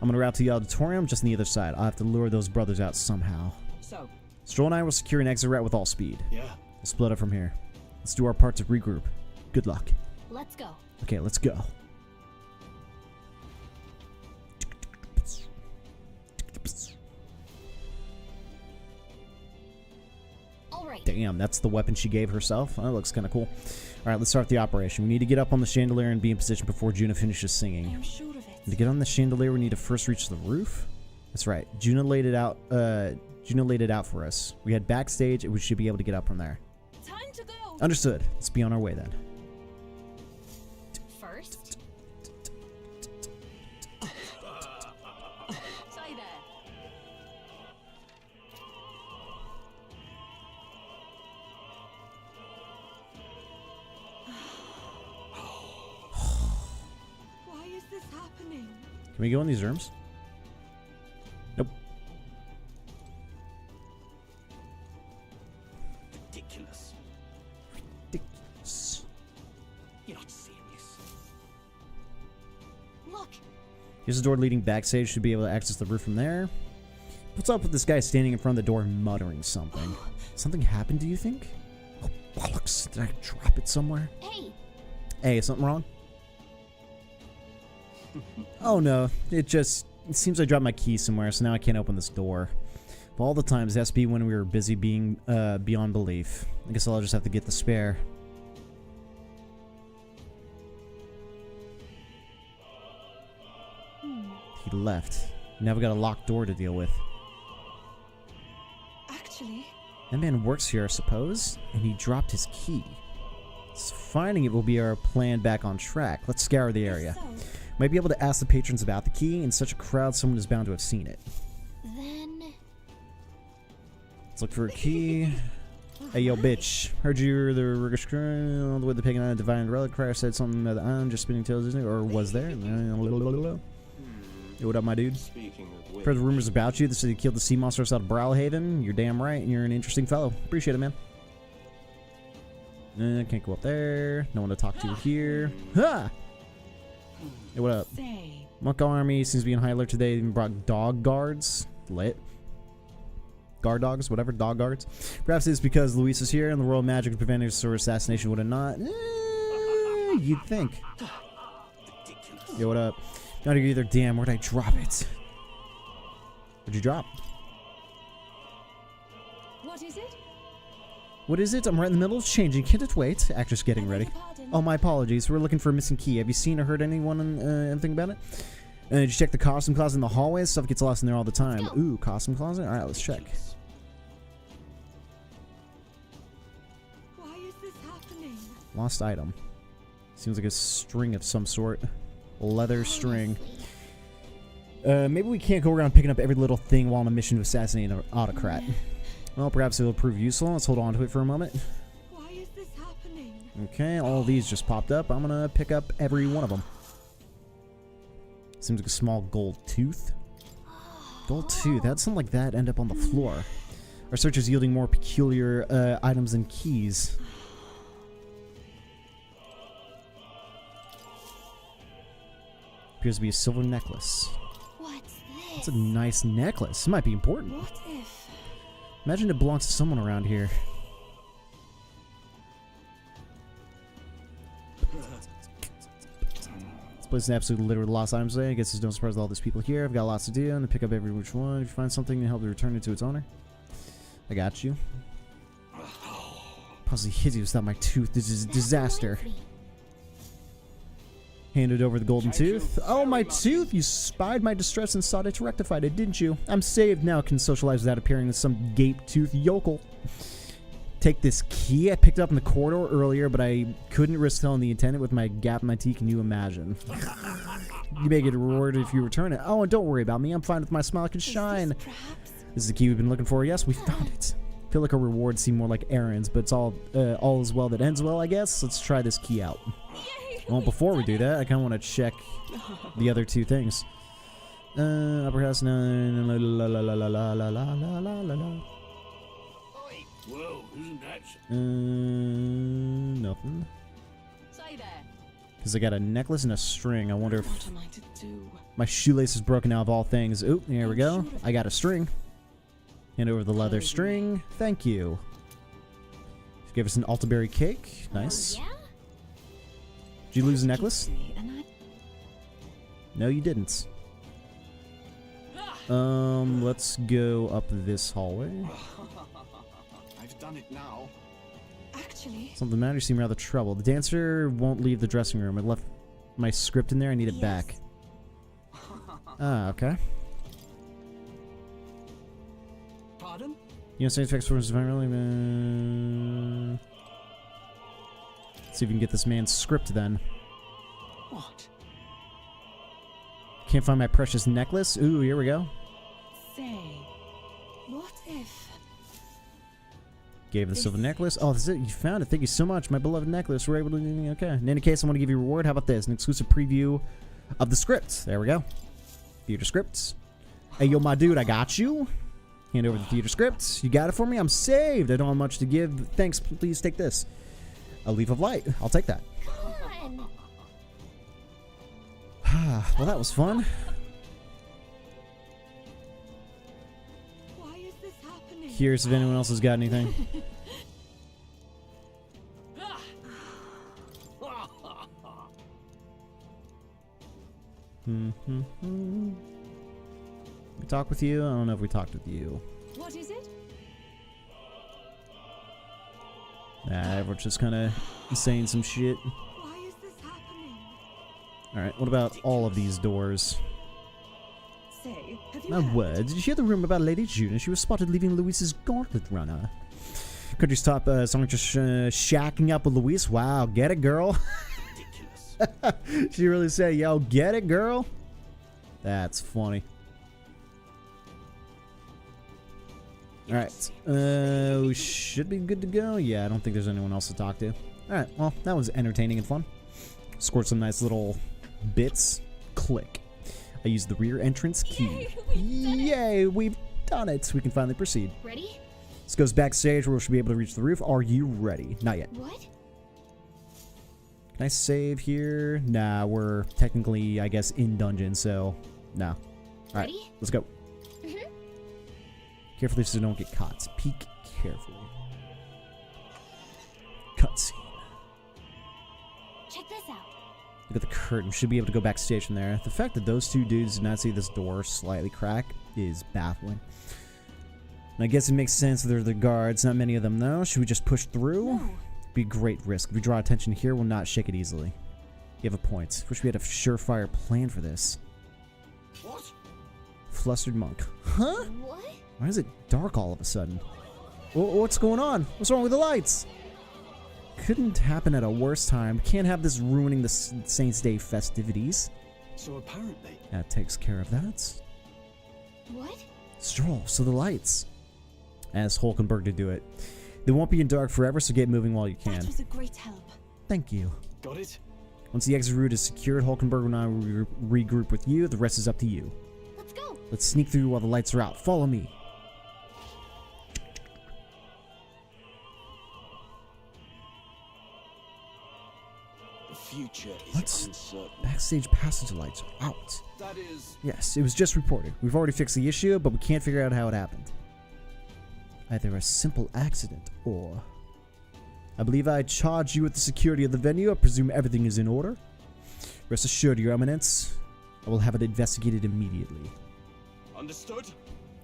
I'm gonna route to the auditorium just on the other side. I'll have to lure those brothers out somehow. So, Stroll and I will secure an exit route with all speed. Yeah. We'll split up from here. Let's do our part to regroup. Good luck. Let's go. Okay, let's go. Damn, that's the weapon she gave herself. That looks kind of cool. Alright, let's start the operation. We need to get up on the chandelier and be in position before Juna finishes singing. I'm sure of it. To get on the chandelier, we need to first reach the roof. That's right. Juna laid it out for us. We head backstage and we should be able to get up from there. Time to go. Understood. Let's be on our way then. First, Can we go in these rooms? Nope. Ridiculous. Ridiculous. You're not serious. Look! Here's the door leading backstage. Should be able to access the roof from there. What's up with this guy standing in front of the door muttering something? Something happened, do you think? Oh, bollocks. Did I drop it somewhere? Hey! Hey, is something wrong? Oh no, it seems I dropped my key somewhere, so now I can't open this door. Of all the times, it has to be when we were busy being beyond belief. I guess I'll just have to get the spare. He left. Now we got a locked door to deal with. Actually, That man works here, I suppose, and he dropped his key. So finding it will be our plan back on track. Let's scour the area. Might be able to ask the patrons about the key. In such a crowd, someone is bound to have seen it. Then... Let's look for a key. Hey, yo, bitch. Heard you're the Riggers all the way to Pagan Island Divine Relic. Crash said something about the island just spinning tails, isn't it? Or was there? Yo, what up, my dude? Heard rumors about you. They said you killed the sea monsters out of Brawlhaven. You're damn right, and you're an interesting fellow. Appreciate it, man. Can't go up there. No one to talk to here. Ha! Hey, what up? Monk Army seems to be in high alert today. They even brought dog guards. Lit. Guard dogs, whatever, dog guards. Perhaps it's because Luis is here and the royal magic of preventing sword assassination would have not. You'd think. Yo, what up? Not either. Damn, where'd I drop it? What'd you drop? what is it? What is it? I'm right in the middle of changing. Can't it wait? Actress getting ready. Oh, my apologies. We're looking for a missing key. Have you seen or heard anyone anything about it? Did you check the costume closet in the hallways? Stuff gets lost in there all the time. Ooh, costume closet? Alright, let's check. Why is this happening? Lost item. Seems like a string of some sort. Leather string. Maybe we can't go around picking up every little thing while on a mission to assassinate an autocrat. Well, perhaps it'll prove useful. Let's hold on to it for a moment. Why is this happening? Okay, all these just popped up. I'm gonna pick up every one of them. Seems like a small gold tooth. Gold tooth. How'd something like that end up on the floor? Our search is yielding more peculiar items and keys. Appears to be a silver necklace. What's this? It's a nice necklace. It might be important. What if... Imagine it belongs to someone around here. This place is absolutely littered with lost items today. I guess it's no surprise to all these people here. I've got lots to do and to pick up every which one. If you find something to help to return it to its owner. I got you. Possibly hideous without my tooth. This is a disaster. Handed over the golden tooth. Oh, my tooth! You spied my distress and sought it to rectify it, didn't you? I'm saved now. Can socialize without appearing as some gape-toothed yokel. Take this key I picked up in the corridor earlier, but I couldn't risk telling the attendant with my gap in my teeth. Can you imagine? You may get a reward if you return it. Oh, and don't worry about me. I'm fine with my smile. I can shine. This is the key we've been looking for. Yes, we found it. I feel like our rewards seem more like errands, but it's all is well that ends well, I guess. Let's try this key out. Well, before we do that, I kind of want to check the other two things. Upper house, no, la la la la la la la la la la la. Whoa, isn't that... Nothing. Say there. Because I got a necklace and a string. I wonder if What am I to do? my shoelace is broken out of all things. Oop, here we go. I got a string. Hand over the leather string. Thank you. Give us an Altaberry cake. Nice. Yeah? Did you lose a necklace? No, you didn't. Let's go up this hallway. I've done it now. Actually, Something matters. You seem rather troubled. The dancer won't leave the dressing room. I left my script in there. I need it back. Ah, okay. Pardon? You know, science effects forms really. See if we can get this man's script then. What? Can't find my precious necklace. Ooh, here we go. say, what if? Gave the silver necklace. Oh, that's it. You found it. Thank you so much. My beloved necklace. We're able to... Okay. In any case, I want to give you a reward. How about this? An exclusive preview of the script. There we go. Theater scripts. Hey, yo, my dude, I got you. Hand over the theater scripts. You got it for me? I'm saved. I don't have much to give. Thanks. Please take this. A leaf of light. I'll take that. Well, that was fun. Why is this happening? Curious if anyone else has got anything. We talk with you? I don't know if we talked with you. What is it? Nah, everyone's just kind of saying some shit. Why is this happening? Alright, what about all of these doors? Say, have you Now, heard? what? Did you hear the rumor about Lady Juna? She was spotted leaving Luis's gauntlet runner. Country's top song just shacking up with Luis. Wow, get it, girl. She really said, yo, get it, girl? That's funny. Alright, we should be good to go. Yeah, I don't think there's anyone else to talk to. Alright, well, that was entertaining and fun. Scored some nice little bits. Click. I used the rear entrance key. Yay, we've done it. We can finally proceed. Ready? This goes backstage where we should be able to reach the roof. Are you ready? Not yet. What? Can I save here? Nah, we're technically, I guess, in dungeon, so no. Alright, Ready? let's go. Carefully so don't get caught. Peek carefully. Cutscene. Check this out. Look at the curtain. Should be able to go backstage from there. The fact that those two dudes did not see this door slightly crack is baffling. And I guess it makes sense that they're the guards. Not many of them, though. Should we just push through? No. Be a great risk. If we draw attention here, we'll not shake it easily. You have a point. Wish we had a surefire plan for this. What? Flustered monk. Huh? What? Why is it dark all of a sudden? What's going on? What's wrong with the lights? Couldn't happen at a worse time. Can't have this ruining the Saints' Day festivities. So apparently... That takes care of that. What? Stroll, so the lights. Ask Hulkenberg to do it. They won't be in dark forever, so get moving while you can. That was a great help. Thank you. Got it? Once the exit route is secured, Hulkenberg and I will regroup with you. The rest is up to you. Let's go. Let's sneak through while the lights are out. Follow me. The future is What's uncertain. backstage passage lights are out? That is... Yes, it was just reported. We've already fixed the issue, but we can't figure out how it happened. Either a simple accident or... I believe I charge you with the security of the venue. I presume everything is in order. Rest assured, Your Eminence, I will have it investigated immediately. Understood?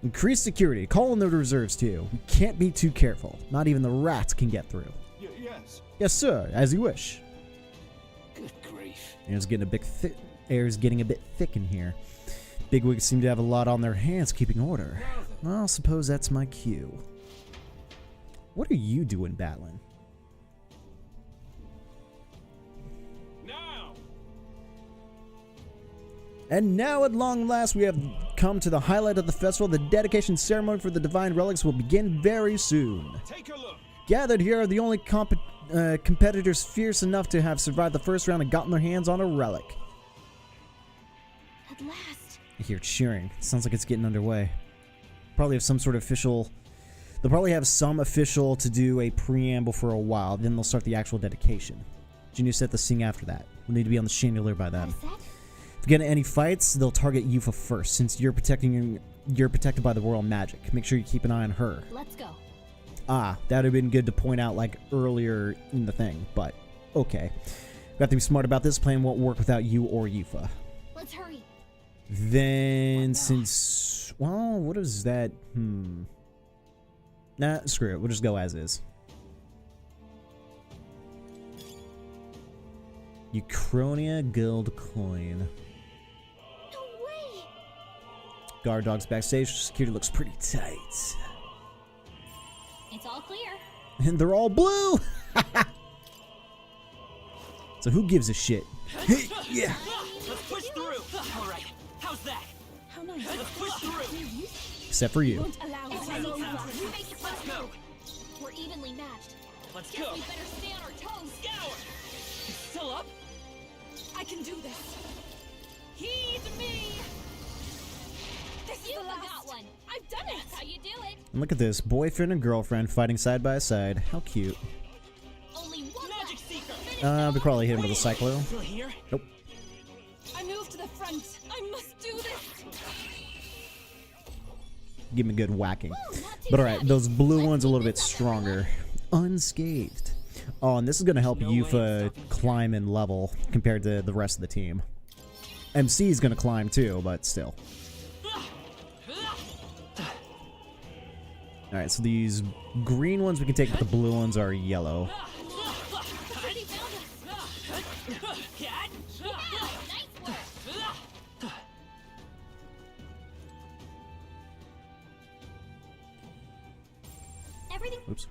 Increase security. Call in the reserves too. We can't be too careful. Not even the rats can get through. Yes. Yes, sir. As you wish. Good grief. Air's getting a bit thick. Air's getting a bit thick in here. Bigwigs seem to have a lot on their hands keeping order. Well, suppose that's my cue. What are you doing battling? And now, at long last, we have come to the highlight of the festival. The dedication ceremony for the divine relics will begin very soon. Take a look. Gathered here are the only competitors fierce enough to have survived the first round and gotten their hands on a relic. At last. I hear cheering. Sounds like it's getting underway. Probably have some sort of official... They'll probably have some official to do a preamble for a while. Then they'll start the actual dedication. Junior set the sing after that. We'll need to be on the chandelier by then. If you get in any fights, they'll target Yufa first, since you're protected by the royal magic. Make sure you keep an eye on her. Let's go. Ah, that would have been good to point out like earlier in the thing, but okay. We have to be smart about this. Plan won't work without you or Yufa. Let's hurry. Then, since... Well, what is that? Nah, screw it. We'll just go as is. Uchronia Guild Coin. No way! Guard dogs backstage. Security looks pretty tight. It's all clear. And they're all blue! So who gives a shit? Yeah. Let's push through. All right. How's that? How nice. Let's push through. Except for you. Won't allow It's it. over. You Make it. Let's go. We're evenly matched. Let's Guess go. we better stay on our toes. Scour. It's still up. I can do this. Heed me. You got one. I've done it. That's how you do it. And look at this, boyfriend and girlfriend fighting side by side. How cute. Only one magic seeker. We probably hit him with a cyclo. Still here? Nope. I move to the front. I must do this. Give him a good whacking. But alright, those blue ones are a little bit stronger. Unscathed. Oh, and this is going to help Yufa climb in level compared to the rest of the team. MC is going to climb too, but still. Alright, so these green ones we can take, but the blue ones are yellow. Oops.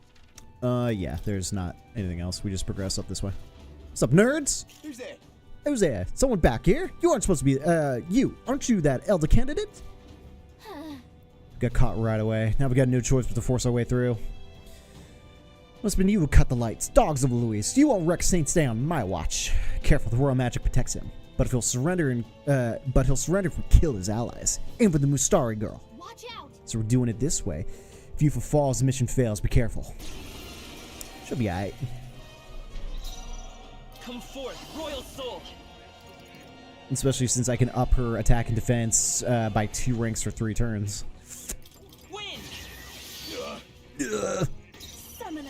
Yeah, there's not anything else. We just progress up this way. What's up, nerds? Who's there? Who's there? Someone back here? You aren't supposed to be, you. Aren't you that elder candidate? Got caught right away. Now we got no choice but to force our way through. Must have been you who cut the lights. Dogs of Louis. You won't wreck Saints Day on my watch. Careful, the royal magic protects him. But he'll surrender if we kill his allies. Aim for the Mustari girl. Watch out. So we're doing it this way. If Yufa falls, the mission fails. Be careful. She'll be alright. Come forth, royal soul. Especially since I can up her attack and defense by 2 ranks for 3 turns. Summoner,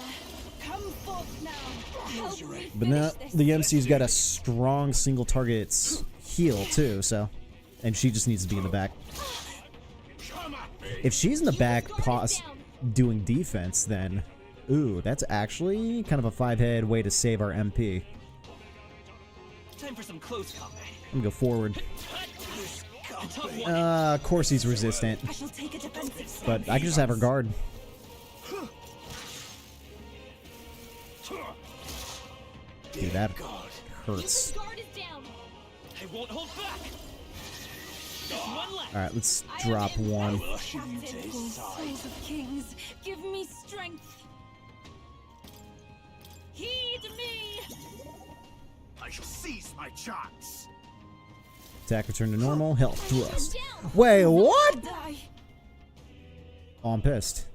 come forth now. But now the MC's got a strong single target heal too, so, and she just needs to be in the back. If she's in the back doing defense, then ooh, that's actually kind of a 5-head way to save our MP. Time for some close combat. I'm gonna go forward. Of course he's resistant, but I can just have her guard. Dude, that hurts. I won't hold back. Alright, let's drop one. Souls of kings, give me strength. Heed me. I shall seize my chance. Attack return to normal. Health thrust. Wait, what? Oh, I'm pissed.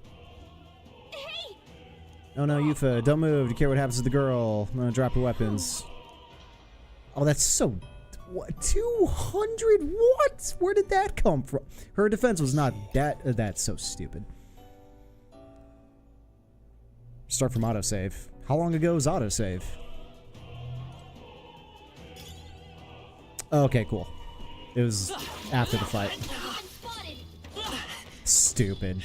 Oh no, Yufa, don't move. Do you care what happens to the girl? I'm gonna drop your weapons. Oh, that's so... What? 200? What? Where did that come from? Her defense was not that... that's so stupid. Start from autosave. How long ago was autosave? Okay, cool. It was after the fight. Stupid.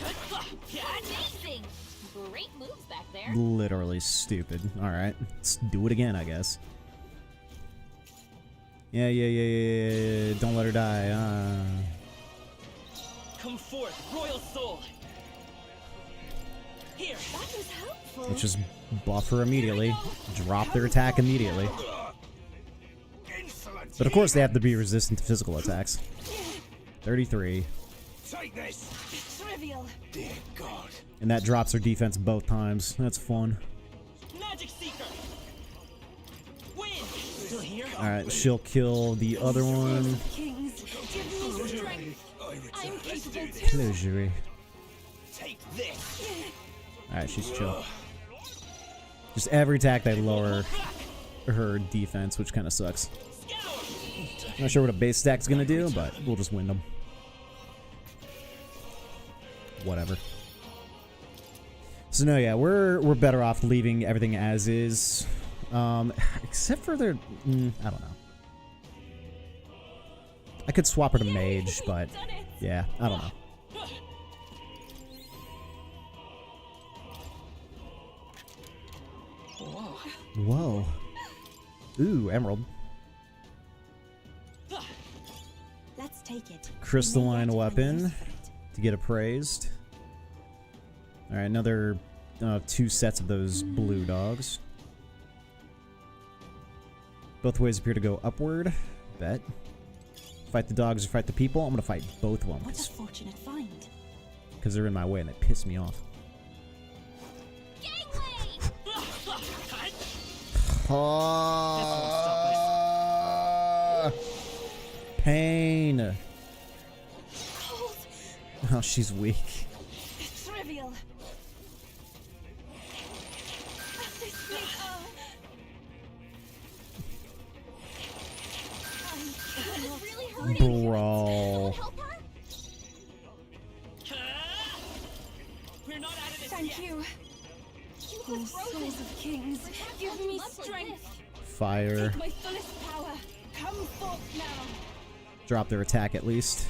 Great moves back there. Literally stupid. Alright, let's do it again, I guess. Yeah. Don't let her die. Come forth, royal soul. Here. That was helpful. Let's just buff her immediately. Drop their attack immediately. But of course they have to be resistant to physical attacks. 33. Take this. Trivial. Dear God. And that drops her defense both times. That's fun. Magic seeker. Win. Still here? Alright, she'll kill the other one. Kings, give me strength. I'm capable too. Hello, Juri. Take this. Alright, she's chill. Just every attack they lower her defense, which kind of sucks. Not sure what a base stack's gonna do, but we'll just win them. Whatever. So no, yeah, we're better off leaving everything as is, except for their, I don't know. I could swap her to mage, but yeah, I don't know. Whoa. Ooh, emerald. Let's take it. Crystalline weapon to get appraised. Alright, another 2 sets of those blue dogs. Both ways appear to go upward. Bet. Fight the dogs or fight the people. I'm gonna fight both of them. What a fortunate find. Because they're in my way and they piss me off. Pain. Oh, she's weak. Trivial. Bro. Thank you. Oh, souls of kings, give me strength. Fire. Take my fullest power. Come forth now. Drop their attack at least.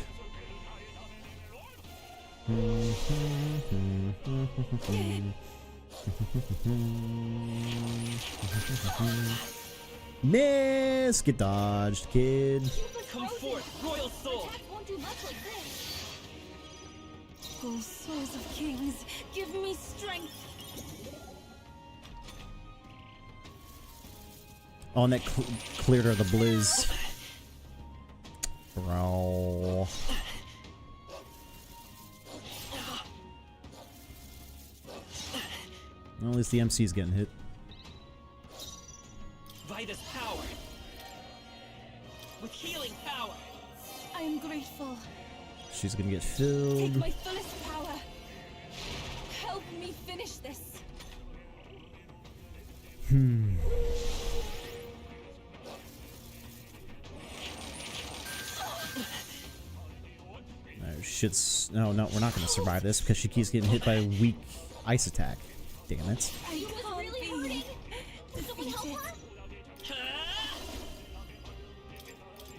Miss! Get dodged, kid. Come forth, royal soul. Oh, souls of kings, give me strength. Oh, and that cleared her the blizz. Bro. Well, at least the MC's getting hit. Vitus power. With healing power. I am grateful. She's gonna get Take filled. my fullest power. Help me finish this. Oh, shit's... No, we're not gonna survive this because she keeps getting hit by a weak ice attack. Damn it. I was really hurting. Defeated.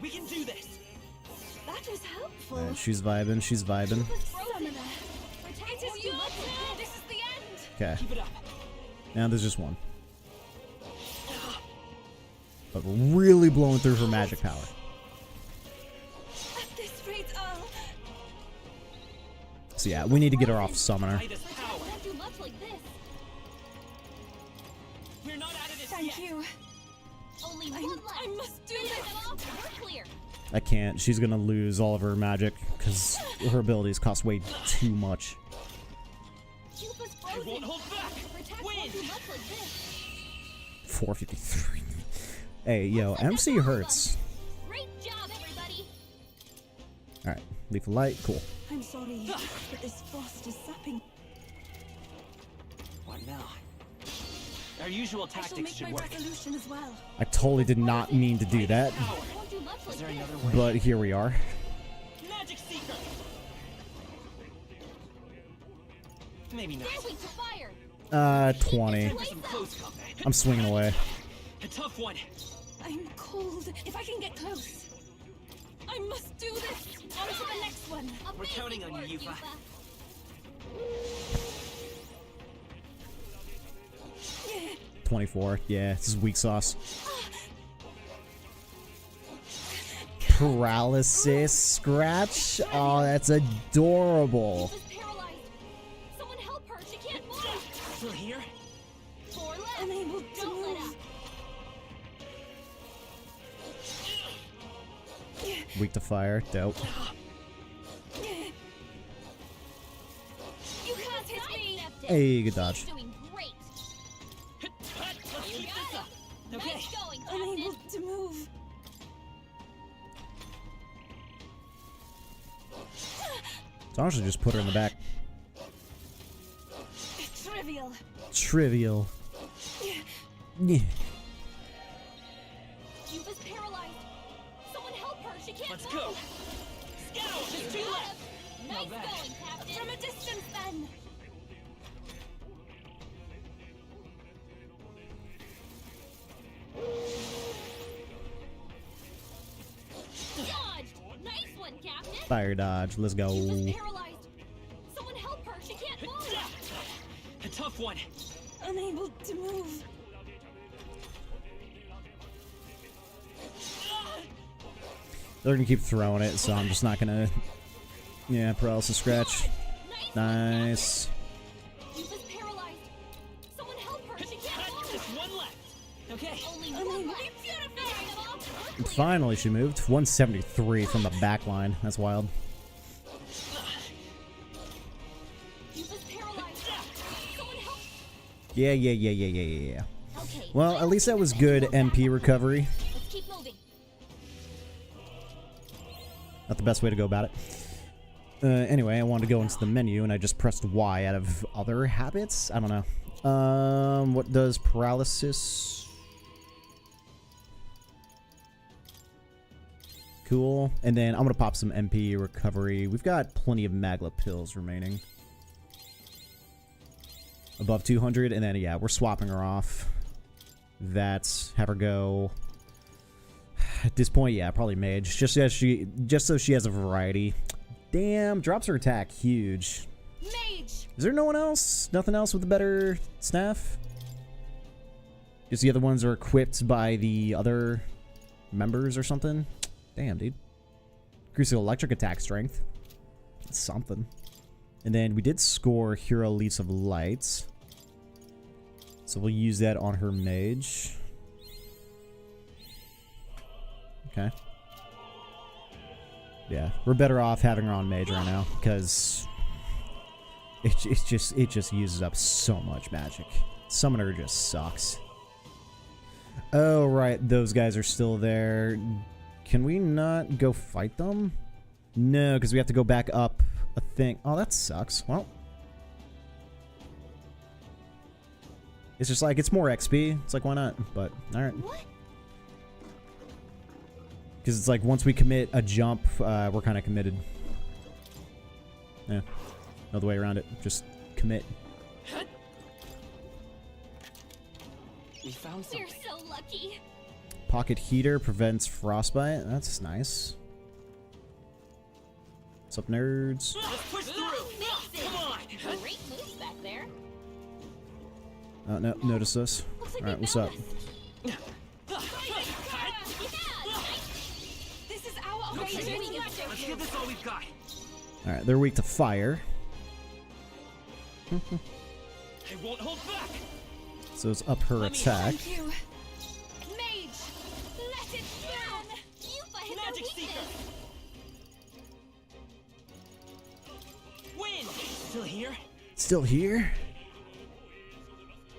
We can do this. That was helpful. Alright, she's vibing, she's vibing. Summoner. It is you. This is the end. Okay. Keep it up. Now there's just one. But we're really blowing through her magic power. At this rate, I'll... So yeah, we need to get her off summoner. We're not out of this Thank yet. you. Only I one left. must do Finish this. them off. We're clear. I can't. She's gonna lose all of her magic because her abilities cost way too much. Cupid's I frozen. won't hold back. Protect Win. won't do much like this. 453. Hey, yo, MC hurts. Great job, everybody. Alright, lethal light, cool. I'm sorry, but this frost is sapping. What now? Our usual I shall tactics make should my work. resolution as well. I totally did not mean to do that, Won't do much Is like there this. another way? but here we are. Magic Seeker. Maybe not. Daring to fire. 20. Time for some close combat. I'm swinging away. A tough one. I'm cold. If I can get close. I must do this. On to the next one. We're counting on you, Yufa. 24. Yeah, this is weak sauce. Paralysis scratch. Oh, that's adorable. She's paralyzed. Someone help her. She can't move. Still here? 4 left. Unable to Don't let move. up. Weak to fire. Dope. You can't hit me. Hey, good dodge. Doing great. Let's keep this up. Okay. Nice going, Unable Captain. to move. So honestly, just put her in the back. Trivial. Trivial. Yeah. Cuba's paralyzed. Someone help her. She can't Let's move. go. Scout. There's 2 left. Nice Not bad. going, Captain. From a distance, then. Dodged. Nice one, Captain. Fire dodge. Let's go. Cuba's paralyzed. Someone help her. She can't move. A tough one. Unable to move. They're gonna keep throwing it, so I'm just not gonna. Yeah, paralysis scratch. Nice. Cuba's paralyzed. Someone help her. She can't move. Just 1 left. Okay. Only one left. Finish them off. We're clear. Finally, she moved. 173 from the back line. That's wild. Cuba's paralyzed. Someone help. Yeah. Okay. Well, at least that was good MP recovery. Let's keep moving. Not the best way to go about it. Anyway, I wanted to go into the menu, and I just pressed Y out of other habits. I don't know. What does paralysis? Cool. And then I'm gonna pop some MP recovery. We've got plenty of Magla pills remaining. Above 200, and then yeah, we're swapping her off. That's have her go. At this point, yeah, probably mage. Just so she has a variety. Damn, drops her attack huge. Mage. Is there no one else? Nothing else with a better staff? Just the other ones are equipped by the other members or something? Damn, dude. Increasing electric attack strength. That's something. And then we did score Hero Leaps of Light. So we'll use that on her mage. Okay. Yeah, we're better off having her on mage right now because it just uses up so much magic. Summoner just sucks. Oh right, those guys are still there. Can we not go fight them? No, because we have to go back up a thing. Oh, that sucks. Well, it's just like it's more XP. It's like why not? But all right. Because it's like once we commit a jump, we're kind of committed. Yeah, no other way around it. Just commit. We found something. We're so lucky. Pocket heater prevents frostbite. That's nice. What's up, nerds? Let's push through. Come on. Great moves back there. Oh no, notice this. All right, what's up? Let's give this all we've got. All right, they're weak to fire. I won't hold back. So it's up her attack. Thank you. Mage, let it burn. You've hit Magic the Seeker. Win. Still here? Still here.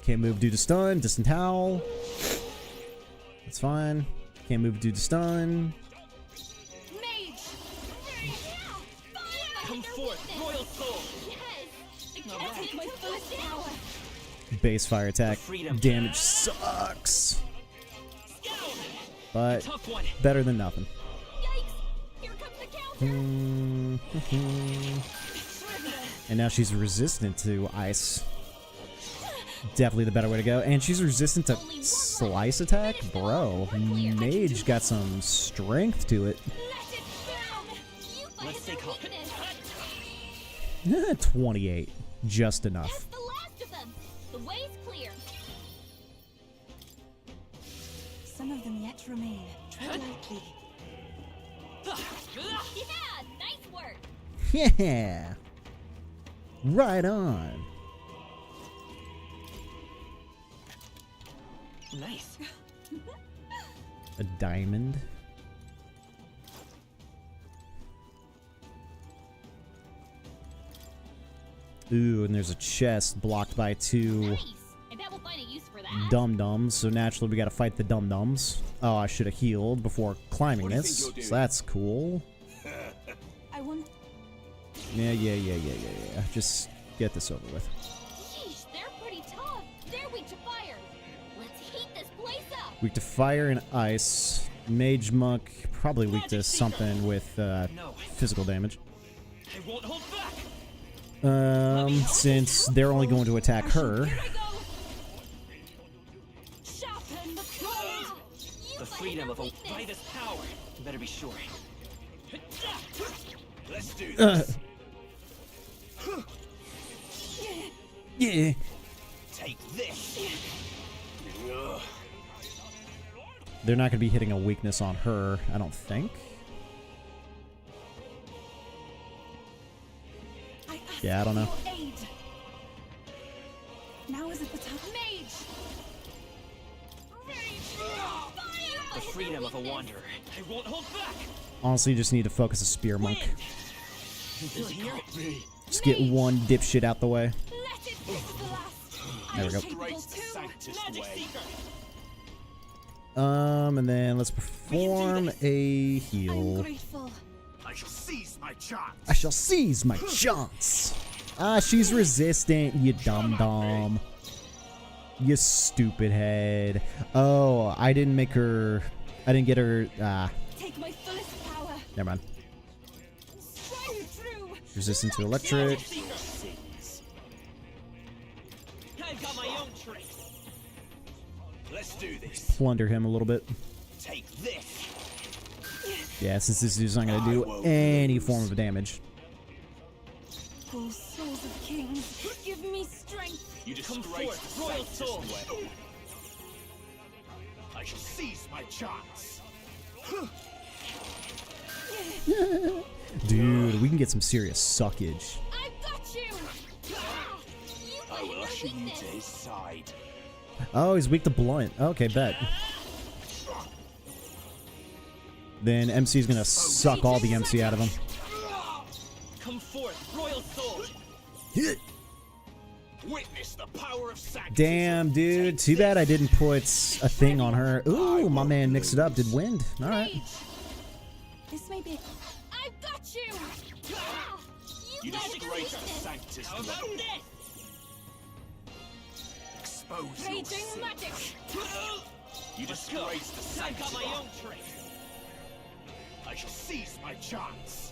Can't move due to stun. Distant howl. That's fine. Can't move due to stun. Come forth, Royal Soul. Base fire attack. Damage sucks. But better than nothing. And now she's resistant to ice. Definitely the better way to go. And she's resistant to slice attack? Bro, mage got some strength to it. Let's stay calm. 28. Just enough. That's the last of them. The way's clear. Some of them yet remain. Tread lightly. Yeah, nice work. Yeah. Right on. Nice. A diamond. Ooh, and there's a chest blocked by two Nice. I bet we'll find a use for that. dum-dums, so naturally we gotta fight the dum-dums. Oh, I should have healed before climbing this, so that's cool. I want. Yeah. Just get this over with. Sheesh, they're pretty tough. They're weak to fire. Let's heat this place up. Weak to fire and ice. Mage monk, probably weak to something with physical damage. I won't hold back. Since they're only going to attack her. The freedom of by this power. You better be sure. Let's do this. Yeah. Take this. They're not going to be hitting a weakness on her, I don't think. Yeah, I don't know. Aid. Now is it the time? Mage. The freedom of a wanderer. I won't hold back. Honestly, you just need to focus a spear monk. Still here? Just get one dipshit out the way. There we go. And then let's perform a heal. I shall seize my chance. I shall seize my chance. Ah, she's resistant, you dum-dum. You stupid head. Oh, I didn't make her... I didn't get her... Take my fullest power. Never mind. Stride through. Resistant to electric. I've got my own trick. Let's do this. Plunder him a little bit. Take this. Yeah, since this dude's not going to do any form of damage. Oh, souls of kings, give me strength. You Come disgrace forth, the royal Sanctus soul. way. I shall seize my chance. Dude, we can get some serious suckage. I've got you. I will usher you to his side. Oh, he's weak to blunt. Okay, bet. Then MC's gonna suck all the MC out of him. Come forth, royal soul. Witness the power of sanctity. Damn, dude. Too bad I didn't put a thing on her. Ooh, my man mixed it up. Did wind. All right. This may be. I've got you. You disgrace the Sanctus How about way. this? Expose your Raging sin. magic. You disgrace the I've got Sanctus. my own trick. I shall seize my chance.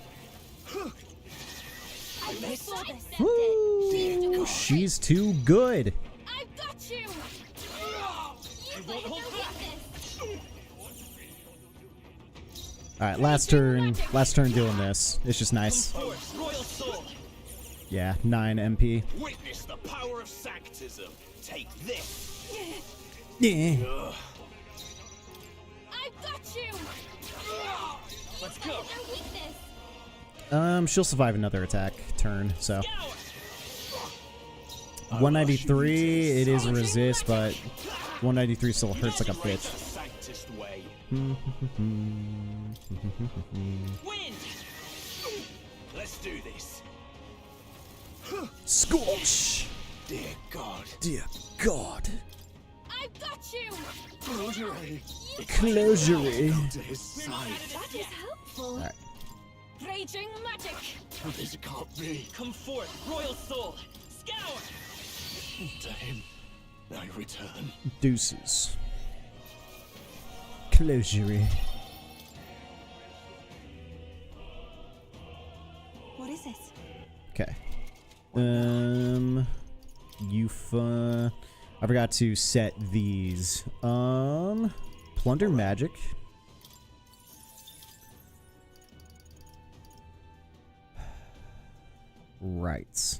I saw this. Woo, she's too good. I've got you. You won't hold back. All right, last turn doing this. It's just nice. Come forth, royal soul. Yeah, 9 MP. Witness the power of sanctism. Take this. Yeah. Ugh. I've got you. Let's go. She'll survive another attack turn, so. 193, it is resist, but 193 still hurts like a bitch. Sanctist way. Wind. Let's do this. Scorch! Dear God. Dear God. I've got you. Closure. Closure. To his side. That is helpful. All right. Raging magic. This can't be. Come forth, royal soul. Scour. To him, I return. Deuces. Closure. What is this? Okay. I forgot to set these. Plunder magic. Right.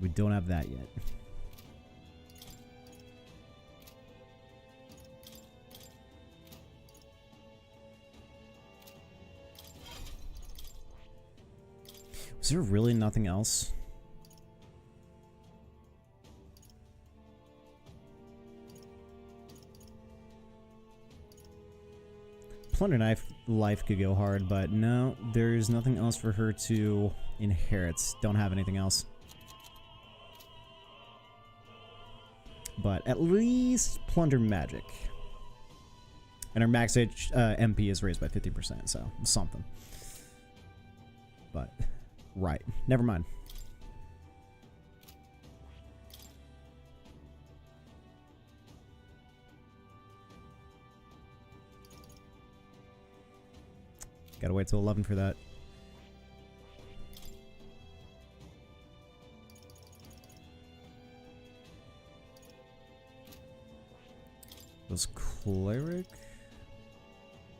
We don't have that yet. Was there really nothing else? Plunder Knife life could go hard, but no, there's nothing else for her to inherit. Don't have anything else. But at least Plunder Magic. And her max MP is raised by 50%, so something. But, right. Never mind. Gotta wait till 11 for that. Was cleric?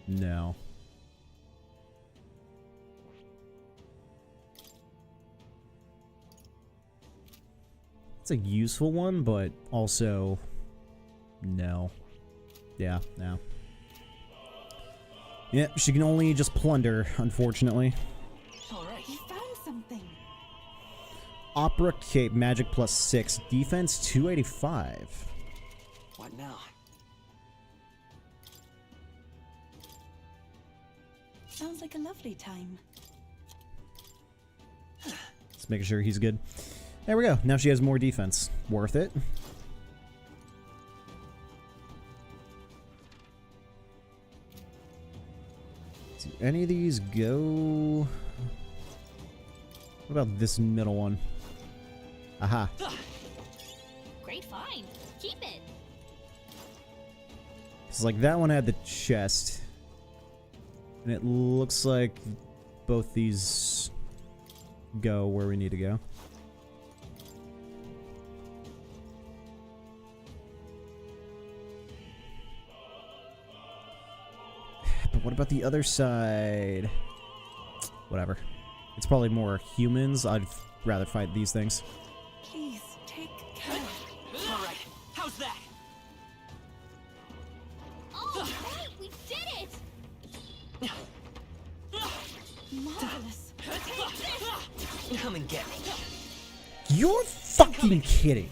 No. It's a useful one, but also no. Yeah, no. Yeah, she can only just plunder, unfortunately. Alright, you found something. Opera Cape, magic +6, defense 285. What now? Sounds like a lovely time. Just making sure he's good. There we go. Now she has more defense. Worth it. Do any of these go? What about this middle one? Aha. Great find. Keep it. It's like that one had the chest. And it looks like both these go where we need to go. But what about the other side? Whatever. It's probably more humans. I'd rather fight these things. Please, take care. Alright, how's that? Oh, right, we did it! Marvelous. Come and get me. You're fucking kidding.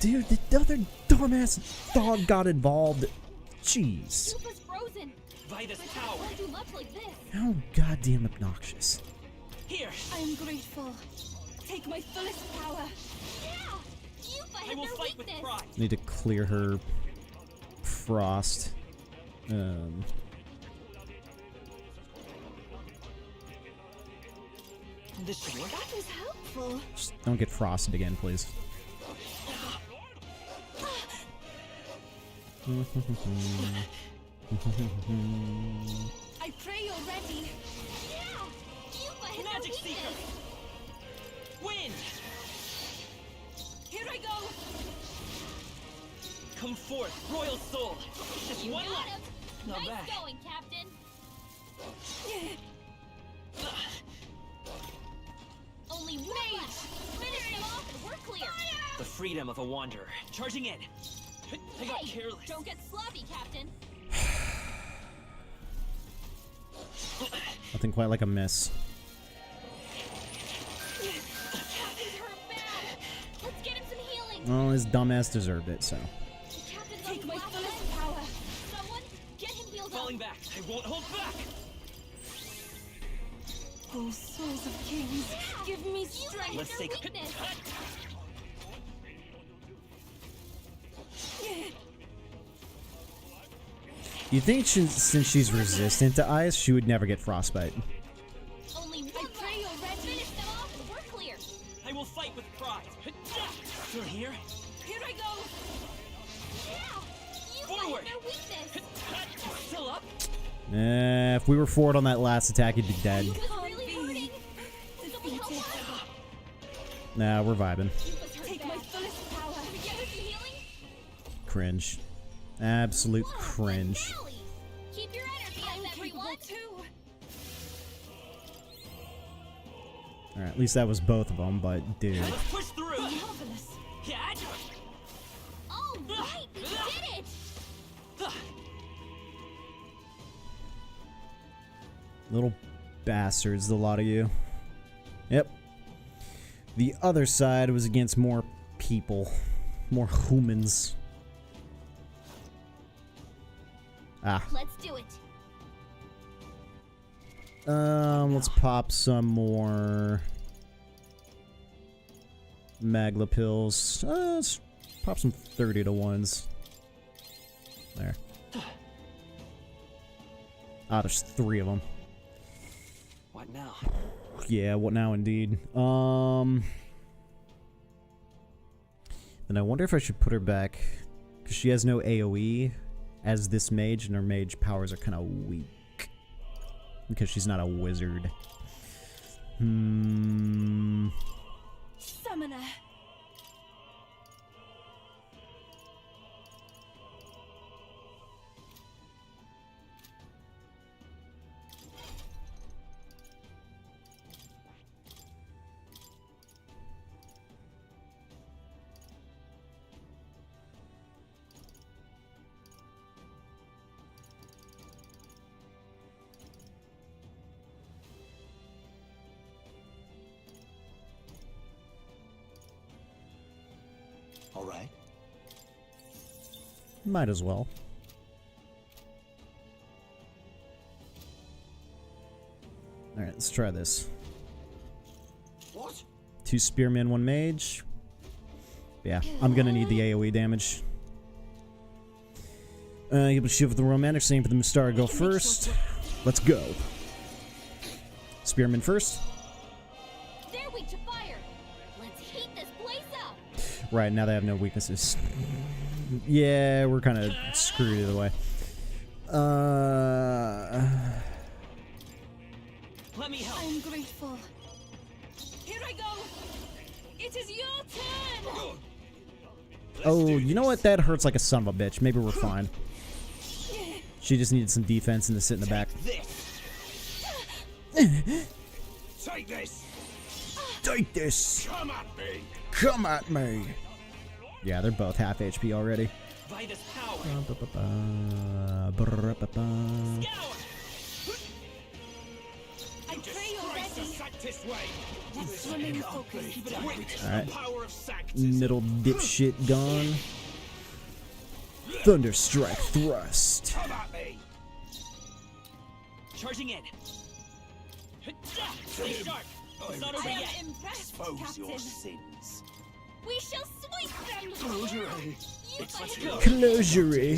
Dude, the other dumbass dog got involved. Jeez. Soup is frozen. Vitus power. Won't do much like this. How goddamn obnoxious. Here. I am grateful. Take my fullest power. Yeah! I will fight with pride. Need to clear her frost. This should work. That was helpful. Just don't get frosted again, please. I pray you're ready. Magic Seeker. Wind. Here I go. Come forth, royal soul. Just You one got left. him. Not Nice bad. going, Captain. Only one left. Finish him off and we're clear. The freedom of a wanderer. Charging in. I got careless. Don't get sloppy, Captain. Nothing quite like a miss. Captain's hurt bad. Let's get him some healing. Well, his dumbass deserved it, so. Captain's Take on my his last fullest leg. power. Someone, get him healed Falling up. back. I won't hold back. Oh, souls of kings, give me strength. Let's take a weakness. You think since she's resistant to ice, she would never get frostbite? Only one left. Finish them off and we're clear. I will fight with pride. Still here? Here I go. Yeah! You Forward. fight their weakness. Still up? If we were forward on that last attack, he'd be dead. He was really hurting. Someone help us. Nah, we're vibing. Take my fullest power. Can we get her some healing? Cringe. Absolute cringe. Keep your energy up, everyone. Alright, at least that was both of them, but dude. Let's push through. Marvelous. Yeah. Oh, right, we did it. Little bastards, the lot of you. Yep. The other side was against more people. More humans. Ah. Let's do it. Let's pop some more Magla pills. Let's pop some 30 to 1s. There. Ah, there's 3 of them. What now? Yeah, what now indeed. Then I wonder if I should put her back, because she has no AoE as this mage, and her mage powers are kind of weak. Because she's not a wizard. Summoner. All right. Might as well. Alright, let's try this. What? 2 spearmen, 1 mage. Yeah, I'm gonna need the AoE damage. Able to shift with the romantic, same for the Mustara. Go first. Let's go. Spearman first. They're weak to fire. Let's heat this place up. Right, now they have no weaknesses. Yeah, we're kind of screwed either way. Let me help. I'm grateful. Here I go. It is your turn. Oh, you know what? That hurts like a son of a bitch. Maybe we're fine. She just needed some defense and to sit in the back. Take this. Take this. Come at me. Come at me. Yeah, they're both half HP already. By this power. I pray you're ready. Let's remain focused. Alright. Middle dipshit gone. Thunderstrike thrust. Come at me. Charging in. Stay sharp. It's not over I am yet. impressed, Expose Captain. your sins. We shall sweep them. Closure. Let's go. Closure.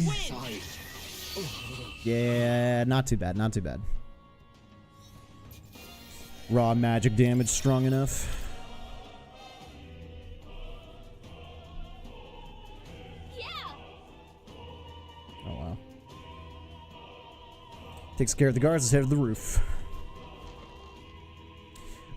Yeah, not too bad, not too bad. Raw magic damage strong enough. Oh wow. Takes care of the guards, let's head to the roof.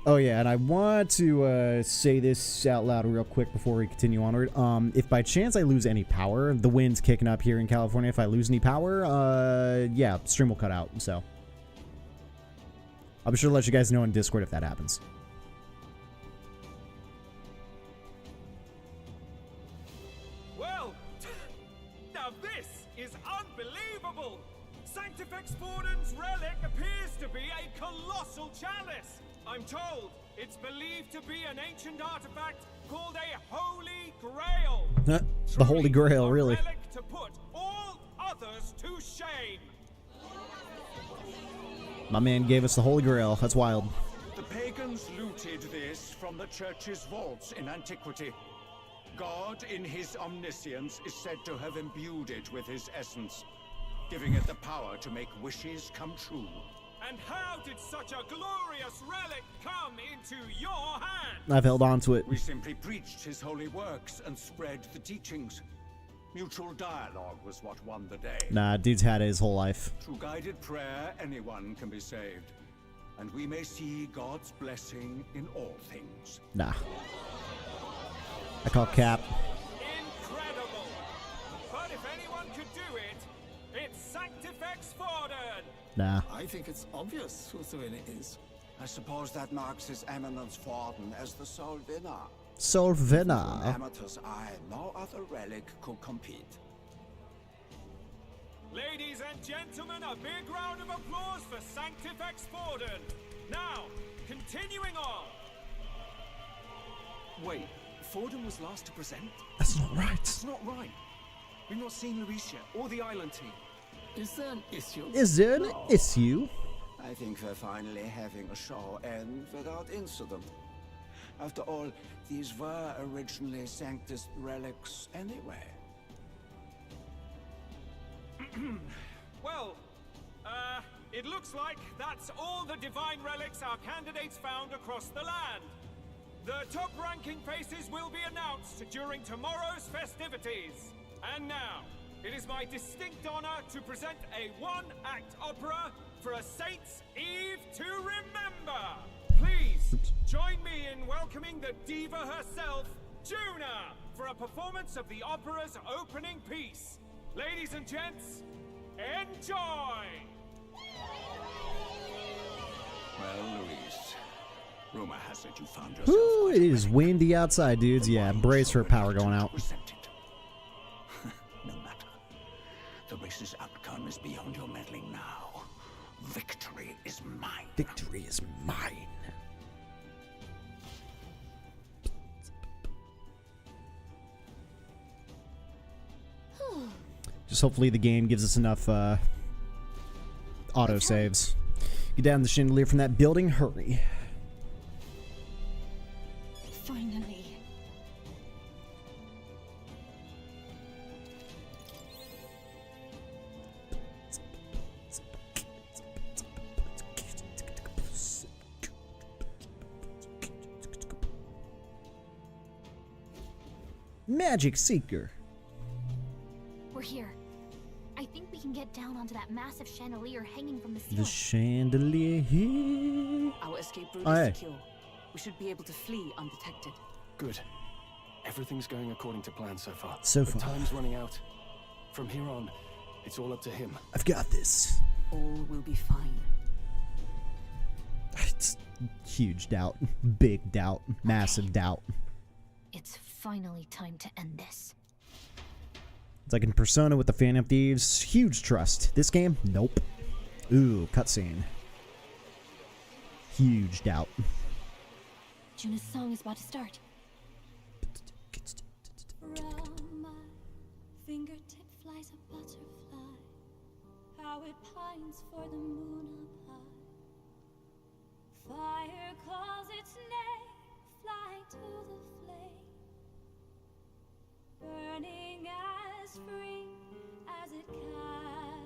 Oh yeah, and I want to say this out loud real quick before we continue onward. If by chance I lose any power, the wind's kicking up here in California. If I lose any power, yeah, stream will cut out. So I'll be sure to let you guys know in Discord if that happens. Well, now this is unbelievable. Sanctifex Forden's relic appears to be a colossal chalice. I'm told it's believed to be an ancient artifact called a Holy Grail. The Holy Grail, really. A relic to put all others to shame. My man gave us the Holy Grail. That's wild. The pagans looted this from the church's vaults in antiquity. God, in his omniscience, is said to have imbued it with his essence, giving it the power to make wishes come true. And how did such a glorious relic come into your hand? I've held on to it. We simply preached his holy works and spread the teachings. Mutual dialogue was what won the day. Nah, dude's had it his whole life. Through guided prayer, anyone can be saved. And we may see God's blessing in all things. Nah. I call cap. Incredible. But if anyone could do it, it's Sanctifex Forden. Nah. I think it's obvious who Thrin is. I suppose that marks His Eminence Forden as the sole winner. Sole From winner. amateur's eye, no other relic could compete. Ladies and gentlemen, a big round of applause for Sanctifex Forden. Now, continuing on. Wait, Forden was last to present? That's not right. That's not right. We've not seen Luis yet, or the island team. Is there an issue? Is there an No. issue? I think we're finally having a show end without incident. After all, these were originally Sanctus relics anyway. Well, it looks like that's all the divine relics our candidates found across the land. The top-ranking faces will be announced during tomorrow's festivities. And now, it is my distinct honor to present a one-act opera for a Saint's Eve to remember. Please, join me in welcoming the diva herself, Juna, for a performance of the opera's opening piece. Ladies and gents, enjoy! Well, Luis, rumor has it you found yourself. Ooh, it is windy outside, dudes. Yeah, brace for power going out. No matter. The race's outcome is beyond your meddling now. Victory is mine. Victory is mine. Just hopefully the game gives us enough auto saves. Get down the chandelier from that building. Hurry. Finally. Magic Seeker. We're here. I think we can get down onto that massive chandelier hanging from the ceiling. The chandelier here. Our escape route Oh, is hey. secure. We should be able to flee undetected. Good. Everything's going according to plan so far. So But far. time's running out. From here on, it's all up to him. I've got this. All will be fine. It's huge doubt. Big doubt. Massive doubt. It's finally time to end this. It's like in Persona with the Phantom Thieves. Huge trust. This game? Nope. Ooh, cutscene. Huge doubt. Juna's song is about to start. From my fingertip flies a butterfly, how it pines for the moon up high. Fire calls its name, fly to the flame, burning as free as it can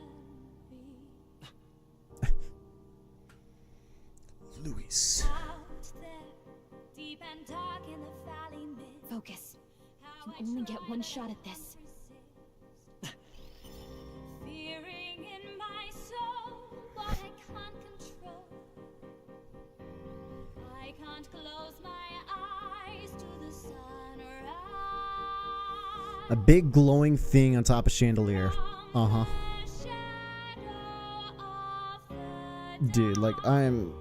be. Luis. Out there, deep and dark in the valley mid. Focus. You can only get one shot at this. Fearing in my soul what I can't control. I can't close my eyes to the sunrise. A big glowing thing on top of chandelier. Uh-huh. Dude, like, I'm...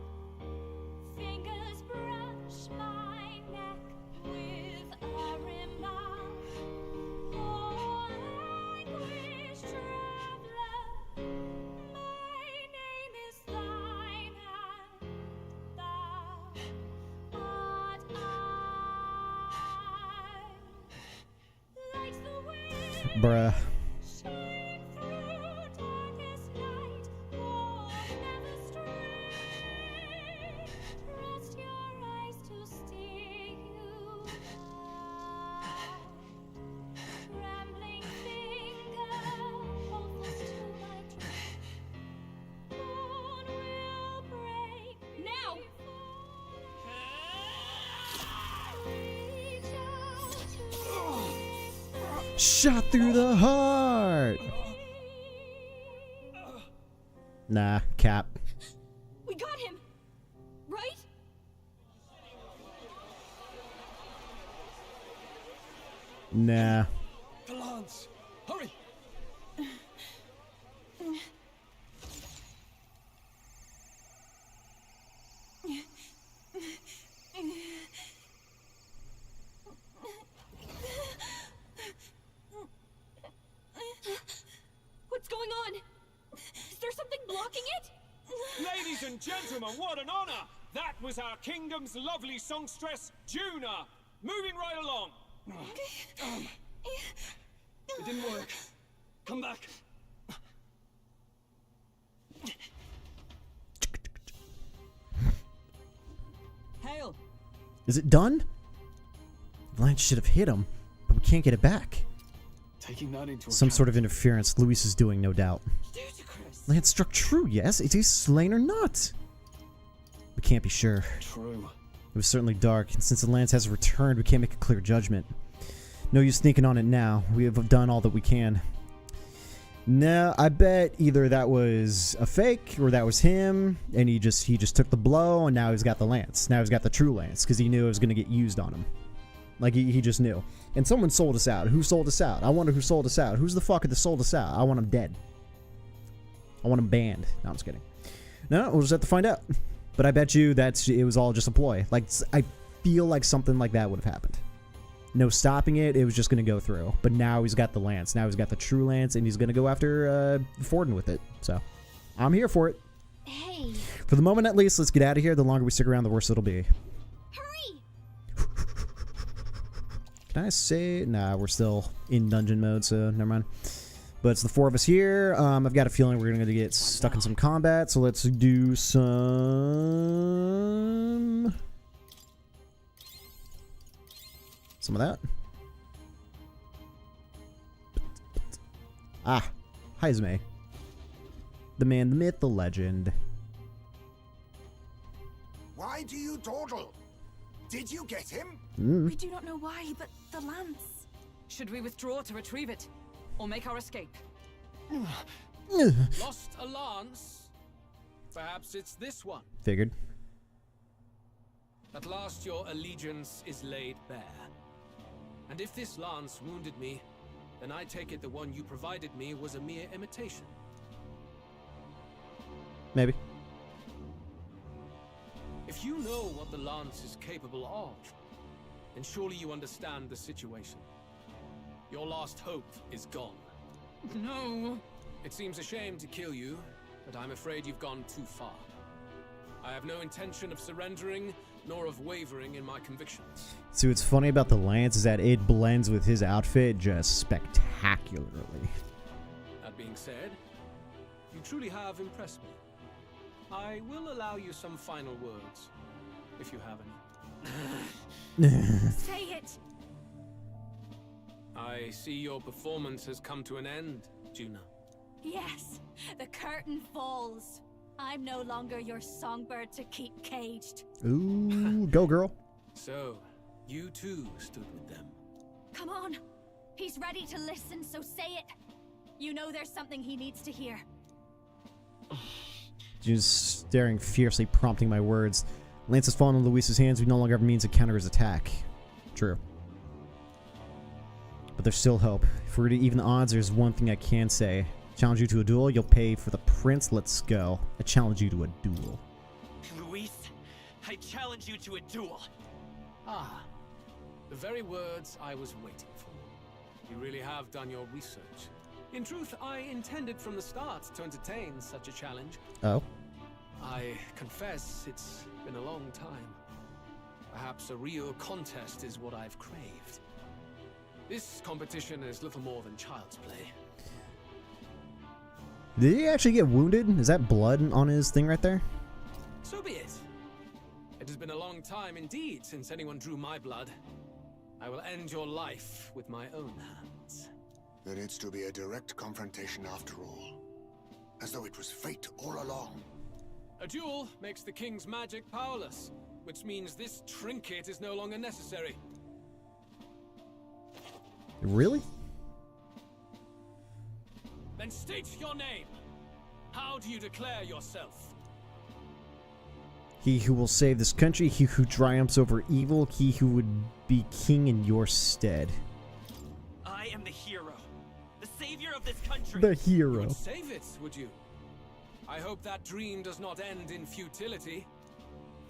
Fingers brush my neck with a remark. Oh, anguish traveler, my name is thine, and thou art I. Like the wind Bruh. shine through darkest night, oh, never stray. Rest your eyes to steer you by. Trembling finger hold fast to my dream. Moon will break now. Reach out to Shot through the heart! Nah, Cap. We got him, right? Nah. Lance, hurry! What's going on? Is there something blocking it? Ladies and gentlemen, what an honor! That was our kingdom's lovely songstress, Juna. Moving right along. It didn't work. Come back. Hail! Is it done? Lance should have hit him, but we can't get it back. Taking that into Some account, sort of interference Luis is doing, no doubt. Ludicrous. Lance struck true, yes. Is he slain or not? We can't be sure. True. It was certainly dark, and since the Lance has returned, we can't make a clear judgment. No use sneaking on it now. We have done all that we can. No, I bet either that was a fake or that was him, and he just took the blow, and now he's got the Lance. Now he's got the true Lance, because he knew it was going to get used on him. Like, he just knew. And someone sold us out. Who sold us out? I wonder who sold us out. Who's the fucker that sold us out? I want him dead. I want him banned. No, I'm just kidding. No, we'll just have to find out. But I bet you it was all just a ploy. Like, I feel like something like that would have happened. No stopping it. It was just going to go through. But now he's got the Lance. Now he's got the true Lance, and he's going to go after Forden with it. So, I'm here for it. Hey. For the moment, at least, let's get out of here. The longer we stick around, the worse it'll be. Hurry! Can I say? Nah, we're still in dungeon mode, so never mind. But it's the 4 of us here. I've got a feeling we're going to get stuck in some combat, so let's do some of that. Ah, Heisme. The man, the myth, the legend. Why do you dawdle? Did you get him? We do not know why, but the lance. Should we withdraw to retrieve it? Or make our escape? Lost a lance? Perhaps it's this one. Figured. At last your allegiance is laid bare. And if this lance wounded me, then I take it the one you provided me was a mere imitation. Maybe. If you know what the lance is capable of, then surely you understand the situation. Your last hope is gone. No. It seems a shame to kill you, but I'm afraid you've gone too far. I have no intention of surrendering, nor of wavering in my convictions. See, what's funny about the lance is that it blends with his outfit just spectacularly. That being said, you truly have impressed me. I will allow you some final words, if you have any. Say it! I see your performance has come to an end, Juna. Yes, the curtain falls. I'm no longer your songbird to keep caged. Ooh, go girl. So, you too stood with them. Come on. He's ready to listen, so say it. You know there's something he needs to hear. Just staring fiercely, prompting my words. Lance has fallen in Luis's hands. We no longer have means to counter his attack. True. But there's still hope. If we're to even the odds, there's one thing I can say. Challenge you to a duel, you'll pay for the prince. Let's go. I challenge you to a duel. Luis, I challenge you to a duel. Ah, the very words I was waiting for. You really have done your research. In truth, I intended from the start to entertain such a challenge. Oh? I confess it's been a long time. Perhaps a real contest is what I've craved. This competition is little more than child's play. Did he actually get wounded? Is that blood on his thing right there? So be it. It has been a long time indeed since anyone drew my blood. I will end your life with my own hands. Then it's to be a direct confrontation after all. As though it was fate all along. A duel makes the king's magic powerless, which means this trinket is no longer necessary. Really? Then state your name. How do you declare yourself? He who will save this country, he who triumphs over evil, he who would be king in your stead. I am the hero. The savior of this country. The You hero. would save it, would you? I hope that dream does not end in futility.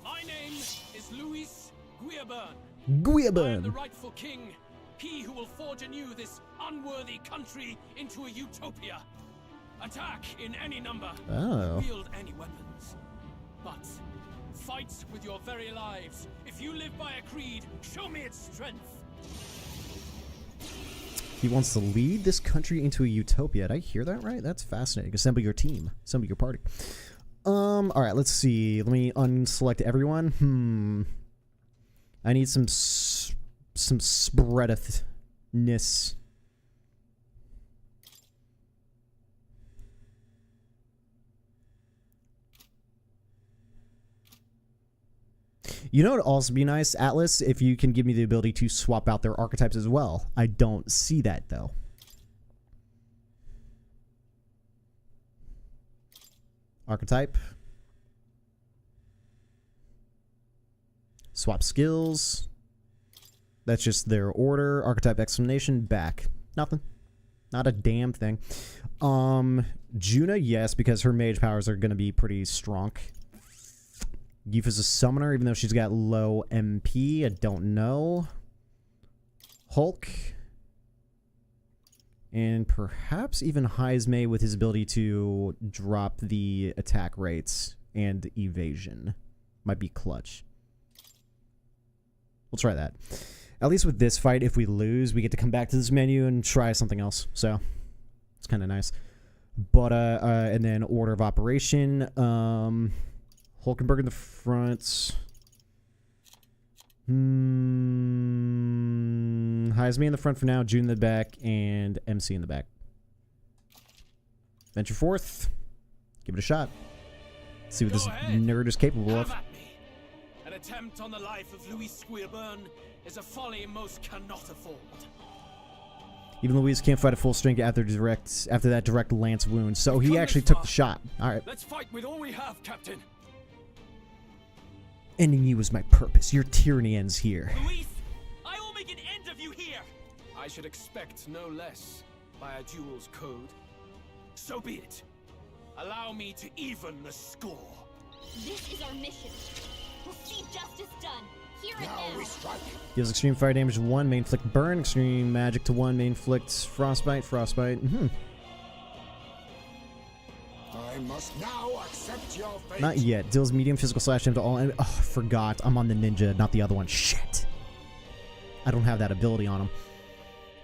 My name is Luis Guillaburn. I am the Guillaburn. rightful king. He who will forge anew this unworthy country into a utopia. Attack in any number. Oh. Wield any weapons. But fight with your very lives. If you live by a creed, show me its strength. He wants to lead this country into a utopia. Did I hear that right? That's fascinating. Assemble your team. Assemble your party. All right, let's see. Let me unselect everyone. I need some spreadedness. You know what would also be nice, Atlas, if you can give me the ability to swap out their archetypes as well. I don't see that, though. Archetype. Swap skills. That's just their order. Archetype exclamation, back. Nothing. Not a damn thing. Juna, yes, because her mage powers are going to be pretty strong. Yufa's a summoner, even though she's got low MP. I don't know. Hulk. And perhaps even Heisme with his ability to drop the attack rates and evasion. Might be clutch. We'll try that. At least with this fight, if we lose, we get to come back to this menu and try something else. So, It's kind of nice. But and then order of operation. Hulkenberg in the front. Heisman in the front for now, June in the back, and MC in the back. Venture forth. Give it a shot. See what this nerd is capable of. An attempt on the life of Louis Squeerburn is a folly most cannot afford. Even Louise can't fight at full strength after that direct lance wound, so he actually took the shot. All right. Let's fight with all we have, Captain. Ending you is my purpose. Your tyranny ends here. Louise, I will make an end of you here. I should expect no less by a duel's code. So be it. Allow me to even the score. This is our mission. We'll see justice done. Here and now. We strike. Deals extreme fire damage to 1, main inflict burn, extreme magic to 1, main inflict frostbite. I must now accept your fate. Not yet. Deals medium physical slash damage to all. Oh, I forgot. I'm on the ninja, not the other one. Shit. I don't have that ability on him.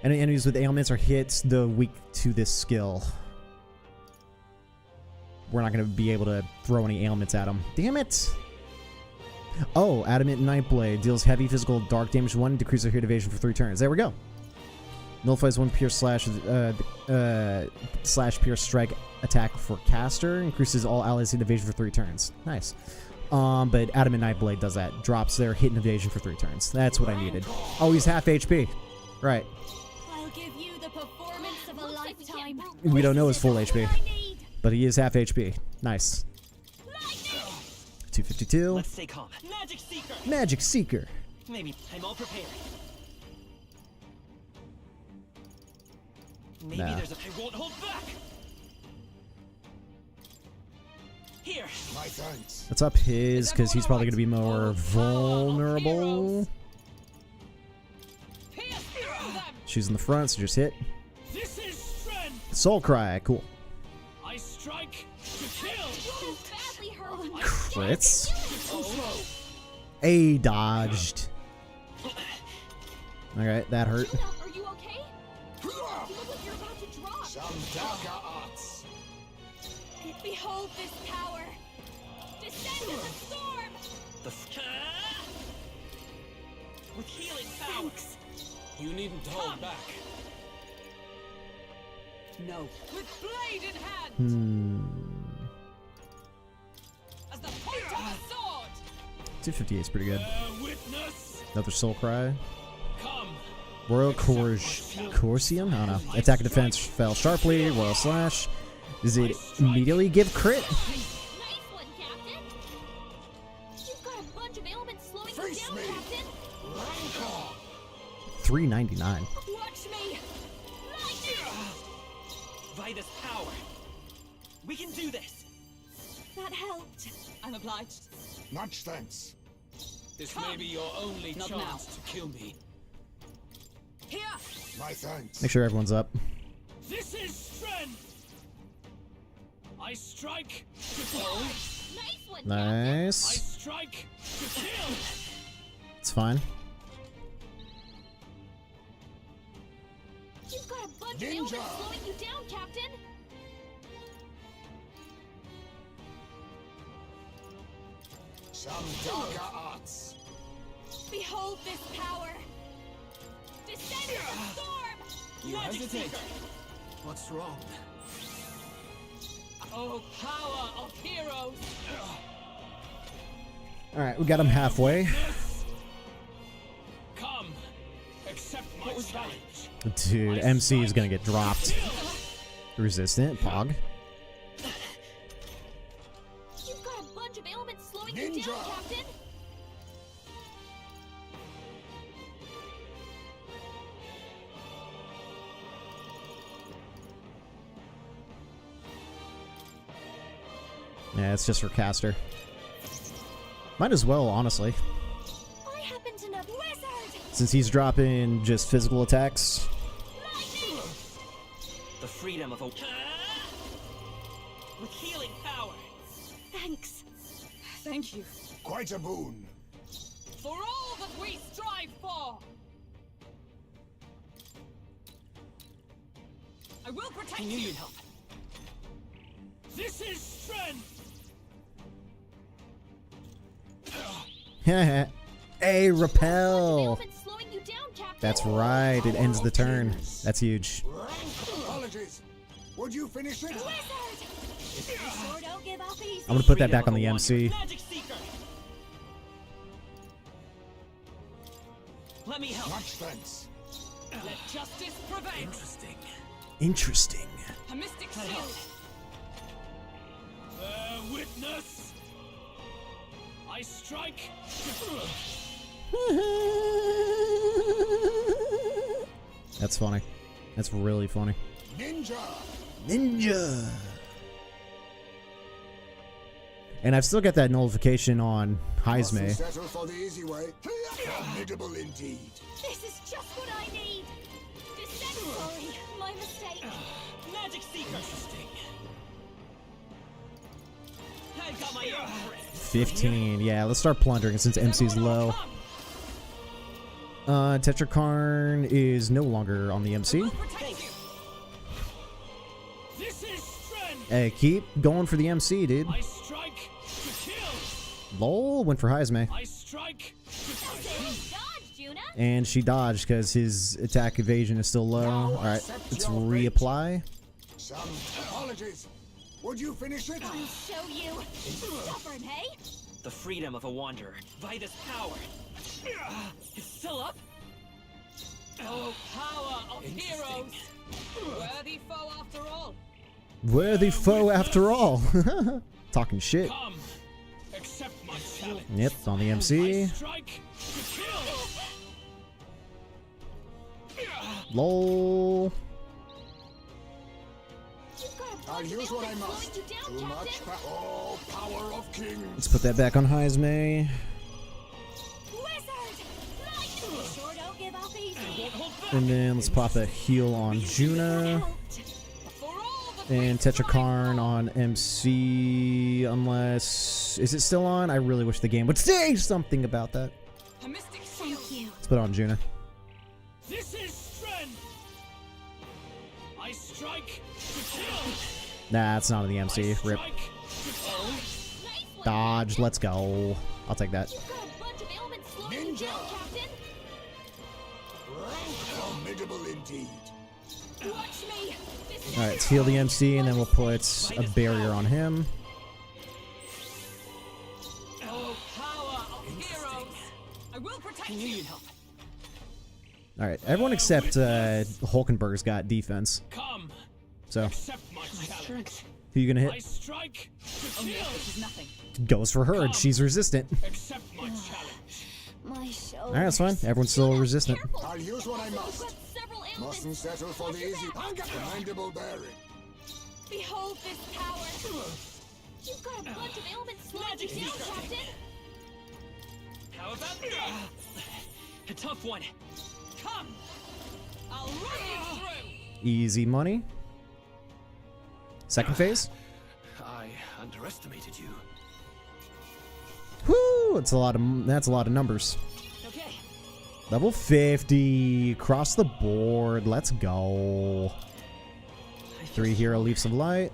Any enemies with ailments are hits the weak to this skill. We're not going to be able to throw any ailments at him. Damn it. Oh, Adamant Nightblade deals heavy physical dark damage 1, decreases hit evasion for 3 turns. There we go. Nullifies 1 pierce slash pierce strike attack for caster. Increases all allies hit evasion for 3 turns. Nice. But Adamant Nightblade does that. Drops their hit and evasion for 3 turns. That's what I needed. Oh, he's half HP. Right. I'll give you the performance of a lifetime. We don't know his full HP, but he is half HP. Nice. 252. Let's stay calm. Magic Seeker. Magic Seeker. Maybe I'm all prepared. Maybe there's a. I won't hold back. Here. My thanks. Let's up his, because he's probably going to be more vulnerable. She's in the front, so just hit. This is strength. Soul Cry, cool. I strike to kill. Crits. A dodged. Alright, that hurt. Are you okay? You look like you're about to drop. Some darker arts. Behold this power. Descend in the storm. With healing power. You needn't hold back. No. With blade in hand. As the point of a sword. 258 is pretty good. Witness. Another Soul Cry. Come. Royal Corsium? I don't know. Attack and defense fell sharply. Royal Slash. Does it immediately give crit? Nice one, Captain. You've got a bunch of ailments slowing you down, Captain. 399. Watch me. By this power, we can do this. That helped. I'm obliged. Much thanks. This may be your only chance to kill me. Here. My thanks. Make sure everyone's up. This is strength. I strike to kill. Nice one, I Nice. strike to kill. It's fine. You've got a bunch of ailments slowing you down, Captain. Some darker arts. Behold this power. Descend in the storm. You hesitate. What's wrong? Oh, power of heroes. Alright, we got him halfway. Come. Accept my challenge. Dude, MC is gonna get dropped. Resistant, Pog. You've got a bunch of ailments slowing you down, Captain. Yeah, it's just for caster. Might as well, honestly. I happen to know Wizard. Since he's dropping just physical attacks. The freedom of a with healing power. Thanks. Thank you. Quite a boon. For all that we strive for. I will protect you. I knew you'd help. This is strength. Hey, repel! Slowing you down, Captain. That's right, it ends the turn. That's huge. Apologies. Would you finish it? I'm gonna put that back on the MC. Magic Seeker. Let me help. Much thanks. Let justice prevail. Interesting. Interesting. A mystic shield. Witness. I strike. That's funny. That's really funny. Ninja. Ninja. And I've still got that notification on Heisme. Settle for the easy way. Formidable indeed. This is just what I need. Sorry, my mistake. Magic Seeker. Interesting. I got my own friend. 15. Yeah, let's start plundering since MC's low. Tetrakarn is no longer on the MC. This is strength. Hey, keep going for the MC, dude. I strike to kill. Lol, went for Heisme. I strike to kill. And she dodged because his attack evasion is still low. Alright, let's reapply. Some apologies. Would you finish it? I'll show you. Stubborn, hey? The freedom of a wanderer. By this power. It's still up? Oh, power of heroes. Worthy foe after all. Worthy foe after all. Talking shit. Come, accept my challenge. Yep, on the MC. Strike to kill. Lol. I'll use what I must. Too much power of kings. Let's put that back on Heisme. And then let's pop a heal on Juna. And Tetrakarn on MC, unless... Is it still on? I really wish the game would say something about that. Let's put it on Juna. This is strength. I strike to kill. Nah, it's not on the MC. Rip. Dodge, let's go. I'll take that. Ninja. Formidable indeed. Watch me. Alright, let's heal the MC and then we'll put a barrier on him. Oh, power of heroes. I will protect you. Alright, everyone except Hulkenberg's got defense. Come. So, Accept my challenge. who you gonna I hit? strike to kill. Goes for her, and she's resistant. Accept my challenge. My shoulder. Alright, that's fine. Everyone's still resistant. I'll use what I must. Mustn't settle for the easy. Commendable bearing. Behold this power. You've got a bunch of ailments slowing you down, Captain. How about a tough one? Come. I'll run you through. Easy money. Second phase. I underestimated you. Whoo! That's a lot of numbers. Okay. Level 50 across the board. Let's go. 3 hero leaps of light.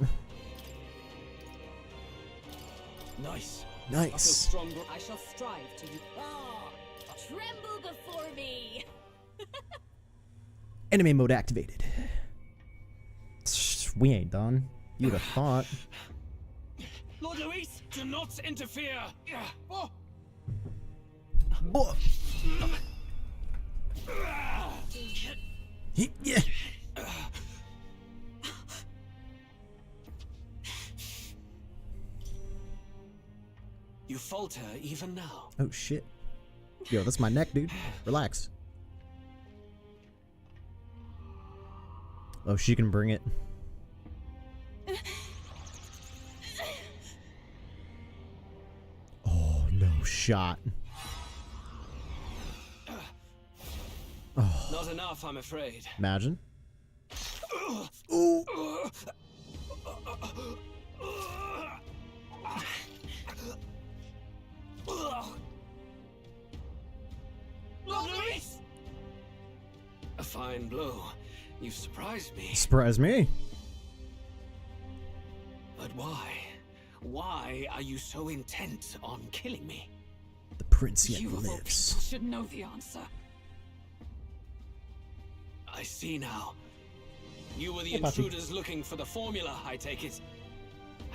Nice. Nice. I shall strive to you. Tremble before me. Enemy mode activated. We ain't done. You'd have thought. Lord Luis, do not interfere. Oh. Yeah. You falter even now. Oh shit. Yo, that's my neck, dude. Relax. Oh, she can bring it. Oh, no shot. Oh. Not enough, I'm afraid. Imagine. Ooh. A fine blow. You surprised me. Surprise me. But why? Why are you so intent on killing me? The prince yet You of all lives. people should know the answer. I see now. You were the Hey, Papi. intruders looking for the formula, I take it.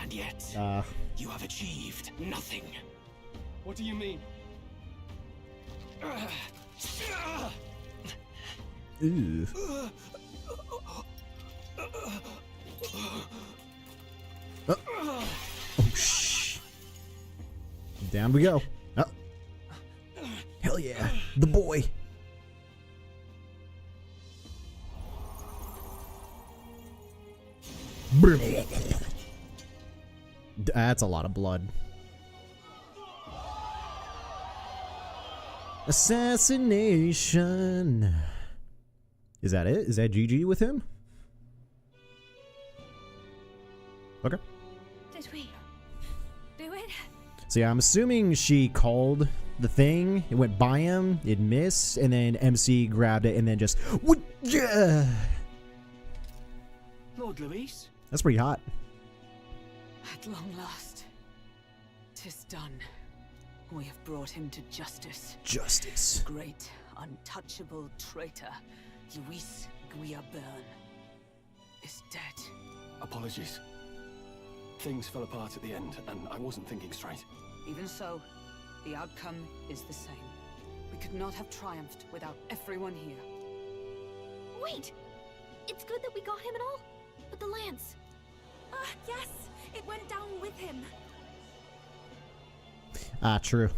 And yet, you have achieved nothing. What do you mean? Ooh. Oh, shh. Down we go. Oh. Hell yeah. The boy. That's a lot of blood. Assassination. Is that it? Is that GG with him? Okay. Did we do it? So yeah, I'm assuming she called the thing, it went by him, it missed, and then MC grabbed it and then just yeah. Lord Luis? That's pretty hot. At long last, 'tis done. We have brought him to justice. Justice. Great, untouchable traitor, Luis Guillaburn, is dead. Apologies. Things fell apart at the end, and I wasn't thinking straight. Even so, the outcome is the same. We could not have triumphed without everyone here. Wait! It's good that we got him and all, but the lance. Yes, it went down with him. Ah, true.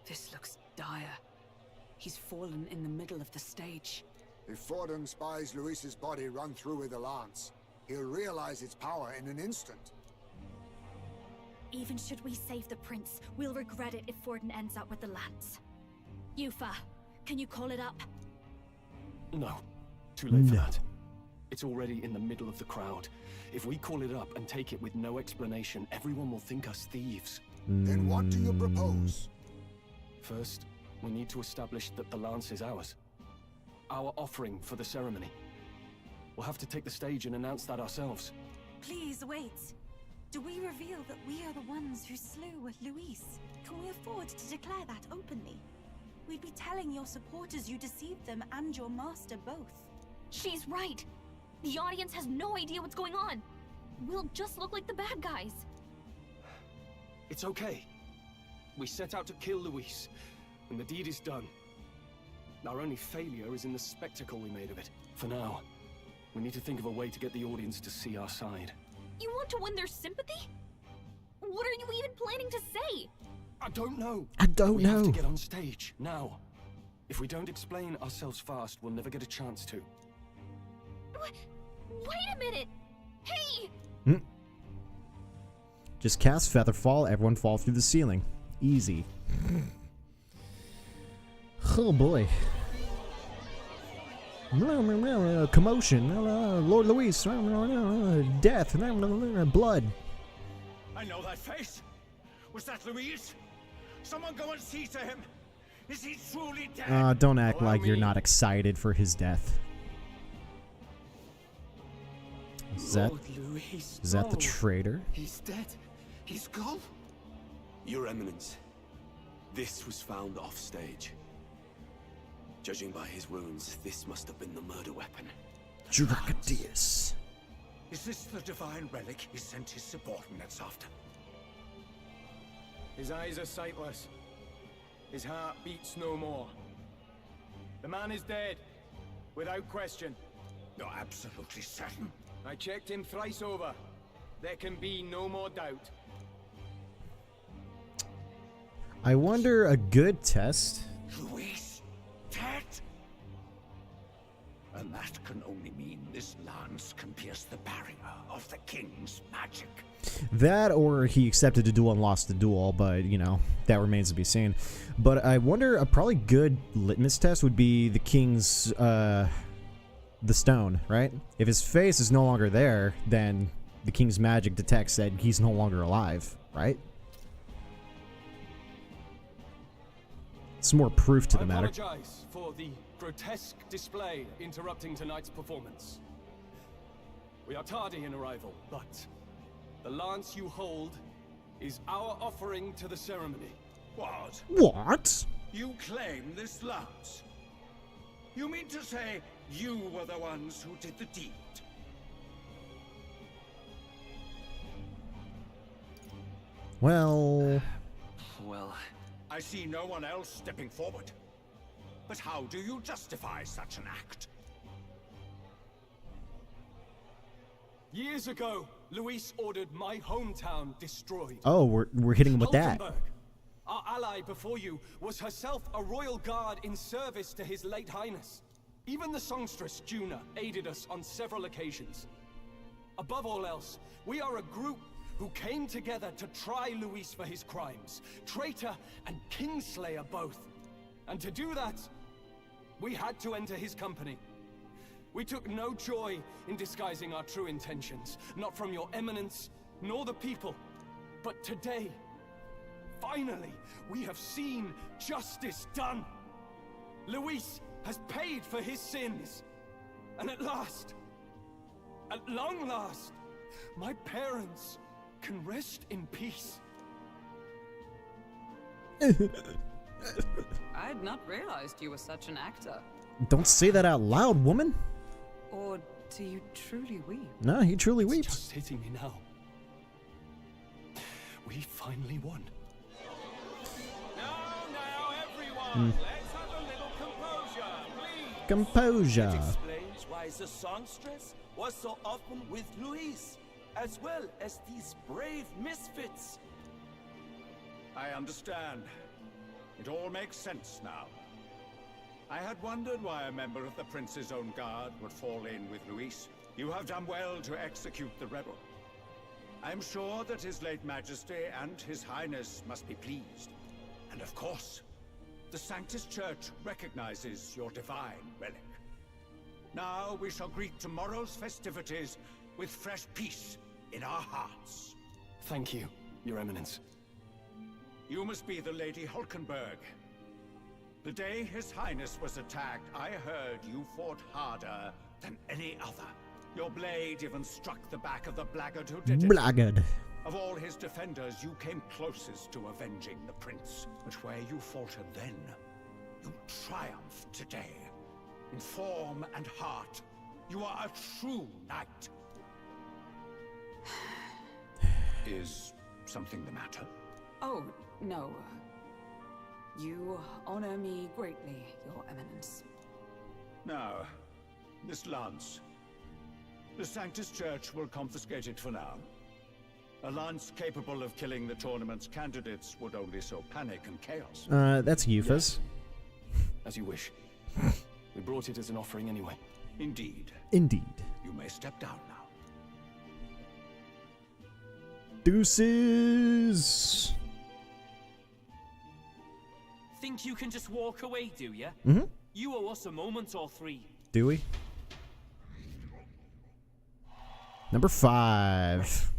This looks dire. He's fallen in the middle of the stage. If Forden spies Luis's body run through with a lance, he'll realize its power in an instant. Even should we save the prince, we'll regret it if Forden ends up with the lance. Yufa, can you call it up? No. Too late for that. It's already in the middle of the crowd. If we call it up and take it with no explanation, everyone will think us thieves. Then what do you propose? First, we need to establish that the lance is ours. Our offering for the ceremony. We'll have to take the stage and announce that ourselves. Please wait. Do we reveal that we are the ones who slew Luis? Can we afford to declare that openly? We'd be telling your supporters you deceived them and your master both. She's right. The audience has no idea what's going on. We'll just look like the bad guys. It's okay. We set out to kill Luis, and the deed is done. Our only failure is in the spectacle we made of it. For now, we need to think of a way to get the audience to see our side. You want to win their sympathy? What are you even planning to say? I don't know. I don't we know. have to get on stage, now. If we don't explain ourselves fast, we'll never get a chance to. Wait a minute! Hey! Just cast Featherfall, everyone fall through the ceiling. Easy. Oh boy. Commotion. Lord Luis. Death. Blood. I know that face. Was that Luis? Someone go and see to him. Is he truly dead? Don't act like you're not excited for his death. Is that the traitor? He's dead. He's gone. Your Eminence, this was found off stage. Judging by his wounds, this must have been the murder weapon. Dracadius. Is this the divine relic he sent his subordinates after? His eyes are sightless. His heart beats no more. The man is dead, without question. You're absolutely certain? I checked him thrice over. There can be no more doubt. I wonder a good test. Luis, dead? And that can only mean this lance can pierce the barrier of the king's magic. That or he accepted the duel and lost the duel, but, you know, that remains to be seen. But I wonder a probably good litmus test would be the king's, the stone, right? If his face is no longer there, then the king's magic detects that he's no longer alive, right? Some more proof to the I matter. apologize for the grotesque display interrupting tonight's performance. We are tardy in arrival, but the lance you hold is our offering to the ceremony. What? What? You claim this lance? You mean to say you were the ones who did the deed? Well... Well... I see no one else stepping forward. But how do you justify such an act? Years ago, Luis ordered my hometown destroyed. Oh, we're hitting him with that. Hulkenberg, our ally before you, was herself a royal guard in service to his late highness. Even the songstress, Juna, aided us on several occasions. Above all else, we are a group who came together to try Luis for his crimes. Traitor and kingslayer both. And to do that, we had to enter his company. We took no joy in disguising our true intentions, not from your eminence, nor the people. But today, finally, we have seen justice done. Luis has paid for his sins. And at last, at long last, my parents can rest in peace. I had not realized you were such an actor. Don't say that out loud, woman. Or do you truly weep? No, he truly It's weeps. just hitting me now. We finally won. Now, everyone, let's have a little composure, please. Composure. It explains why the songstress was so often with Luis, as well as these brave misfits. I understand. It all makes sense now. I had wondered why a member of the Prince's own guard would fall in with Luis. You have done well to execute the rebel. I am sure that His late Majesty and His Highness must be pleased. And of course, the Sanctus Church recognizes your divine relic. Now we shall greet tomorrow's festivities with fresh peace in our hearts. Thank you, Your Eminence. You must be the Lady Hulkenberg. The day His Highness was attacked, I heard you fought harder than any other. Your blade even struck the back of the blackguard who did it. Blackguard. Of all his defenders, you came closest to avenging the prince. But where you faltered then, you triumph today. In form and heart, you are a true knight. Is something the matter? Oh, no. You honor me greatly, Your Eminence. Now, this lance. The Sanctus Church will confiscate it for now. A lance capable of killing the tournament's candidates would only sow panic and chaos. That's Yufa's. As you wish. We brought it as an offering anyway. Indeed. Indeed. You may step down now. Deuces. Think you can just walk away, do ya? Mm-hmm. You owe us a moment or three. Do we? Number 5.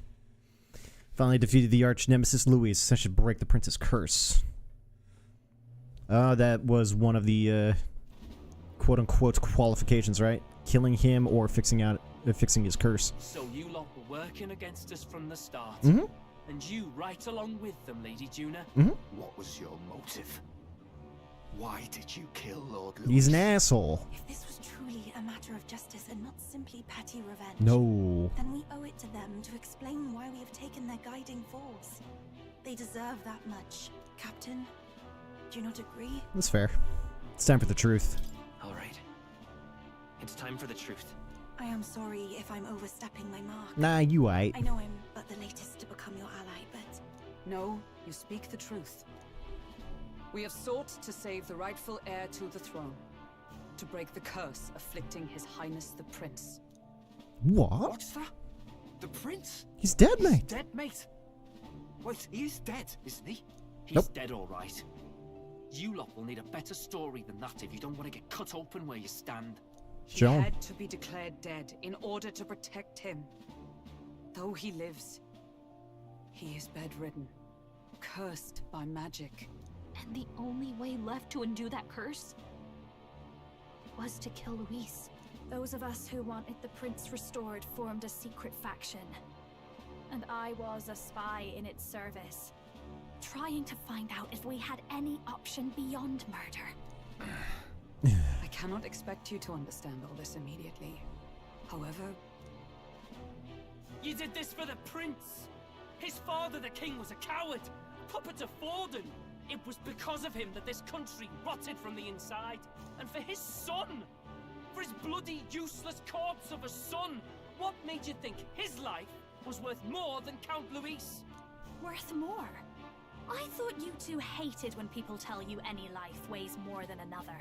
Finally defeated the arch nemesis Luis. I should break the prince's curse. That was one of the quote-unquote qualifications, right? Killing him or fixing his curse. So you lot were working against us from the start. Mm-hmm. And you right along with them, Lady Juna. Mm-hmm. What was your motive? Why did you kill Lord Luis? He's an asshole. If this was truly a matter of justice and not simply petty revenge, No. then we owe it to them to explain why we have taken their guiding force. They deserve that much. Captain, do you not agree? That's fair. It's time for the truth. All right. It's time for the truth. I am sorry if I'm overstepping my mark. Nah, you aight. I know I'm but the latest to become your ally, but... No, you speak the truth. We have sought to save the rightful heir to the throne. To break the curse afflicting His Highness the Prince. What? What's that? The prince? He's dead, mate. Dead, mate. Wait, he is dead, isn't he? He's dead, all right. You lot will need a better story than that if you don't want to get cut open where you stand. He had to be declared dead in order to protect him. Though he lives, he is bedridden, cursed by magic. And the only way left to undo that curse was to kill Luis. Those of us who wanted the prince restored formed a secret faction. And I was a spy in its service, trying to find out if we had any option beyond murder. I cannot expect you to understand all this immediately. However... You did this for the prince! His father, the king, was a coward! Puppet to Forden! It was because of him that this country rotted from the inside! And for his son! For his bloody, useless corpse of a son! What made you think his life was worth more than Count Luis? Worth more? I thought you two hated when people tell you any life weighs more than another.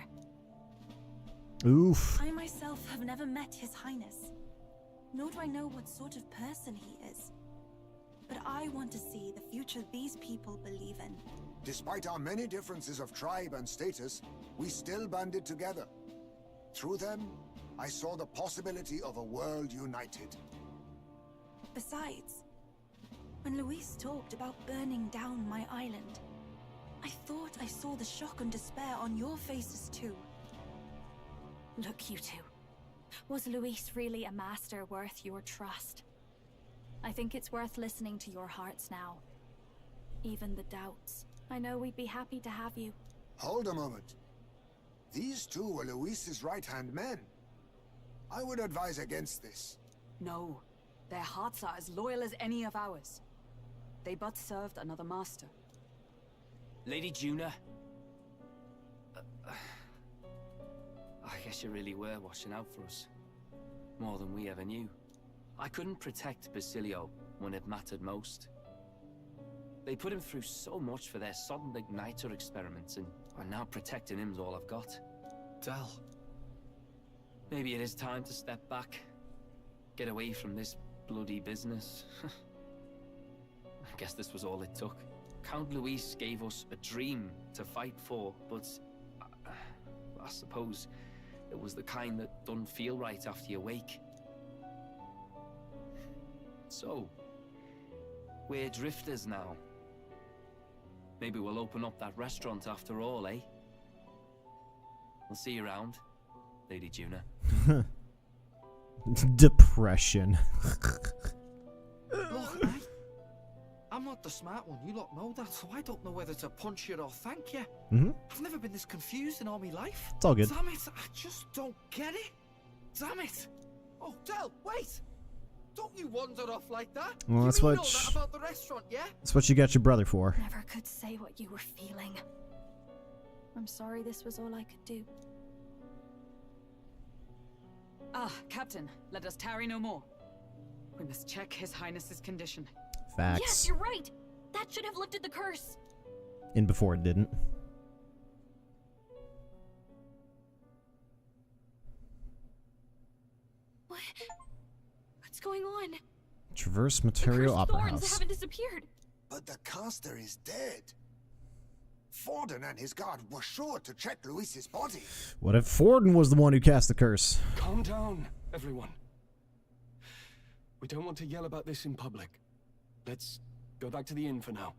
Oof. I myself have never met His Highness, nor do I know what sort of person he is. But I want to see the future these people believe in. Despite our many differences of tribe and status, we still banded together. Through them, I saw the possibility of a world united. Besides, when Luis talked about burning down my island, I thought I saw the shock and despair on your faces too. Look, you two. Was Luis really a master worth your trust? I think it's worth listening to your hearts now. Even the doubts. I know we'd be happy to have you. Hold a moment. These two were Luis's right-hand men. I would advise against this. No. Their hearts are as loyal as any of ours. They but served another master. Lady Juna. I guess you really were watching out for us. More than we ever knew. I couldn't protect Basilio when it mattered most. They put him through so much for their sodden igniter experiments, and now protecting him's all I've got. Del. Maybe it is time to step back. Get away from this bloody business. I guess this was all it took. Count Luis gave us a dream to fight for, but I suppose it was the kind that doesn't feel right after you wake. So, we're drifters now. Maybe we'll open up that restaurant after all, eh? We'll see you around, Lady Juna. Depression. Look, I'm not the smart one, you lot know that, so I don't know whether to punch you or thank you. I've never been this confused in all my life. It's all good. Damn it, I just don't get it. Damn it. Oh, Del, wait. Don't you wander off like that. Well, that's you what know that about the restaurant, yeah? That's what you got your brother for. Never could say what you were feeling. I'm sorry this was all I could do. Ah, Captain, let us tarry no more. We must check His Highness's condition. Facts. Yes, you're right. That should have lifted the curse. And before it didn't. What's going on? Traverse Material Opera Thorns House. haven't disappeared. But the caster is dead. Forden and his guard were sure to check Luis's body. What if Forden was the one who cast the curse? Calm down, everyone. We don't want to yell about this in public. Let's go back to the inn for now.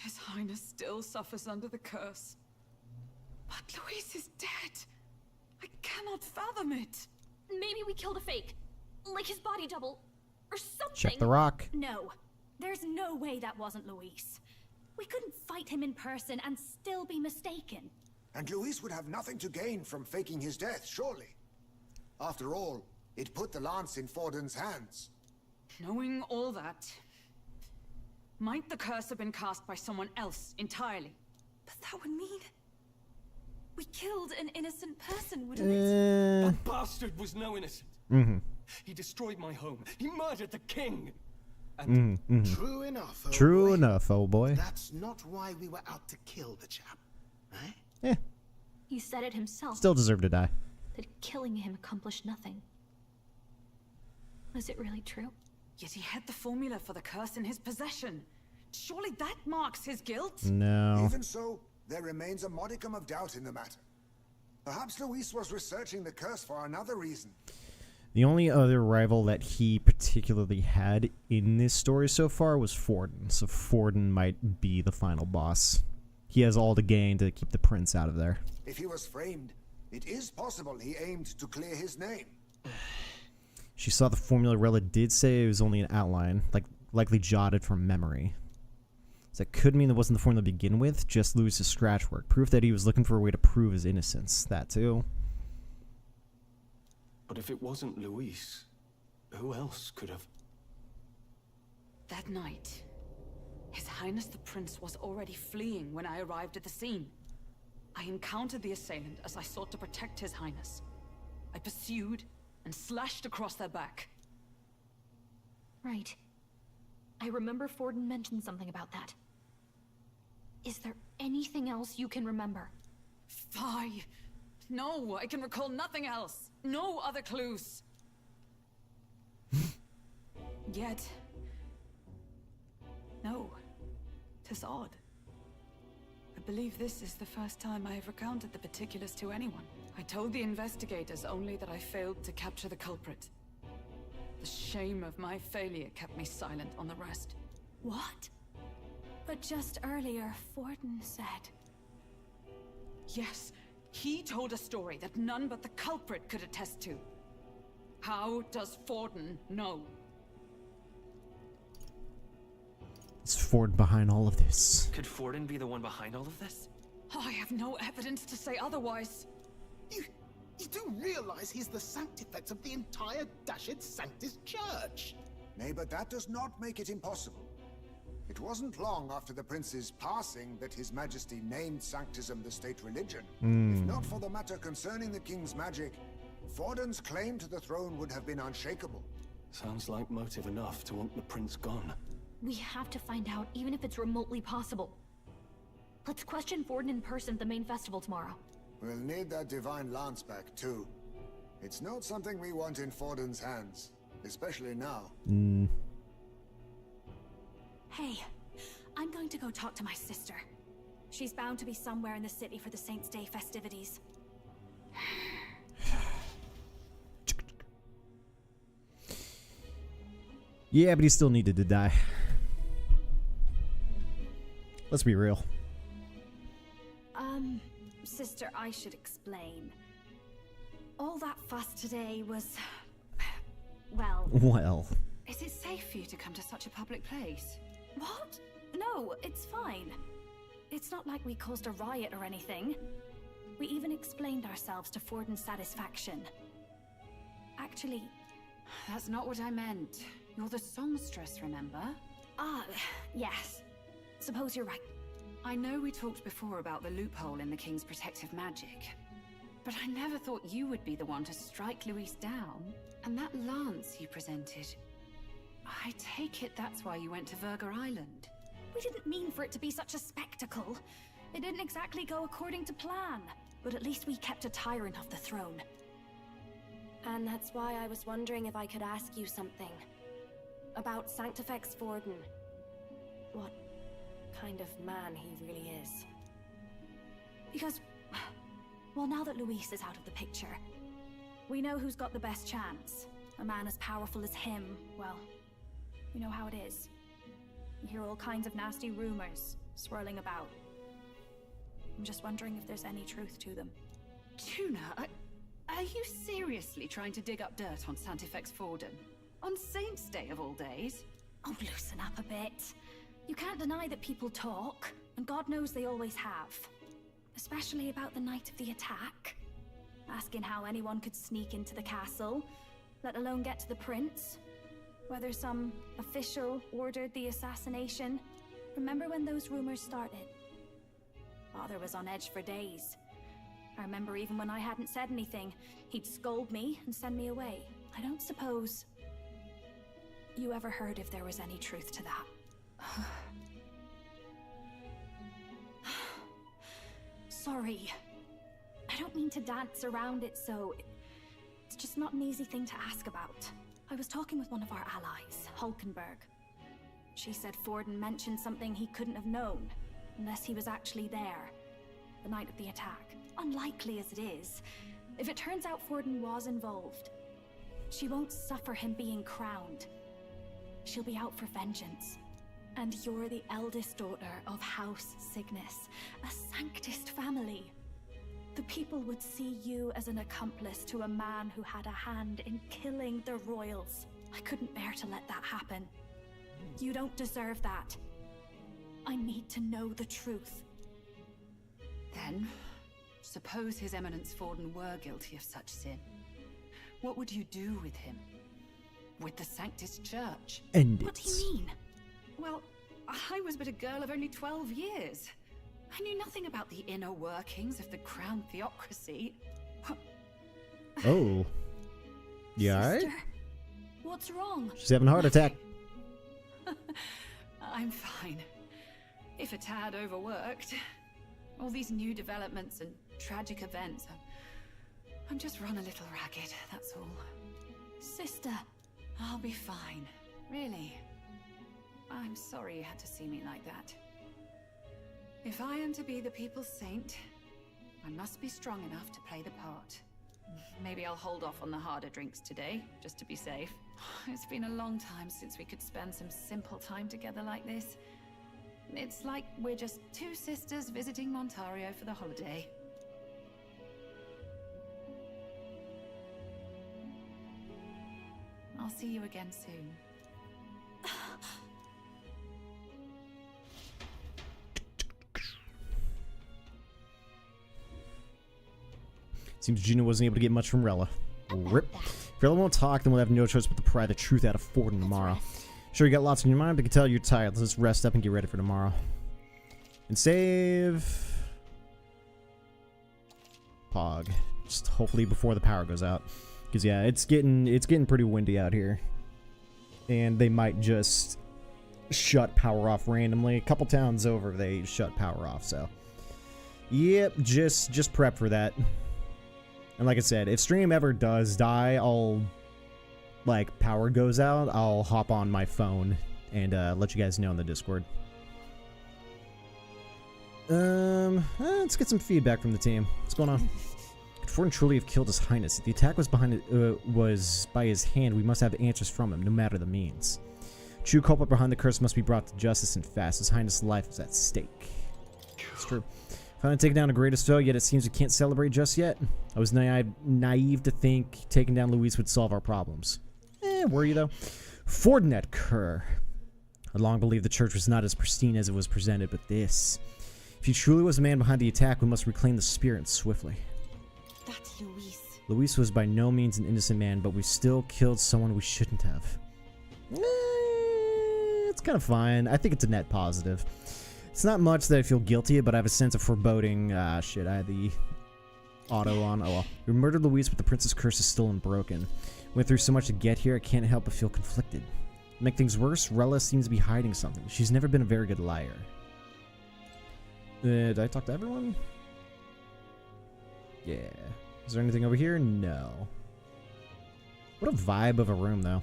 His Highness still suffers under the curse. But Luis is dead. I cannot fathom it. Maybe we killed a fake. Like his body double. Or something. Check the rock. No. There's no way that wasn't Luis. We couldn't fight him in person and still be mistaken. And Luis would have nothing to gain from faking his death, surely. After all, it put the lance in Forden's hands. Knowing all that, might the curse have been cast by someone else entirely? But that would mean we killed an innocent person, wouldn't it? That bastard was no innocent. He destroyed my home. He murdered the king. And True enough, old True boy. enough, old boy. That's not why we were out to kill the chap, eh? Yeah. He said it himself. Still deserved to die. That killing him accomplished nothing. Was it really true? Yet he had the formula for the curse in his possession. Surely that marks his guilt? No. Even so, there remains a modicum of doubt in the matter. Perhaps Luis was researching the curse for another reason. The only other rival that he particularly had in this story so far was Forden, so Forden might be the final boss. He has all to gain to keep the prince out of there. If he was framed, it is possible he aimed to clear his name. She saw the formula. Rella did say it was only an outline, likely jotted from memory. So that could mean it wasn't the formula to begin with, just Louis's scratch work. Proof that he was looking for a way to prove his innocence. That too. But if it wasn't Luis, who else could have? That night, His Highness the Prince was already fleeing when I arrived at the scene. I encountered the assailant as I sought to protect His Highness. I pursued and slashed across their back. Right. I remember Forden mentioned something about that. Is there anything else you can remember? Fie! No, I can recall nothing else. No other clues. Yet... no. 'Tis odd. I believe this is the first time I have recounted the particulars to anyone. I told the investigators only that I failed to capture the culprit. The shame of my failure kept me silent on the rest. What? But just earlier, Forden said... Yes, he told a story that none but the culprit could attest to. How does Forden know? Is Forden behind all of this? Could Forden be the one behind all of this? I have no evidence to say otherwise. You do realize he's the sanctifex of the entire dashed Sanctus Church? Nay, but that does not make it impossible. It wasn't long after the prince's passing that His Majesty named Sanctism the state religion. If not for the matter concerning the king's magic, Forden's claim to the throne would have been unshakable. Sounds like motive enough to want the prince gone. We have to find out, even if it's remotely possible. Let's question Forden in person at the main festival tomorrow. We'll need that divine lance back, too. It's not something we want in Forden's hands, especially now. Hey, I'm going to go talk to my sister. She's bound to be somewhere in the city for the Saints' Day festivities. Yeah, but he still needed to die. Let's be real. Sister, I should explain. All that fuss today was... well... Well. Is it safe for you to come to such a public place? What? No, it's fine. It's not like we caused a riot or anything. We even explained ourselves to Forden's satisfaction. Actually... That's not what I meant. You're the songstress, remember? Yes. Suppose you're right. I know we talked before about the loophole in the king's protective magic, but I never thought you would be the one to strike Luis down. And that lance you presented, I take it that's why you went to Virga Island. We didn't mean for it to be such a spectacle. It didn't exactly go according to plan, but at least we kept a tyrant off the throne. And that's why I was wondering if I could ask you something. About Sanctifex Forden. What kind of man he really is. Because, well, now that Luis is out of the picture, we know who's got the best chance. A man as powerful as him, well, you know how it is. You hear all kinds of nasty rumors swirling about. I'm just wondering if there's any truth to them. Tuna, are you seriously trying to dig up dirt on Sanctifex Forden? On Saint's Day of all days? Oh, loosen up a bit. You can't deny that people talk, and God knows they always have. Especially about the night of the attack. Asking how anyone could sneak into the castle, let alone get to the prince. Whether some official ordered the assassination. Remember when those rumors started? Father was on edge for days. I remember even when I hadn't said anything, he'd scold me and send me away. I don't suppose you ever heard if there was any truth to that. Sorry. I don't mean to dance around it, so it's just not an easy thing to ask about. I was talking with one of our allies, Hulkenberg. She said Forden mentioned something he couldn't have known, unless he was actually there, the night of the attack. Unlikely as it is, if it turns out Forden was involved, She won't suffer him being crowned. She'll be out for vengeance. And you're the eldest daughter of House Cygnus, a Sanctist family. The people would see you as an accomplice to a man who had a hand in killing the royals. I couldn't bear to let that happen. You don't deserve that. I need to know the truth. Then, suppose His Eminence Forden were guilty of such sin. What would you do with him? With the Sanctist Church? End What do you mean? Well, I was but a girl of only 12 years. I knew nothing about the inner workings of the crown theocracy. Oh. You alright? Sister, what's wrong? She's having a heart attack. I'm fine. If a tad overworked. All these new developments and tragic events. I'm just run a little ragged, that's all. Sister. I'll be fine. Really. I'm sorry you had to see me like that. If I am to be the people's saint, I must be strong enough to play the part. Maybe I'll hold off on the harder drinks today, just to be safe. It's been a long time since we could spend some simple time together like this. It's like we're just two sisters visiting Montario for the holiday. I'll see you again soon. Seems Gina wasn't able to get much from Rella. Rip. If Rella won't talk, then we'll have no choice but to pry the truth out of Forden tomorrow. Sure, you got lots on your mind, but I can tell you're tired. Let's just rest up and get ready for tomorrow. And save. Pog. Just hopefully before the power goes out. Because yeah, it's getting pretty windy out here. And they might just shut power off randomly. A couple towns over, they shut power off, so. Yep, just prep for that. And like I said, if stream ever does die, I'll, like, power goes out, I'll hop on my phone and let you guys know in the Discord. Let's get some feedback from the team. What's going on? Could Forden truly have killed His Highness? If the attack was was by his hand, we must have answers from him, no matter the means. True culprit behind the curse must be brought to justice and fast. His Highness' life is at stake. It's true. Finally taking down the greatest foe, yet it seems we can't celebrate just yet. I was naive to think taking down Luis would solve our problems. Were you though? Fortinet Cur. I long believed the church was not as pristine as it was presented, but this. If he truly was the man behind the attack, we must reclaim the spirit swiftly. That's Luis. Luis was by no means an innocent man, but we still killed someone we shouldn't have. It's kind of fine. I think it's a net positive. It's not much that I feel guilty, but I have a sense of foreboding. Shit, I had the auto on. Oh well. We murdered Luis, but the prince's curse is still unbroken. Went through so much to get here, I can't help but feel conflicted. To make things worse, Rella seems to be hiding something. She's never been a very good liar. Did I talk to everyone? Yeah. Is there anything over here? No. What a vibe of a room, though.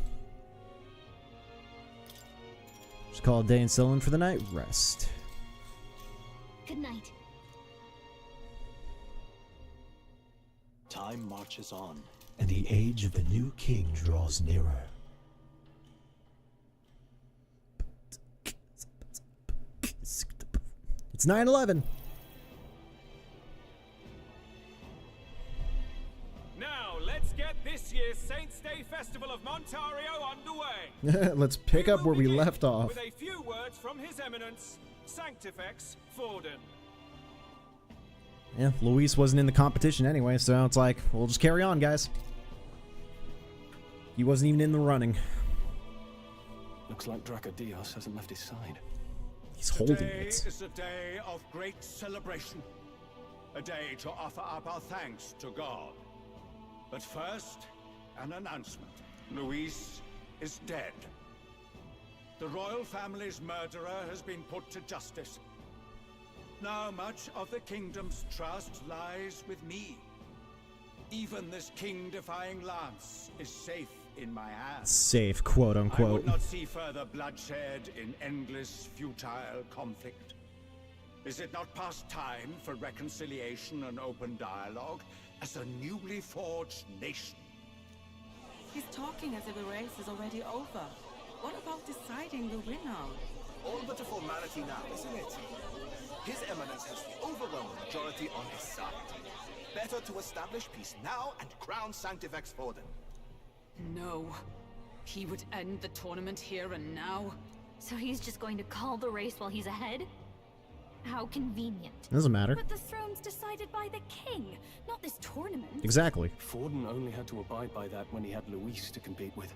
Just call it a day and settle in for the night. Rest. Good night. Time marches on, and the age of the new king draws nearer. It's 9/11. Now, let's get this year's Saints' Day Festival of Montario underway. Let's pick up where we left off. With a few words from His Eminence, Sanctifex Forden. Yeah, Luis wasn't in the competition anyway, so it's like, we'll just carry on, guys. He wasn't even in the running. Looks like Dracodios hasn't left his side. He's holding Today it. is a day of great celebration. A day to offer up our thanks to God. But first, an announcement. Luis is dead. The royal family's murderer has been put to justice. Now much of the kingdom's trust lies with me. Even this king-defying lance is safe in my hands. Safe, quote I unquote. would not see further bloodshed in endless, futile conflict. Is it not past time for reconciliation and open dialogue as a newly forged nation? He's talking as if the race is already over. What about deciding the winner? All but a formality now, isn't it? His Eminence has the overwhelming majority on his side. Better to establish peace now and crown Sanctifex Forden. No. He would end the tournament here and now. So he's just going to call the race while he's ahead? How convenient. Doesn't matter. But the throne's decided by the king, not this tournament. Exactly. Forden only had to abide by that when he had Luis to compete with.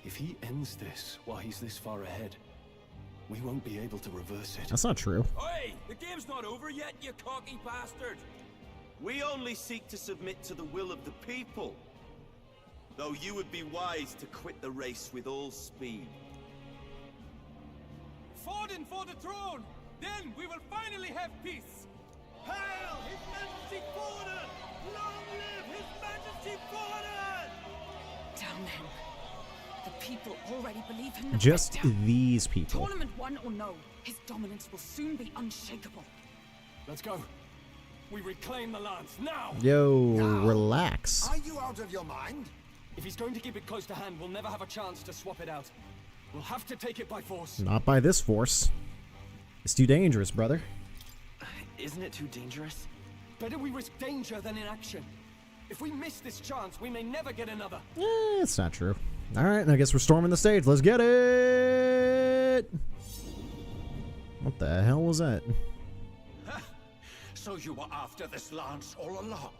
If he ends this while he's this far ahead, we won't be able to reverse it. That's not true. Oi! The game's not over yet, you cocky bastard! We only seek to submit to the will of the people. Though you would be wise to quit the race with all speed. Forden for the throne! Then we will finally have peace! Hail His Majesty Forden! Long live His Majesty Forden! Damn him. The people already believe in the Just victor. these people. Tournament won or no, his dominance will soon be unshakable. Let's go. We reclaim the lands now! Yo, relax. Are you out of your mind? If he's going to keep it close to hand, we'll never have a chance to swap it out. We'll have to take it by force. Not by this force. It's too dangerous, brother. Isn't it too dangerous? Better we risk danger than inaction. If we miss this chance, we may never get another. It's not true. Alright, I guess we're storming the stage. Let's get it! What the hell was that? So you were after this lance all along?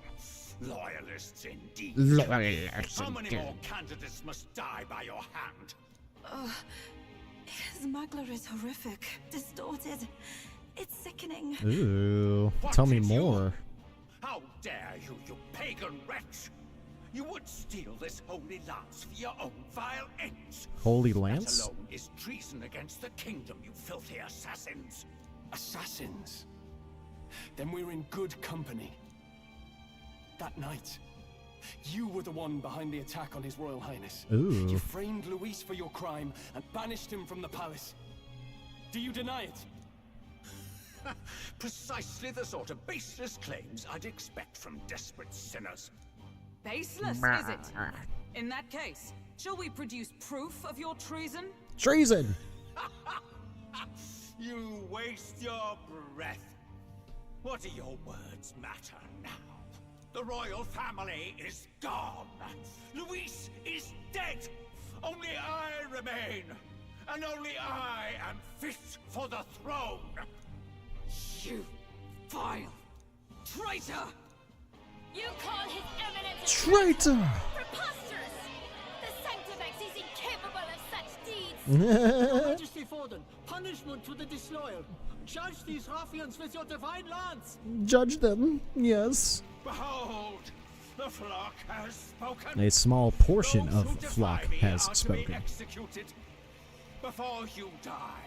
Loyalists indeed. Loyalists How many indeed. more candidates must die by your hand? His Magler is horrific, distorted. It's sickening. Ooh, What tell me did you- more. How dare you, you pagan wretch! You would steal this holy lance for your own vile ends. Holy That lance? alone is treason against the kingdom, you filthy assassins. Assassins? Then we're in good company. That night, you were the one behind the attack on His Royal Highness. Ooh. You framed Luis for your crime and banished him from the palace. Do you deny it? Precisely the sort of baseless claims I'd expect from desperate sinners. Baseless, is it? In that case, shall we produce proof of your treason? Treason! You waste your breath. What do your words matter now? The royal family is gone. Luis is dead. Only I remain. And only I am fit for the throne. You vile traitor! You call His Eminence Traitor! preposterous! The Sanctifex is incapable of such deeds! Your Majesty Forden, punishment to the disloyal. Judge these ruffians with your divine lance. Judge them, yes. Behold, the flock has spoken. A small portion Those of who defy flock me has are to be spoken. executed. Before you die,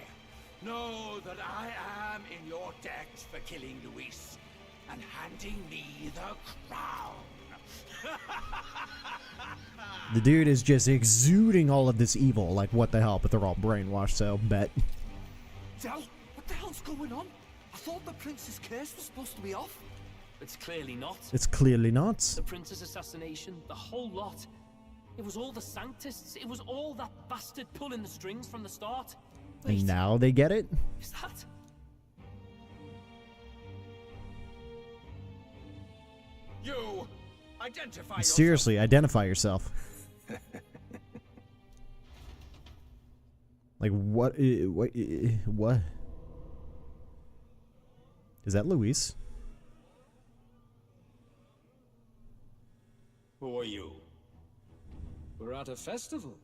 know that I am in your debt for killing Luis and handing me the crown. The dude is just exuding all of this evil. Like, what the hell? But they're all brainwashed, so bet. Del, what the hell's going on? I thought the prince's case was supposed to be off. It's clearly not. It's clearly not. The prince's assassination, the whole lot. It was all the Sanctists. It was all that bastard pulling the strings from the start. And now they get it? Is that? You identify yourself. Seriously, identify yourself. Like, what? What? Is that Luis? Who are you? We're at a festival.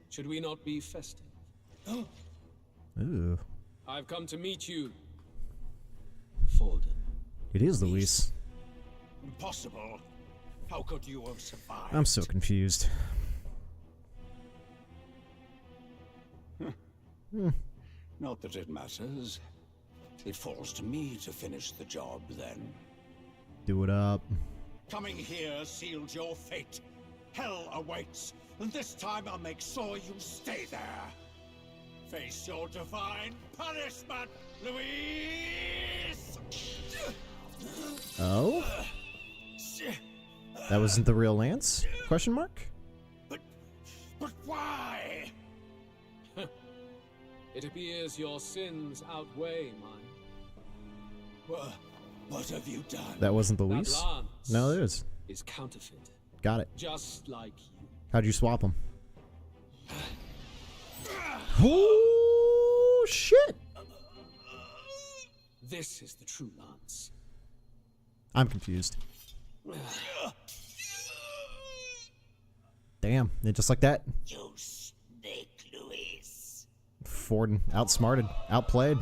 Should we not be festive? Ooh. I've come to meet you, Forden. It is Luis. Impossible. How could you have survived? I'm so confused. Not that it matters. It falls to me to finish the job then. Do it up. Coming here sealed your fate. Hell awaits, and this time I'll make sure you stay there. Face your divine punishment, Luis! Oh? That wasn't the real Lance? Question mark? But why? It appears your sins outweigh mine. What have you done? That wasn't the That Luis? lance No, it is. is counterfeit. Got it. Just like you. How'd you swap them? Oh, shit! This is the true lance. I'm confused. Damn, and just like that. You snake, Luis. Forden outsmarted, outplayed.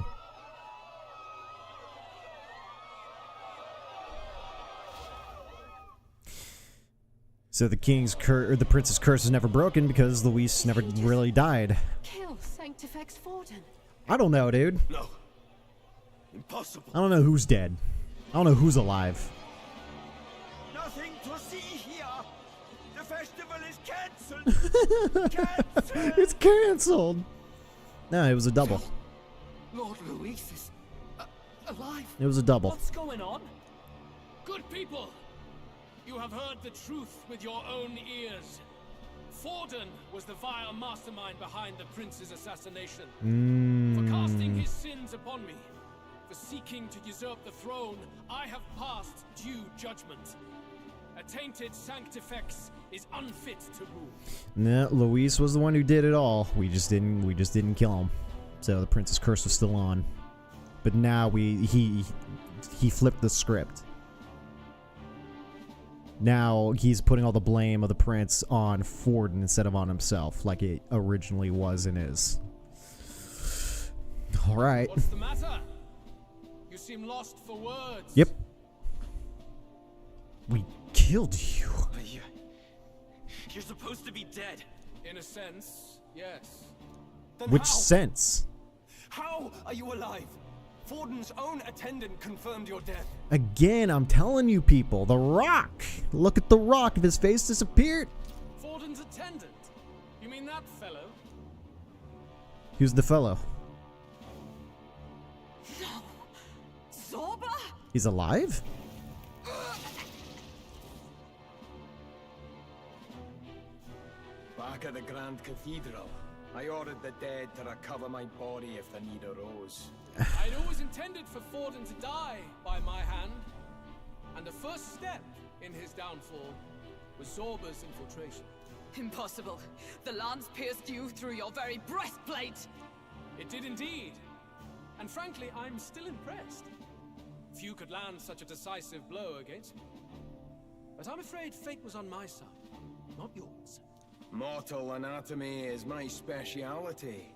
So the the prince's curse is never broken because Luis never really died. Kill Sanctifex Forden. I don't know, dude. No. Impossible. I don't know who's dead. I don't know who's alive. Nothing to see here. The festival is cancelled. Cancelled. It's cancelled. No, it was a double. Lord Luis is alive. It was a double. What's going on? Good people, you have heard the truth with your own ears. Forden was the vile mastermind behind the prince's assassination. For casting his sins upon me, for seeking to usurp the throne, I have passed due judgment. A tainted Sanctifex is unfit to rule. No, Luis was the one who did it all. We just didn't kill him. So the prince's curse was still on. But now he flipped the script. Now he's putting all the blame of the prince on Forden instead of on himself, like it originally was and is. All right. What's the matter? You seem lost for words. Yep. We killed you. But you're supposed to be dead. In a sense, yes. Then Which how? sense? How are you alive? Forden's own attendant confirmed your death. Again, I'm telling you people, the Rock. Look at the Rock. If his face disappeared. Forden's attendant? You mean that fellow? Who's the fellow? No. Zorba? He's alive? Back at the Grand Cathedral, I ordered the dead to recover my body if the need arose. I'd always intended for Forden to die by my hand. And the first step in his downfall was Zorba's infiltration. Impossible. The lance pierced you through your very breastplate. It did indeed. And frankly, I'm still impressed. Few could land such a decisive blow against me. But I'm afraid fate was on my side, not yours. Mortal anatomy is my speciality.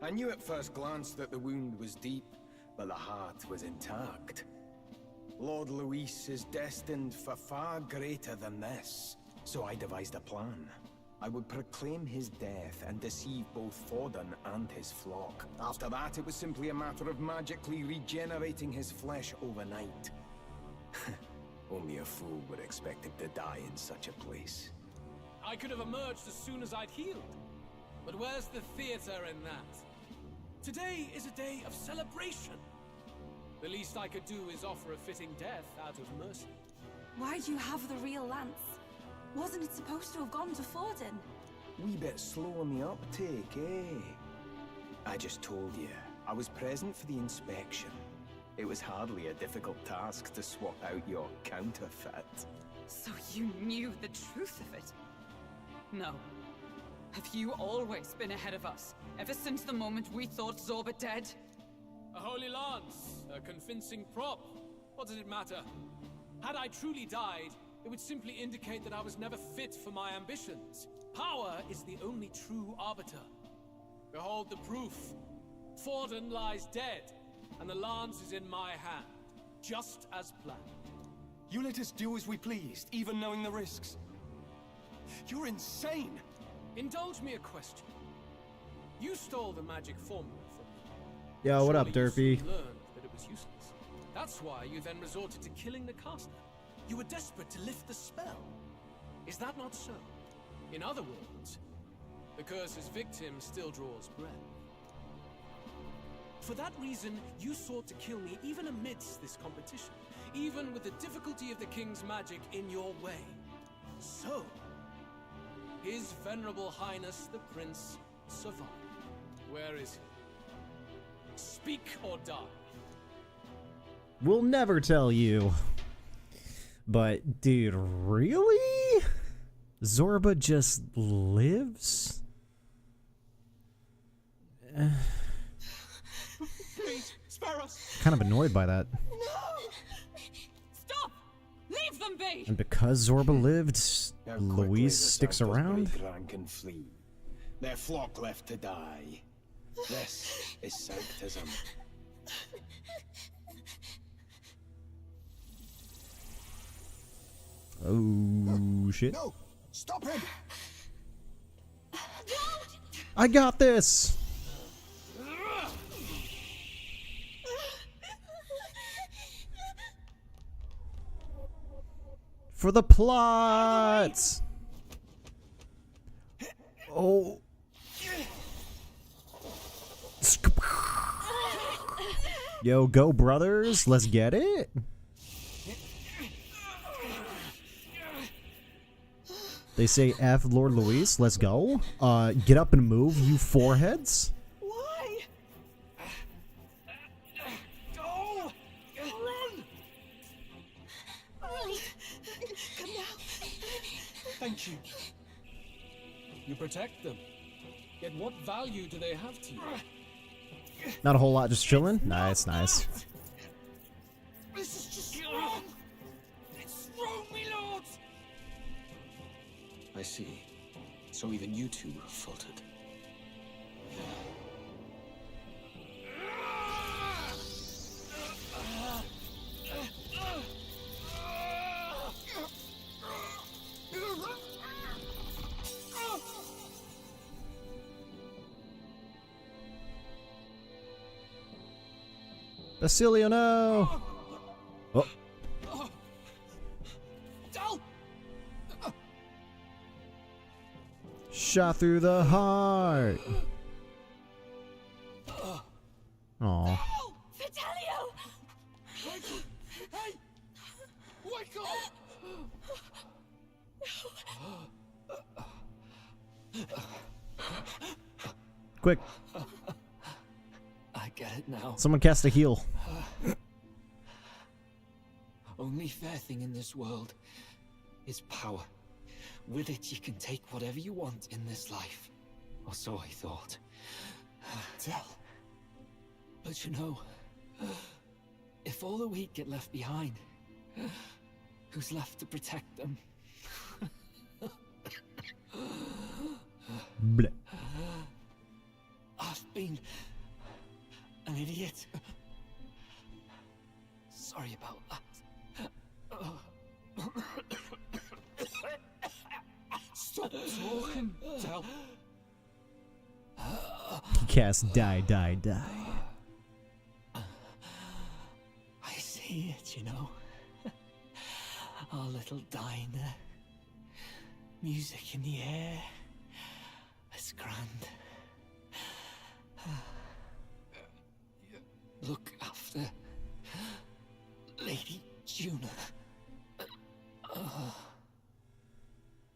I knew at first glance that the wound was deep, but the heart was intact. Lord Luis is destined for far greater than this, so I devised a plan. I would proclaim his death and deceive both Forden and his flock. After that, it was simply a matter of magically regenerating his flesh overnight. Only a fool would expect him to die in such a place. I could have emerged as soon as I'd healed. But where's the theater in that? Today is a day of celebration. The least I could do is offer a fitting death out of mercy. Why'd you have the real lance? Wasn't it supposed to have gone to Forden? Wee bit slow on the uptake, eh? I just told you, I was present for the inspection. It was hardly a difficult task to swap out your counterfeit. So you knew the truth of it? No. Have you always been ahead of us? Ever since the moment we thought Zorba dead? A holy lance, a convincing prop. What does it matter? Had I truly died, it would simply indicate that I was never fit for my ambitions. Power is the only true arbiter. Behold the proof. Forden lies dead, and the lance is in my hand, just as planned. You let us do as we pleased, even knowing the risks. You're insane! Indulge me a question. You stole the magic formula from me. Yo, what up, Surely you Derpy? soon learned that it was useless. That's why you then resorted to killing the caster. You were desperate to lift the spell. Is that not so? In other words, the curse's victim still draws breath. For that reason, you sought to kill me even amidst this competition. even with the difficulty of the king's magic in your way. So, His Venerable Highness the Prince survived. Where is he? Speak or die. We'll never tell you. But, dude, really? Zorba just lives? Please, spare us. Kind of annoyed by that. Stop! Leave them be! And because Zorba lived, Louise sticks around? Rank and flee. Their flock left to die. This is sanctism. Oh, shit. No! Stop him! I got this! For the plot! Oh. Yo, go brothers, let's get it. They say F Lord Luis, let's go. Get up and move, you foreheads. Why? Go! Run! Come now. Thank you. You protect them. Yet what value do they have to you? Not a whole lot, just chilling. Nice, nice. This is just wrong! It's wrong, me lords! I see. So even you two faltered. Basilio, no! Oh. Shot through the heart. Aw. Fidelio! Hey! Wake up! Quick. I get it now. Someone cast a heal. Only fair thing in this world is power. With it, you can take whatever you want in this life. Or so I thought. Tell. But you know, if all the weak get left behind, who's left to protect them? Bleh. I've been an idiot. Sorry about that. Stop talking, Del. He cast die, die, die. I see it, you know. Our little diner. Music in the air. It's grand. Look after Lady Juna.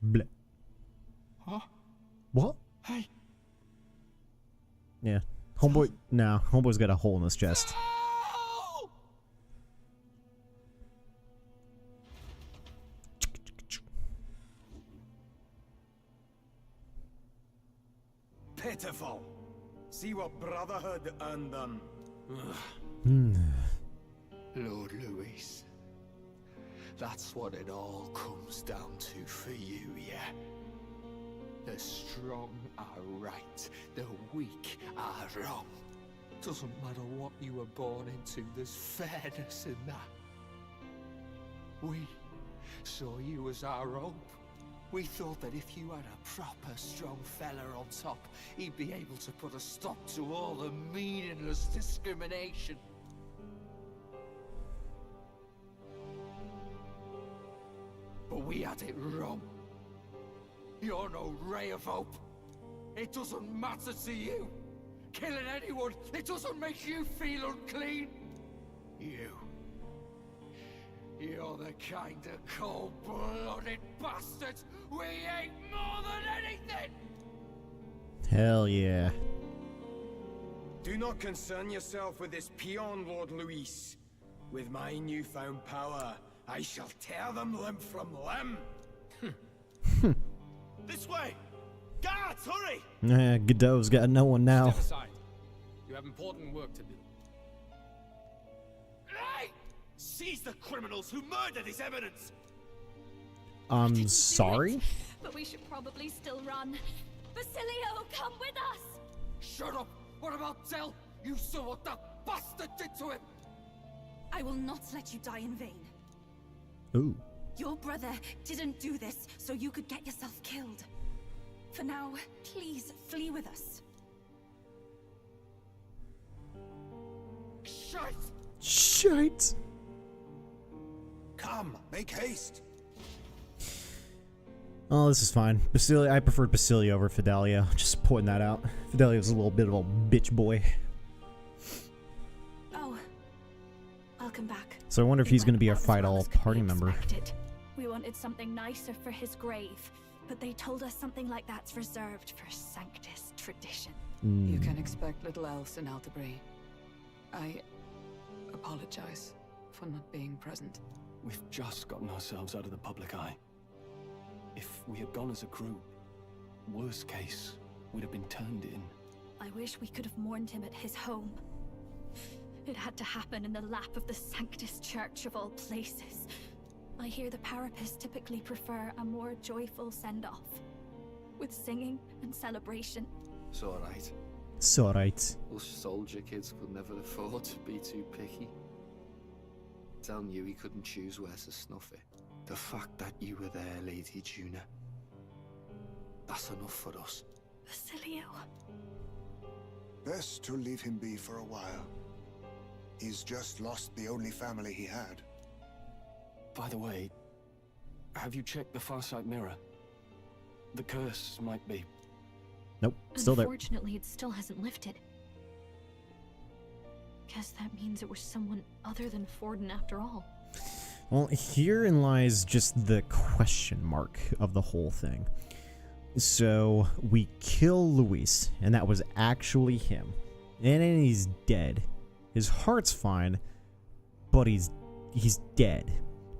Bleh. Huh? What? Hey. Yeah. Homeboy. Nah, homeboy's got a hole in his chest. Pitiful. See what Brotherhood earned them. Lord Louis. That's what it all comes down to for you, yeah? The strong are right, the weak are wrong. Doesn't matter what you were born into, there's fairness in that. We saw you as our hope. We thought that if you had a proper strong fella on top, he'd be able to put a stop to all the meaningless discrimination. But we had it wrong. You're no ray of hope. It doesn't matter to you. Killing anyone, it doesn't make you feel unclean. You're the kind of cold-blooded bastards we hate more than anything! Hell yeah. Do not concern yourself with this peon, Lord Luis. With my newfound power, I shall tear them limb from limb. This way! Guards, hurry! Godot's got no one now. Step aside. You have important work to do. Hey! Seize the criminals who murdered his evidence! I'm sorry? But we should probably still run. Basilio, come with us! Shut up! What about Zell? You saw what that bastard did to him! I will not let you die in vain. Ooh. Your brother didn't do this so you could get yourself killed. For now, please flee with us. Shite! Shite! Come, make haste. Oh, this is fine. Basilio, I preferred Basilio over Fidelio. Just pointing that out. Fidelio's a little bit of a bitch boy. Oh, I'll come back. So I wonder if he's going to be our Fight All party member. We wanted something nicer for his grave, but they told us something like that's reserved for Sanctus tradition. You can expect little else in Altabri. I apologize for not being present. We've just gotten ourselves out of the public eye. If we had gone as a group, worst case, we'd have been turned in. I wish we could have mourned him at his home. It had to happen in the lap of the Sanctus Church of all places. I hear the Parapists typically prefer a more joyful send-off, with singing and celebration. It's alright. It's alright. Us soldier kids could never afford to be too picky. Telling you he couldn't choose where to snuff it. The fact that you were there, Lady Juna, that's enough for us. Basilio. Best to leave him be for a while. He's just lost the only family he had. By the way, have you checked the Farsight mirror? The curse might be... Nope, still there. Unfortunately, it still hasn't lifted. Guess that means it was someone other than Forden after all. Well, herein lies just the question mark of the whole thing. So, we kill Luis, and that was actually him. And then he's dead. His heart's fine, but he's dead.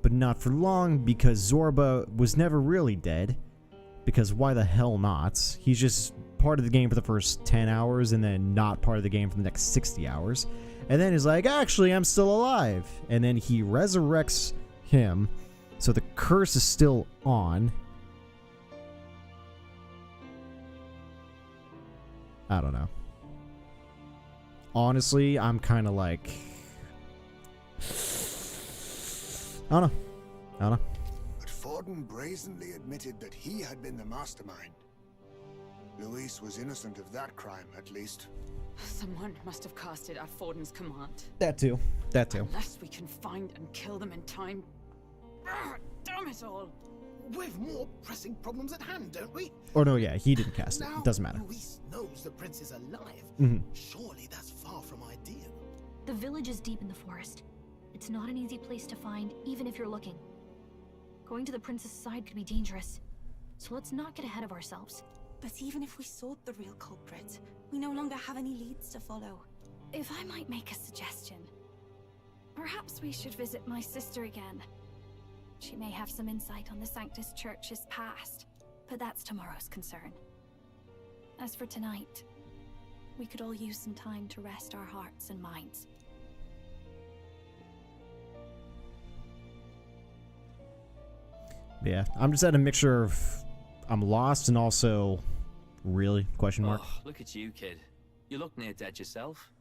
But not for long, because Zorba was never really dead. Because why the hell not? He's just part of the game for the first 10 hours, and then not part of the game for the next 60 hours. And then he's like, actually, I'm still alive. And then he resurrects him. So the curse is still on. I don't know. Honestly, I'm kind of like... I don't know. But Forden brazenly admitted that he had been the mastermind. Luis was innocent of that crime, at least. Someone must have cast it at Forden's command. That too. Unless we can find and kill them in time. Damn it all! We've more pressing problems at hand, don't we? Or no, yeah, he didn't cast it. It doesn't matter. Luis knows the prince is alive. Surely that's far from ideal. The village is deep in the forest. It's not an easy place to find, even if you're looking. Going to the prince's side could be dangerous. So let's not get ahead of ourselves. But even if we sought the real culprit, we no longer have any leads to follow. If I might make a suggestion, perhaps we should visit my sister again. She may have some insight on the Sanctus Church's past, but that's tomorrow's concern. As for tonight, we could all use some time to rest our hearts and minds. Yeah, I'm just at a mixture of I'm lost and also really question mark. Oh, look at you, kid. You look near dead yourself.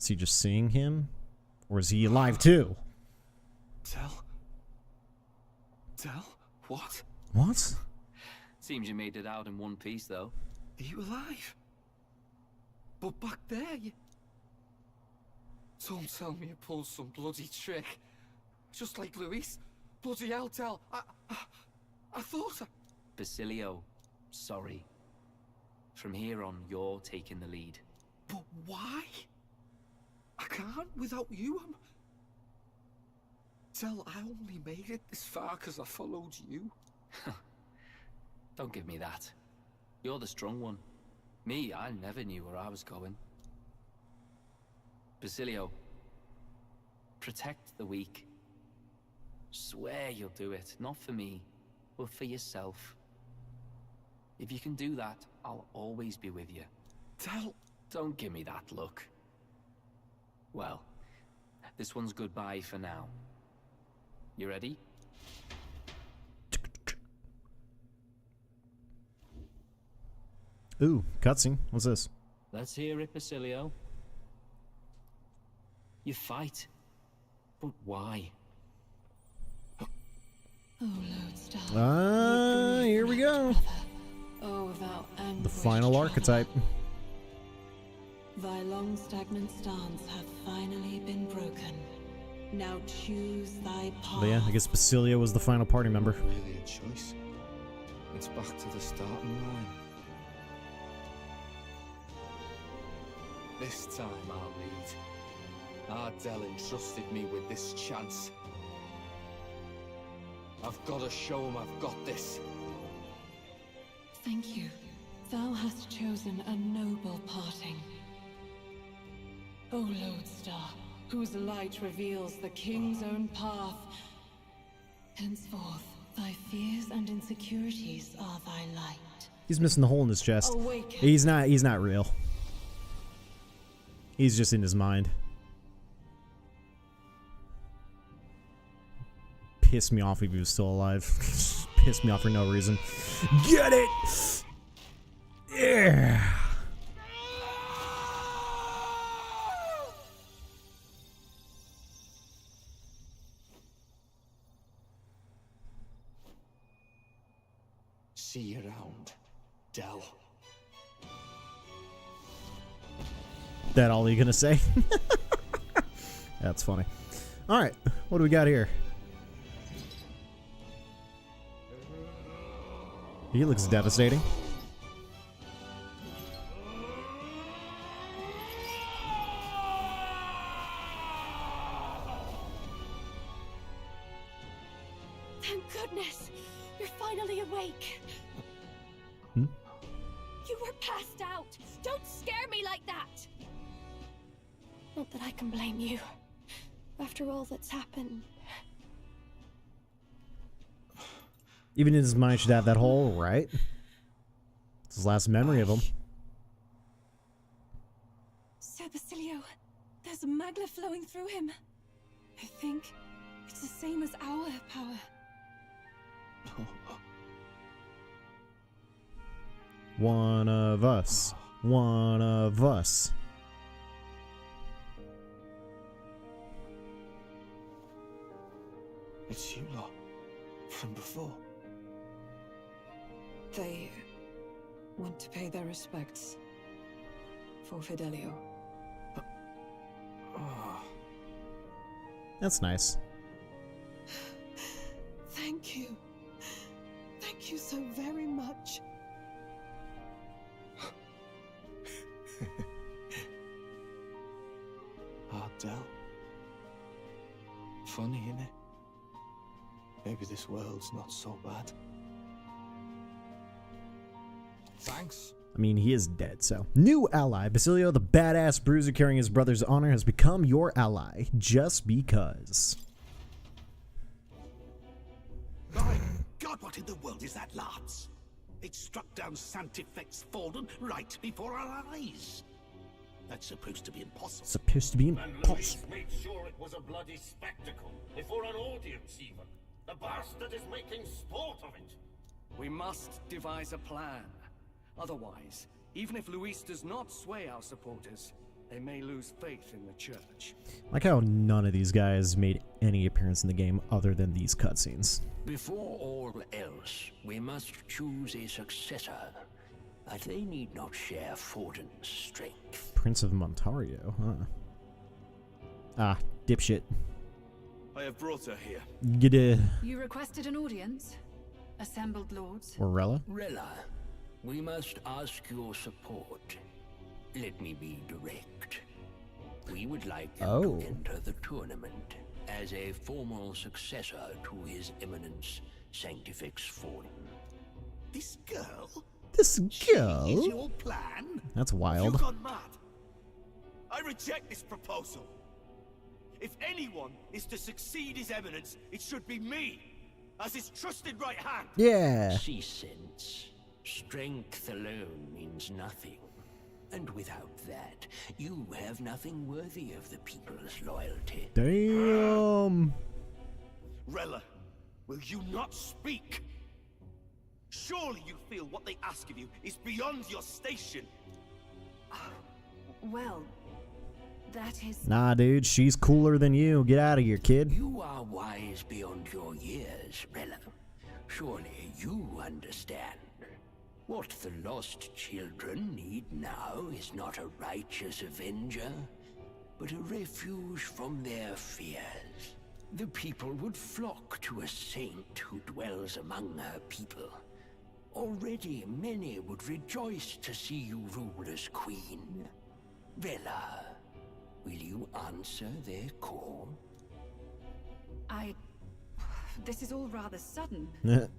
Is he just seeing him? Or is he alive too? Tell? What? What? Seems you made it out in one piece, though. Are you alive? But back there, you... Don't tell me you pulled some bloody trick. Just like Luis. Bloody hell, tell. I thought I... Basilio, sorry. From here on, you're taking the lead. But why? I can't without you. Tell, I only made it this far because I followed you. Don't give me that. You're the strong one. Me, I never knew where I was going. Basilio, protect the weak. Swear you'll do it, not for me, but for yourself. If you can do that, I'll always be with you. Tell... Don't give me that look. Well, this one's goodbye for now. You ready? Ooh, cutscene. What's this? Let's hear it, Basilio. You fight. But why? Oh, Lodestar. Ah, here we go. Oh, thou The final archetype. Thy long stagnant stance hath finally been broken. Now choose thy path. But yeah, I guess Basilio was the final party member. Really a choice. It's back to the starting line. This time I'll lead. Ardell entrusted me with this chance. I've got to show him I've got this. Thank you. Thou hast chosen a noble parting. O Lodestar, whose light reveals the king's own path. Henceforth, thy fears and insecurities are thy light. He's missing the hole in his chest. Awaken. He's not real. He's just in his mind. Piss me off if he was still alive. Piss me off for no reason. Get it! Yeah! See you around, Dell. That all you gonna say? That's funny. Alright, what do we got here? He looks devastating. Thank goodness! You're finally awake! Hmm? You were passed out! Don't scare me like that! Not that I can blame you. After all that's happened. Even in his mind should have that hole, right? It's his last memory of him. Sir Basilio, there's a magla flowing through him. I think it's the same as our power. One of us. One of us. It's you lot. From before. They want to pay their respects for Fidelio. That's nice. Thank you. Thank you so very much. Ardell. Funny, innit? Maybe this world's not so bad. Thanks. I mean, he is dead, so. New ally. Basilio, the badass bruiser carrying his brother's honor, has become your ally. Just because. My God, what in the world is that, Lance? It struck down Santifex Fallen right before our eyes. That's supposed to be impossible. Supposed to be And impossible. Luis made sure it was a bloody spectacle, before an audience even. The bastard is making sport of it. We must devise a plan. Otherwise, even if Luis does not sway our supporters, they may lose faith in the church. Like how none of these guys made any appearance in the game other than these cutscenes. Before all else, we must choose a successor. But they need not share Forden's strength. Prince of Montario, huh? Ah, dipshit. I have brought her here. Get a You requested an audience? Assembled lords? Orella? Rella, we must ask your support. Let me be direct. We would like him Oh. to enter the tournament as a formal successor to His Eminence Sanctifex Fallen. This girl? This girl? Is your plan? That's You wild. gone mad? I reject this proposal. If anyone is to succeed His Eminence, it should be me, as his trusted right hand. Yeah. See sense. Strength alone means nothing. And without that, you have nothing worthy of the people's loyalty. Damn. Rella, will you not speak? Surely you feel what they ask of you is beyond your station. Well, that is... Nah, dude, she's cooler than you. Get out of here, kid. You are wise beyond your years, Rella. Surely you understand. What the lost children need now is not a righteous avenger, but a refuge from their fears. The people would flock to a saint who dwells among her people. Already many would rejoice to see you rule as queen. Rella, will you answer their call? This is all rather sudden.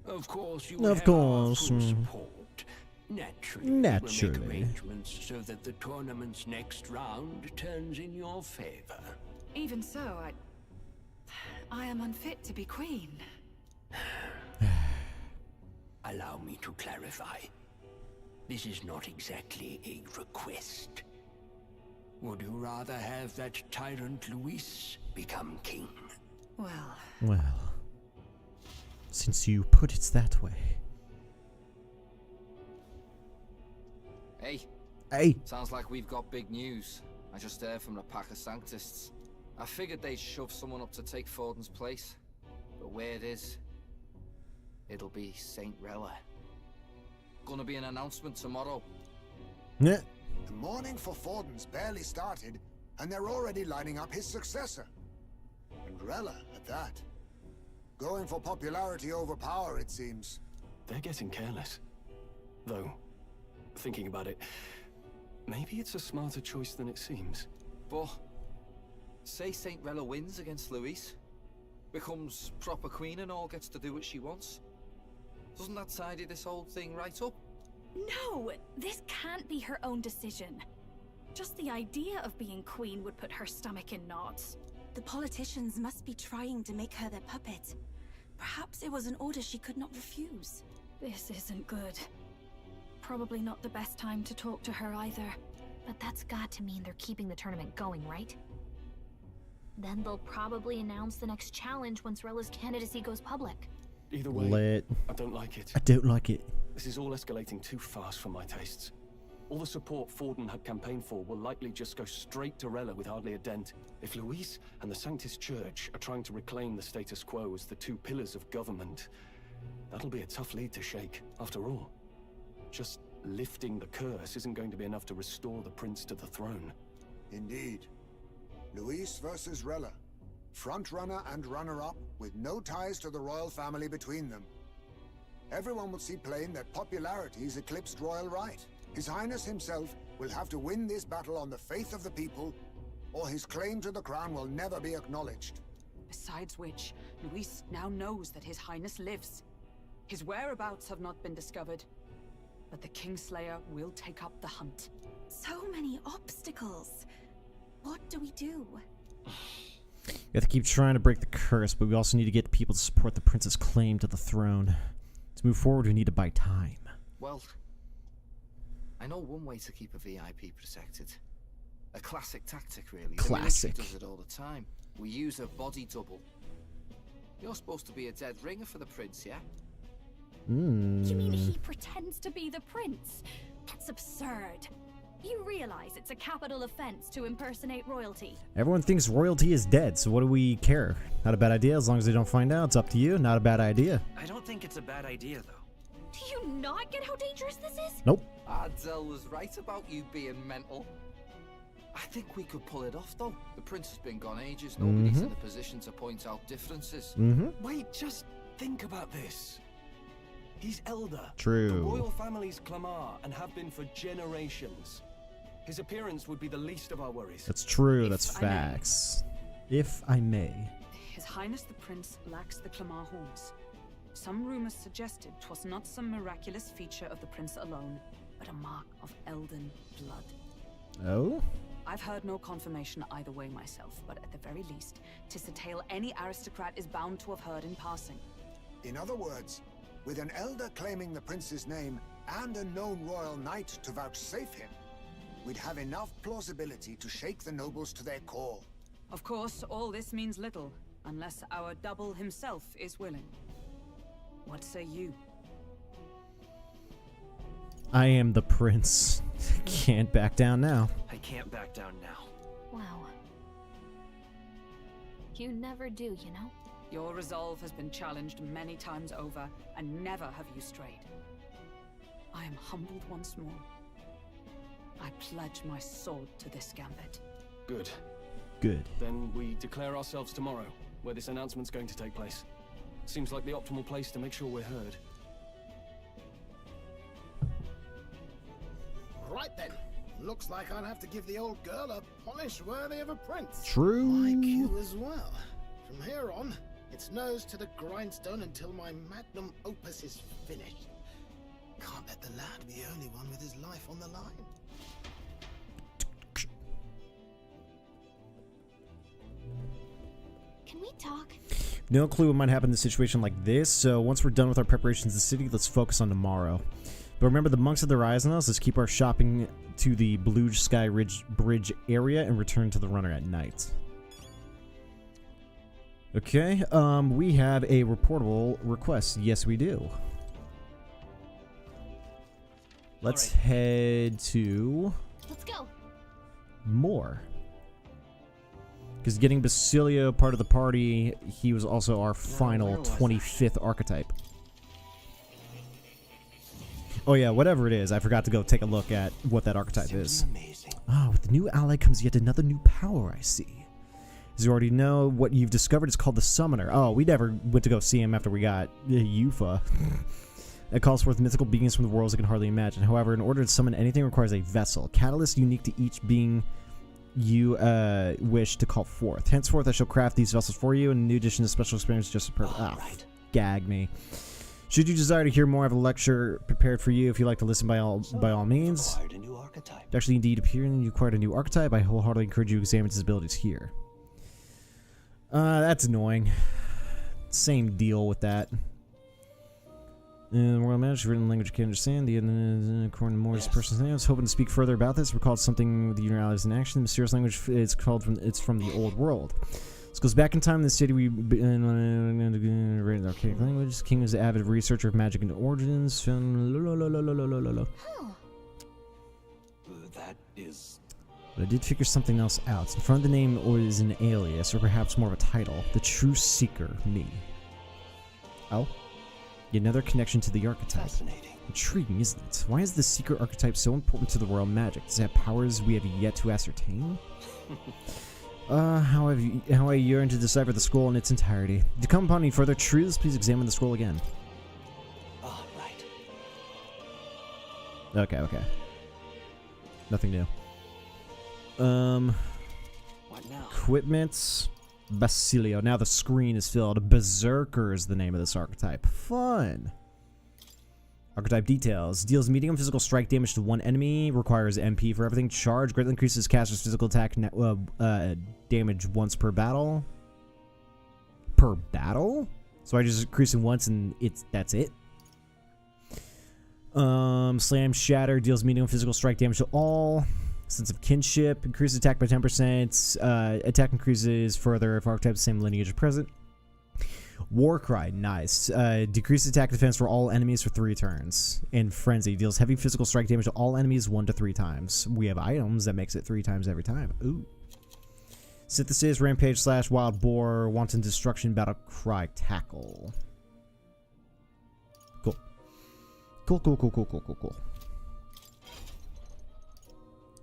Of course, you Of have course. our full support. Naturally, Naturally. we'll make arrangements so that the tournament's next round turns in your favor. Even so, I am unfit to be queen. Allow me to clarify. This is not exactly a request. Would you rather have that tyrant Luis become king? Well, since you put it that way. Hey. Sounds like we've got big news. I just heard from the pack of Sanctists. I figured they'd shove someone up to take Forden's place. But where it is, it'll be Saint Rella. Gonna be an announcement tomorrow. Yeah. The mourning for Forden's barely started, and they're already lining up his successor. And Rella, at that. Going for popularity over power, it seems. They're getting careless. Though, thinking about it, maybe it's a smarter choice than it seems. But say Saint Rella wins against Luis, becomes proper queen and all gets to do what she wants. Doesn't that tidy this whole thing right up? No! This can't be her own decision. Just the idea of being queen would put her stomach in knots. The politicians must be trying to make her their puppet. Perhaps it was an order she could not refuse. This isn't good. Probably not the best time to talk to her either. But that's got to mean they're keeping the tournament going, right? Then they'll probably announce the next challenge once Rella's candidacy goes public. Either way, Lit. I don't like it. I don't like it. This is all escalating too fast for my tastes. All the support Forden had campaigned for will likely just go straight to Rella with hardly a dent. If Luis and the Sanctus Church are trying to reclaim the status quo as the two pillars of government, that'll be a tough lead to shake. After all, just lifting the curse isn't going to be enough to restore the prince to the throne. Indeed. Luis versus Rella. Frontrunner and runner-up with no ties to the royal family between them. Everyone will see plain that popularity's eclipsed royal right. His Highness himself will have to win this battle on the faith of the people, or his claim to the crown will never be acknowledged. Besides which, Luis now knows that His Highness lives. His whereabouts have not been discovered, but the Kingslayer will take up the hunt. So many obstacles. What do we do? We have to keep trying to break the curse, but we also need to get people to support the prince's claim to the throne. To move forward, we need to buy time. Well, I know one way to keep a VIP protected. A classic tactic, really. Classic. The military does it all the time. We use a body double. You're supposed to be a dead ringer for the prince, yeah? You mean he pretends to be the prince? That's absurd. You realize it's a capital offense to impersonate royalty. Everyone thinks royalty is dead, so what do we care? Not a bad idea, as long as they don't find out. It's up to you. Not a bad idea. I don't think it's a bad idea, though. Do you not get how dangerous this is? Nope. Adzel was right about you being mental. I think we could pull it off, though. The prince has been gone ages. Nobody's in a position to point out differences. Wait, just think about this. He's elder. True. The royal family's Clamar and have been for generations. His appearance would be the least of our worries. That's true. If That's I may. facts. If I may. His Highness the Prince lacks the Clamar horns. Some rumors suggested 'twas not some miraculous feature of the prince alone, but a mark of Elden blood. Oh? I've heard no confirmation either way myself, but at the very least, 'tis a tale any aristocrat is bound to have heard in passing. In other words, with an elder claiming the prince's name and a known royal knight to vouchsafe him, we'd have enough plausibility to shake the nobles to their core. Of course, all this means little, unless our double himself is willing. What say you? I am the prince. Can't back down now. I can't back down now. Wow. You never do, you know? Your resolve has been challenged many times over, and never have you strayed. I am humbled once more. I pledge my sword to this gambit. Good. Good. Then we declare ourselves tomorrow, where this announcement's going to take place. Seems like the optimal place to make sure we're heard. Right then. Looks like I'll have to give the old girl a polish worthy of a prince. True. My cue as well. From here on, it's nose to the grindstone until my magnum opus is finished. Can't let the lad be the only one with his life on the line. Can we talk? No clue what might happen in a situation like this, so once we're done with our preparations in the city, let's focus on tomorrow. But remember, the monks have their eyes on us. Let's keep our shopping to the Blue Sky Ridge Bridge area and return to the runner at night. Okay, we have a reportable request. Yes, we do. Let's head to... Let's go. more. Because getting Basilio part of the party, he was also our final 25th archetype. Oh yeah, whatever it is, I forgot to go take a look at what that archetype is. Oh, with the new ally comes yet another new power, I see. As you already know, what you've discovered is called the Summoner. Oh, we never went to go see him after we got Yufa. It calls forth mythical beings from the worlds I can hardly imagine. However, in order to summon anything requires a vessel. Catalyst unique to each being you wish to call forth. Henceforth, I shall craft these vessels for you, and a new addition to special experience just per gag me. Should you desire to hear more, I have a lecture prepared for you. If you'd like to listen by all means. A new archetype. To actually indeed appear and you acquired a new archetype, I wholeheartedly encourage you to examine his abilities here. That's annoying. Same deal with that. The world manager, written language you can understand. The according to Moore's person's name, I was hoping to speak further about this. Recalled something with the allies in action. The mysterious language it's from the old world. This goes back in time in the city we written archaic language. King was an avid researcher of magic and origins. That is. But I did figure something else out. In front of the name is an alias, or perhaps more of a title. The True Seeker, me. Oh? Yet another connection to the archetype. Fascinating. Intriguing, isn't it? Why is the Seeker archetype so important to the world of magic? Does it have powers we have yet to ascertain? How I yearn to decipher the scroll in its entirety. To come upon any further truths, please examine the scroll again. Ah, right. Okay. Nothing new. What now? Equipment. Basilio. Now the screen is filled. Berserker is the name of this archetype. Fun. Archetype details. Deals medium physical strike damage to one enemy. Requires MP for everything. Charge. Greatly increases caster's physical attack damage once per battle. Per battle? So I just increase it once and that's it. Slam Shatter. Deals medium physical strike damage to all. Sense of kinship. Increases attack by 10%. Attack increases further if archetypes the same lineage are present. Warcry, nice. Decreases attack defense for all enemies for 3 turns. And Frenzy deals heavy physical strike damage to all enemies 1 to 3 times. We have items that makes it 3 times every time. Ooh. Synthesis, Rampage / Wild Boar, Wanton Destruction, Battle Cry, Tackle. Cool. Cool.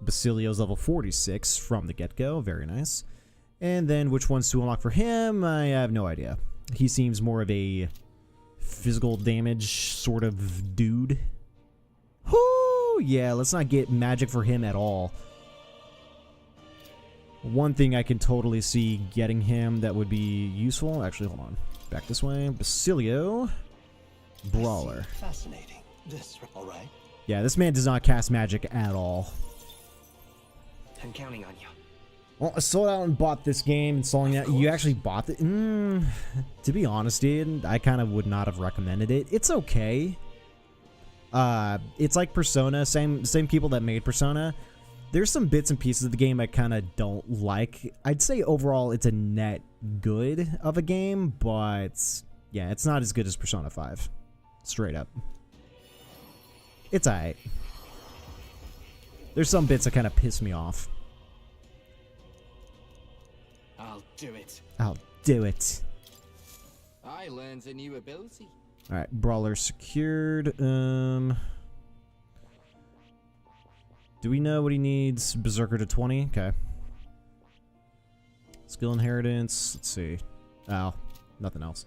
Basilio's level 46 from the get-go. Very nice. And then which ones to unlock for him, I have no idea. He seems more of a physical damage sort of dude. Whoo! Yeah, let's not get magic for him at all. One thing I can totally see getting him that would be useful. Actually, hold on. Back this way. Basilio. Brawler. Fascinating. This, all right? Yeah, this man does not cast magic at all. I'm counting on you. Well, I sold out and bought this game, installing that. You actually bought it? To be honest, dude, I kind of would not have recommended it. It's okay. It's like Persona, same people that made Persona. There's some bits and pieces of the game I kind of don't like. I'd say overall it's a net good of a game, but yeah, it's not as good as Persona 5. Straight up. It's alright. There's some bits that kind of piss me off. I'll do it. I'll do it. I learned a new ability. Alright, Brawler secured. Do we know what he needs? Berserker to 20? Okay. Skill inheritance. Let's see. Oh, nothing else.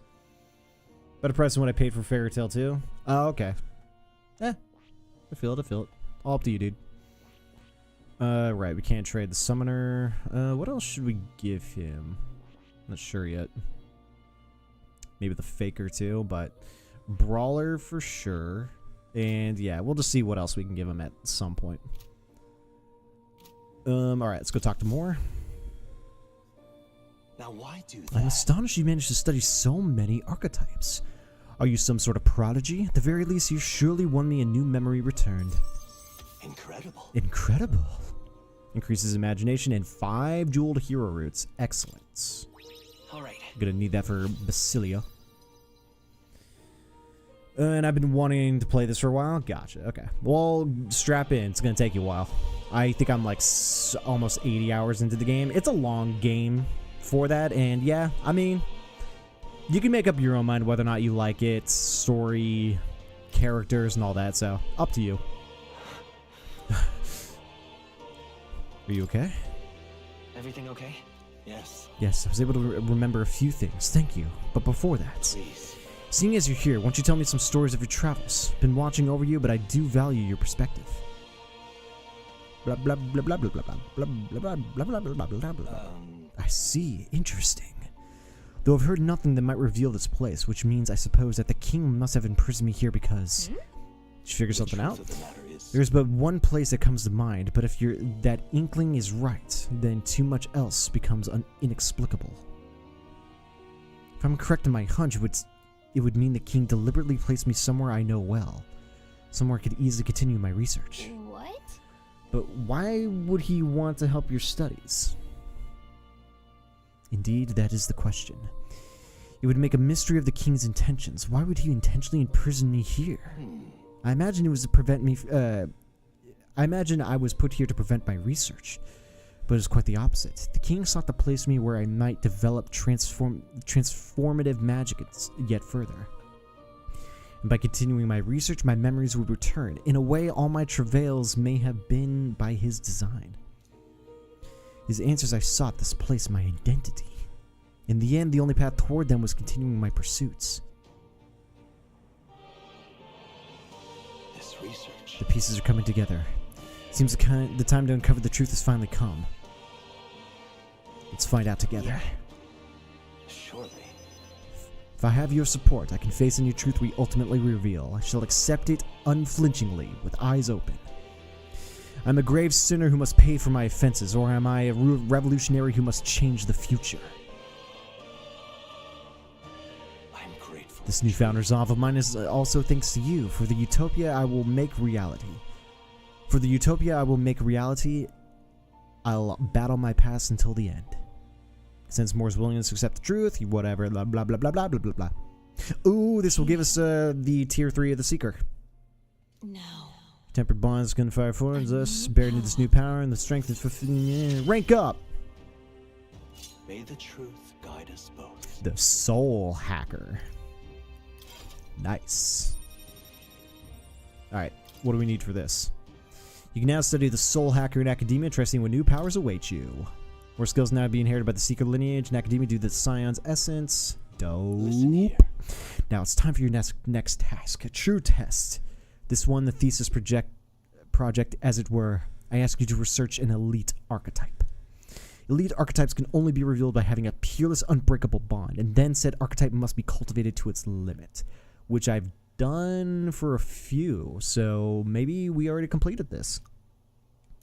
Better price than what I paid for Fairy Tail 2. Oh, okay. I feel it, All up to you, dude. Right, we can't trade the summoner. What else should we give him? Not sure yet. Maybe the faker too, but Brawler for sure. And yeah, we'll just see what else we can give him at some point. Alright, let's go talk to Moore. Now why do that? I'm astonished you managed to study so many archetypes. Are you some sort of prodigy? At the very least, you surely won me a new memory returned. Incredible. Incredible. Increases imagination and 5 jeweled hero roots. Excellent. Alright. Gonna need that for Basilio. And I've been wanting to play this for a while. Gotcha. Okay. Well, strap in. It's gonna take you a while. I think I'm like almost 80 hours into the game. It's a long game for that, and yeah, I mean, you can make up your own mind whether or not you like it, story, characters, and all that, so up to you. Are you okay? Everything okay? Yes. Yes, I was able to remember a few things. Thank you. But before that, Please. Seeing as you're here, won't you tell me some stories of your travels? Been watching over you, but I do value your perspective. Blah blah blah blah blah blah blah blah blah blah blah blah blah. I see. Interesting. Though I've heard nothing that might reveal this place, which means I suppose that the king must have imprisoned me here because... Did you figure something out? There's but one place that comes to mind, but if that inkling is right, then too much else becomes inexplicable. If I'm correct in my hunch, it would mean the king deliberately placed me somewhere I know well. Somewhere I could easily continue my research. What? But why would he want to help your studies? Indeed, that is the question. It would make a mystery of the king's intentions. Why would he intentionally imprison me here? I imagine it was to prevent me. I imagine I was put here to prevent my research, but it's quite the opposite. The king sought to place me where I might develop transformative magic yet further. And by continuing my research, my memories would return. In a way, all my travails may have been by his design. His answers I sought thus placed my identity. In the end, the only path toward them was continuing my pursuits. This research. The pieces are coming together. Seems the time to uncover the truth has finally come. Let's find out together. Yeah. Surely. If I have your support, I can face any truth we ultimately reveal. I shall accept it unflinchingly, with eyes open. I'm a grave sinner who must pay for my offenses, or am I a revolutionary who must change the future? I'm grateful. This newfound resolve of mine is also thanks to you. For the utopia I will make reality. For the utopia I will make reality, I'll battle my past until the end. Since Moore's willingness to accept the truth, whatever, blah blah blah blah blah blah blah blah. Ooh, this will give us the tier 3 of the Seeker. No. Tempered bonds, gunfire forms us, buried in this new power, and the strength is rank up! May the truth guide us both. The Soul Hacker. Nice. Alright, what do we need for this? You can now study the Soul Hacker in academia, trusting what new powers await you. More skills now be inherited by the Seeker lineage in academia due to the Scion's essence. Dope. Now it's time for your next task, a true test. This one, the thesis project, as it were. I ask you to research an elite archetype. Elite archetypes can only be revealed by having a peerless, unbreakable bond, and then said archetype must be cultivated to its limit, which I've done for a few, so maybe we already completed this.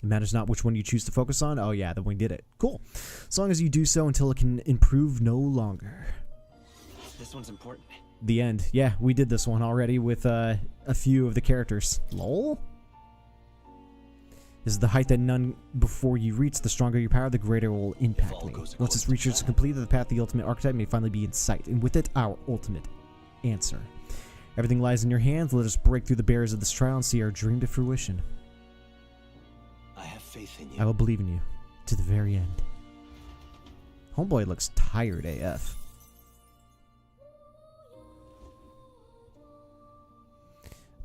It matters not which one you choose to focus on. Oh yeah, then we did it. Cool. As long as you do so until it can improve no longer. This one's important. The end. Yeah, we did this one already with a few of the characters. Lol? This is the height that none before you reach. The stronger your power, the greater it will impact me. Once this reaches is completed, the path to the ultimate archetype may finally be in sight, and with it, our ultimate answer. Everything lies in your hands. Let us break through the barriers of this trial and see our dream to fruition. I have faith in you. I will believe in you to the very end. Homeboy looks tired AF.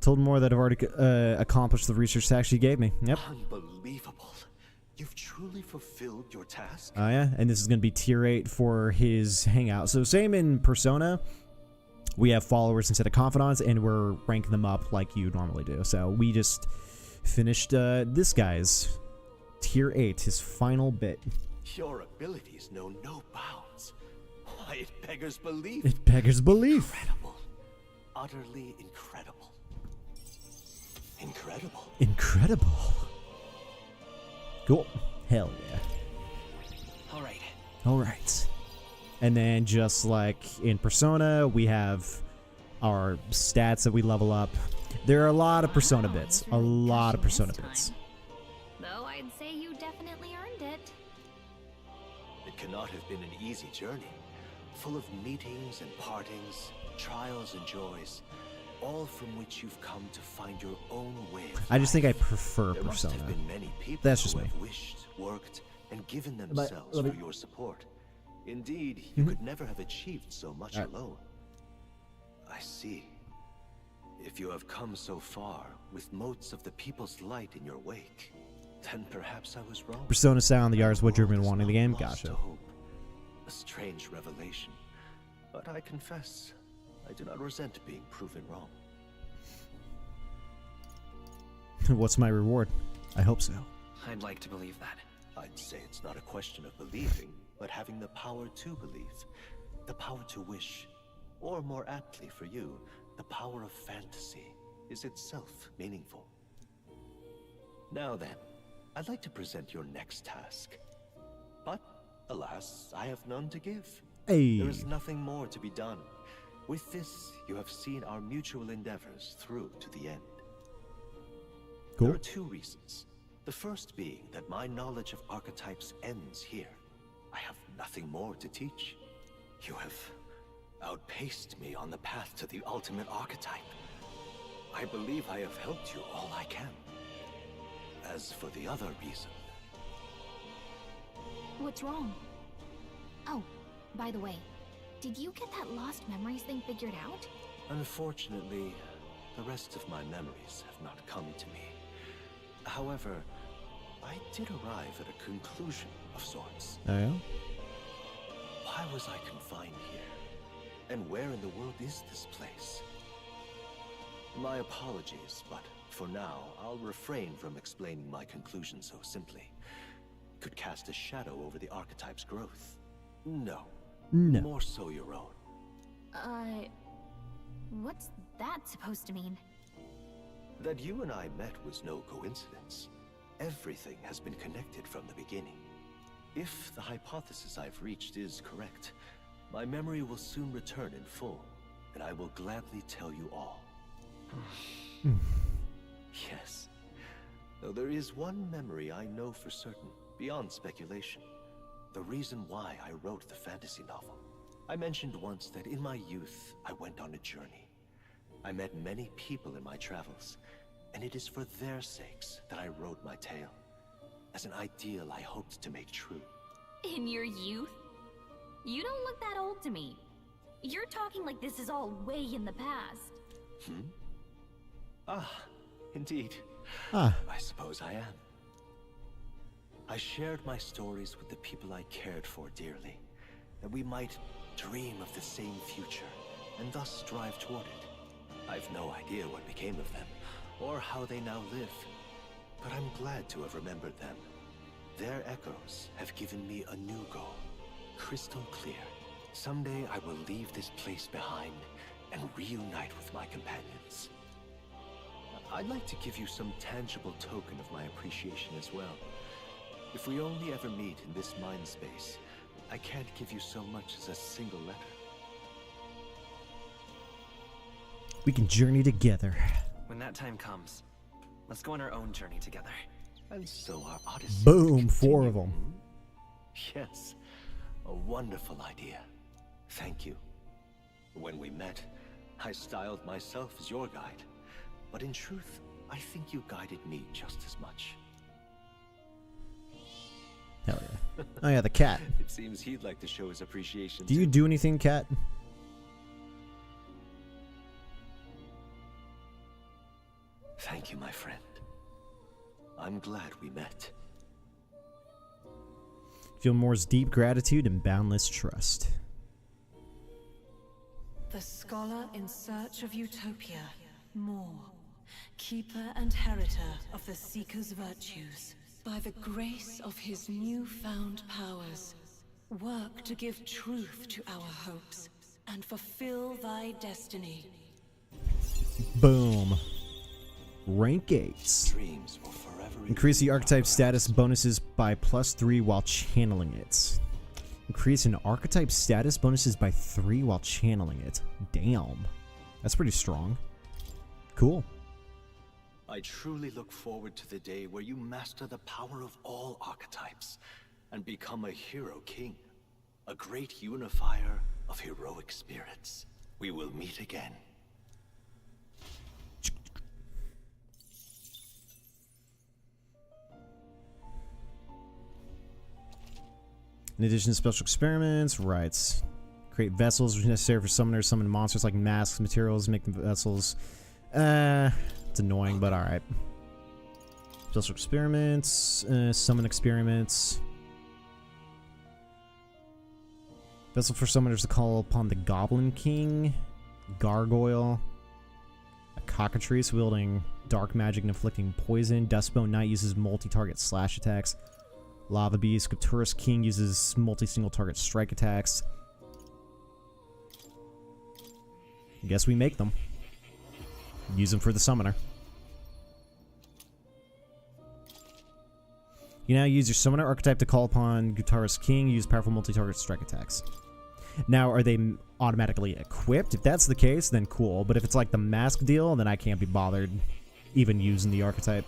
Told more that I've already accomplished the research task she gave me. Yep. Unbelievable. You've truly fulfilled your task. Oh yeah, and this is going to be tier 8 for his hangout. So same in Persona. We have followers instead of confidants, and we're ranking them up like you normally do. So we just finished this guy's tier 8, his final bit. Your abilities know no bounds. Why, it beggars belief. It beggars belief. Incredible. Utterly incredible. Incredible. Incredible. Cool. Hell yeah. Alright. Alright. And then just like in Persona, we have our stats that we level up. There are a lot of Persona bits. A lot of Persona bits. Though I'd say you definitely earned it. It cannot have been an easy journey. Full of meetings and partings, trials and joys. All from which you've come to find your own way of I just think I life. prefer There Persona. must have been many people That's just who me. have wished, worked, and given But- themselves let me- for your support. Indeed, you could never have achieved so much Alright. alone. I see. If you have come so far with motes of the people's light in your wake, then perhaps I was wrong. Persona sound, the art is what you've been wanting in the game. Lost to Gotcha. hope. A strange revelation. But I confess, I do not resent being proven wrong. What's my reward? I hope so. I'd like to believe that. I'd say it's not a question of believing, but having the power to believe. The power to wish. Or more aptly for you, the power of fantasy is itself meaningful. Now then, I'd like to present your next task. But, alas, I have none to give. Hey. There is nothing more to be done. With this, you have seen our mutual endeavors through to the end. Cool. There are two reasons. The first being that my knowledge of archetypes ends here. I have nothing more to teach. You have outpaced me on the path to the ultimate archetype. I believe I have helped you all I can. As for the other reason... What's wrong? Oh, by the way, did you get that lost memories thing figured out? Unfortunately, the rest of my memories have not come to me. However, I did arrive at a conclusion of sorts. Oh yeah? Why was I confined here? And where in the world is this place? My apologies, but for now, I'll refrain from explaining my conclusion so simply. It could cast a shadow over the archetype's growth. No. No. More so your own. What's that supposed to mean? That you and I met was no coincidence. Everything has been connected from the beginning. If the hypothesis I've reached is correct, my memory will soon return in full, and I will gladly tell you all. Yes. Though there is one memory I know for certain, beyond speculation. The reason why I wrote the fantasy novel. I mentioned once that in my youth, I went on a journey. I met many people in my travels, and it is for their sakes that I wrote my tale, as an ideal I hoped to make true. In your youth? You don't look that old to me. You're talking like this is all way in the past. Ah, indeed. Ah. I suppose I am. I shared my stories with the people I cared for dearly, that we might dream of the same future, and thus strive toward it. I've no idea what became of them, or how they now live, but I'm glad to have remembered them. Their echoes have given me a new goal, crystal clear. Someday I will leave this place behind and reunite with my companions. I'd like to give you some tangible token of my appreciation as well. If we only ever meet in this mind space, I can't give you so much as a single letter. We can journey together. When that time comes, let's go on our own journey together. And so our odyssey. Boom, 4 of them. Yes, a wonderful idea. Thank you. When we met, I styled myself as your guide. But in truth, I think you guided me just as much. Hell yeah. Oh yeah, the cat. It seems he'd like to show his appreciation. Do you do anything, cat? Thank you, my friend. I'm glad we met. Feel Moore's deep gratitude and boundless trust. The scholar in search of utopia, Moore, keeper and heritor of the Seeker's virtues. By the grace of his newfound powers, work to give truth to our hopes and fulfill thy destiny. Boom. Rank 8. Increase the archetype status bonuses by +3 while channeling it. Increase an archetype status bonuses by 3 while channeling it. Damn. That's pretty strong. Cool. I truly look forward to the day where you master the power of all archetypes and become a hero king, a great unifier of heroic spirits. We will meet again. In addition to special experiments, right. Create vessels which are necessary for summoners, summon monsters like masks, materials, make the vessels. It's annoying, but alright. Special experiments, summon experiments. Vessel for summoners to call upon the Goblin King, Gargoyle, a cockatrice wielding dark magic and inflicting poison. Dustbone Knight uses multi-target slash attacks. Lava Beast, Scripturus King uses multi-single target strike attacks. Guess we make them. Use them for the summoner. You now use your summoner archetype to call upon Guitarist King. Use powerful multi-target strike attacks. Now, are they automatically equipped? If that's the case, then cool. But if it's like the mask deal, then I can't be bothered even using the archetype.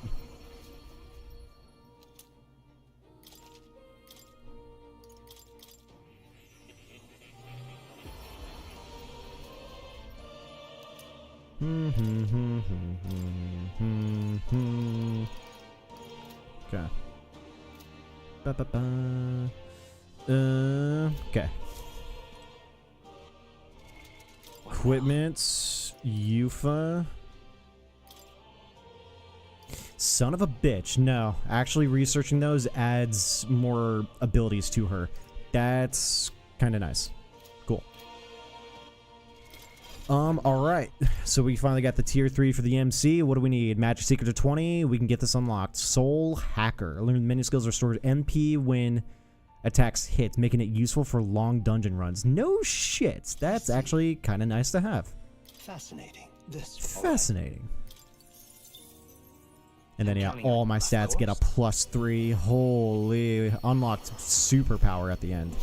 Okay. Okay. Equipment, Yufa. Son of a bitch. No, actually researching those adds more abilities to her. That's kind of nice. Cool. Alright. So we finally got the tier 3 for the MC. What do we need? Magic Secret to 20. We can get this unlocked. Soul Hacker. Learn menu skills restores MP when attacks hit, making it useful for long dungeon runs. No shit. That's actually kind of nice to have. Fascinating. Fascinating. And then yeah, all my stats get a +3. Holy. Unlocked superpower at the end.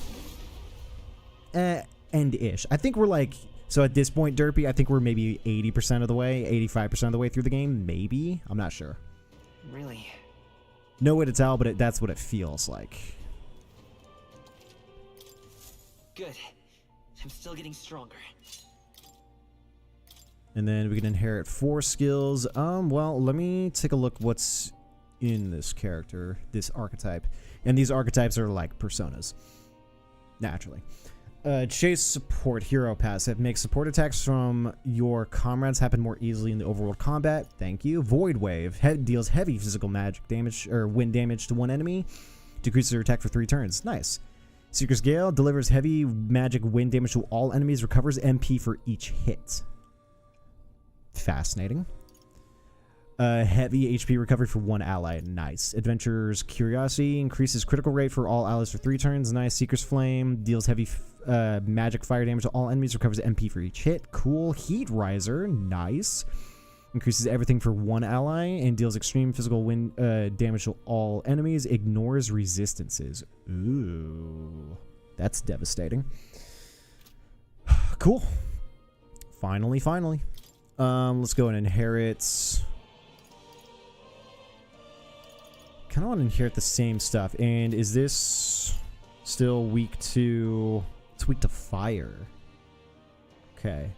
End-ish. I think we're like... So at this point, Derpy, I think we're maybe 80% of the way, 85% of the way through the game. Maybe? I'm not sure. Really? No way to tell, but that's what it feels like. Good. I'm still getting stronger. And then we can inherit 4 skills. Well, let me take a look what's in this character, this archetype. And these archetypes are like personas. Naturally. Chase Support Hero Passive. Makes support attacks from your comrades happen more easily in the overworld combat. Thank you. Void Wave. Deals heavy physical magic damage, or wind damage to one enemy. Decreases their attack for 3 turns. Nice. Seeker's Gale. Delivers heavy magic wind damage to all enemies. Recovers MP for each hit. Fascinating. Heavy HP recovery for one ally. Nice. Adventurer's Curiosity increases critical rate for all allies for 3 turns. Nice. Seeker's Flame deals heavy magic fire damage to all enemies. Recovers MP for each hit. Cool. Heat Riser. Nice. Increases everything for one ally and deals extreme physical damage to all enemies. Ignores resistances. Ooh. That's devastating. Cool. Finally. Let's go and inherit. Kind of want to inherit the same stuff. And is this still weak to... It's weak to fire. Okay.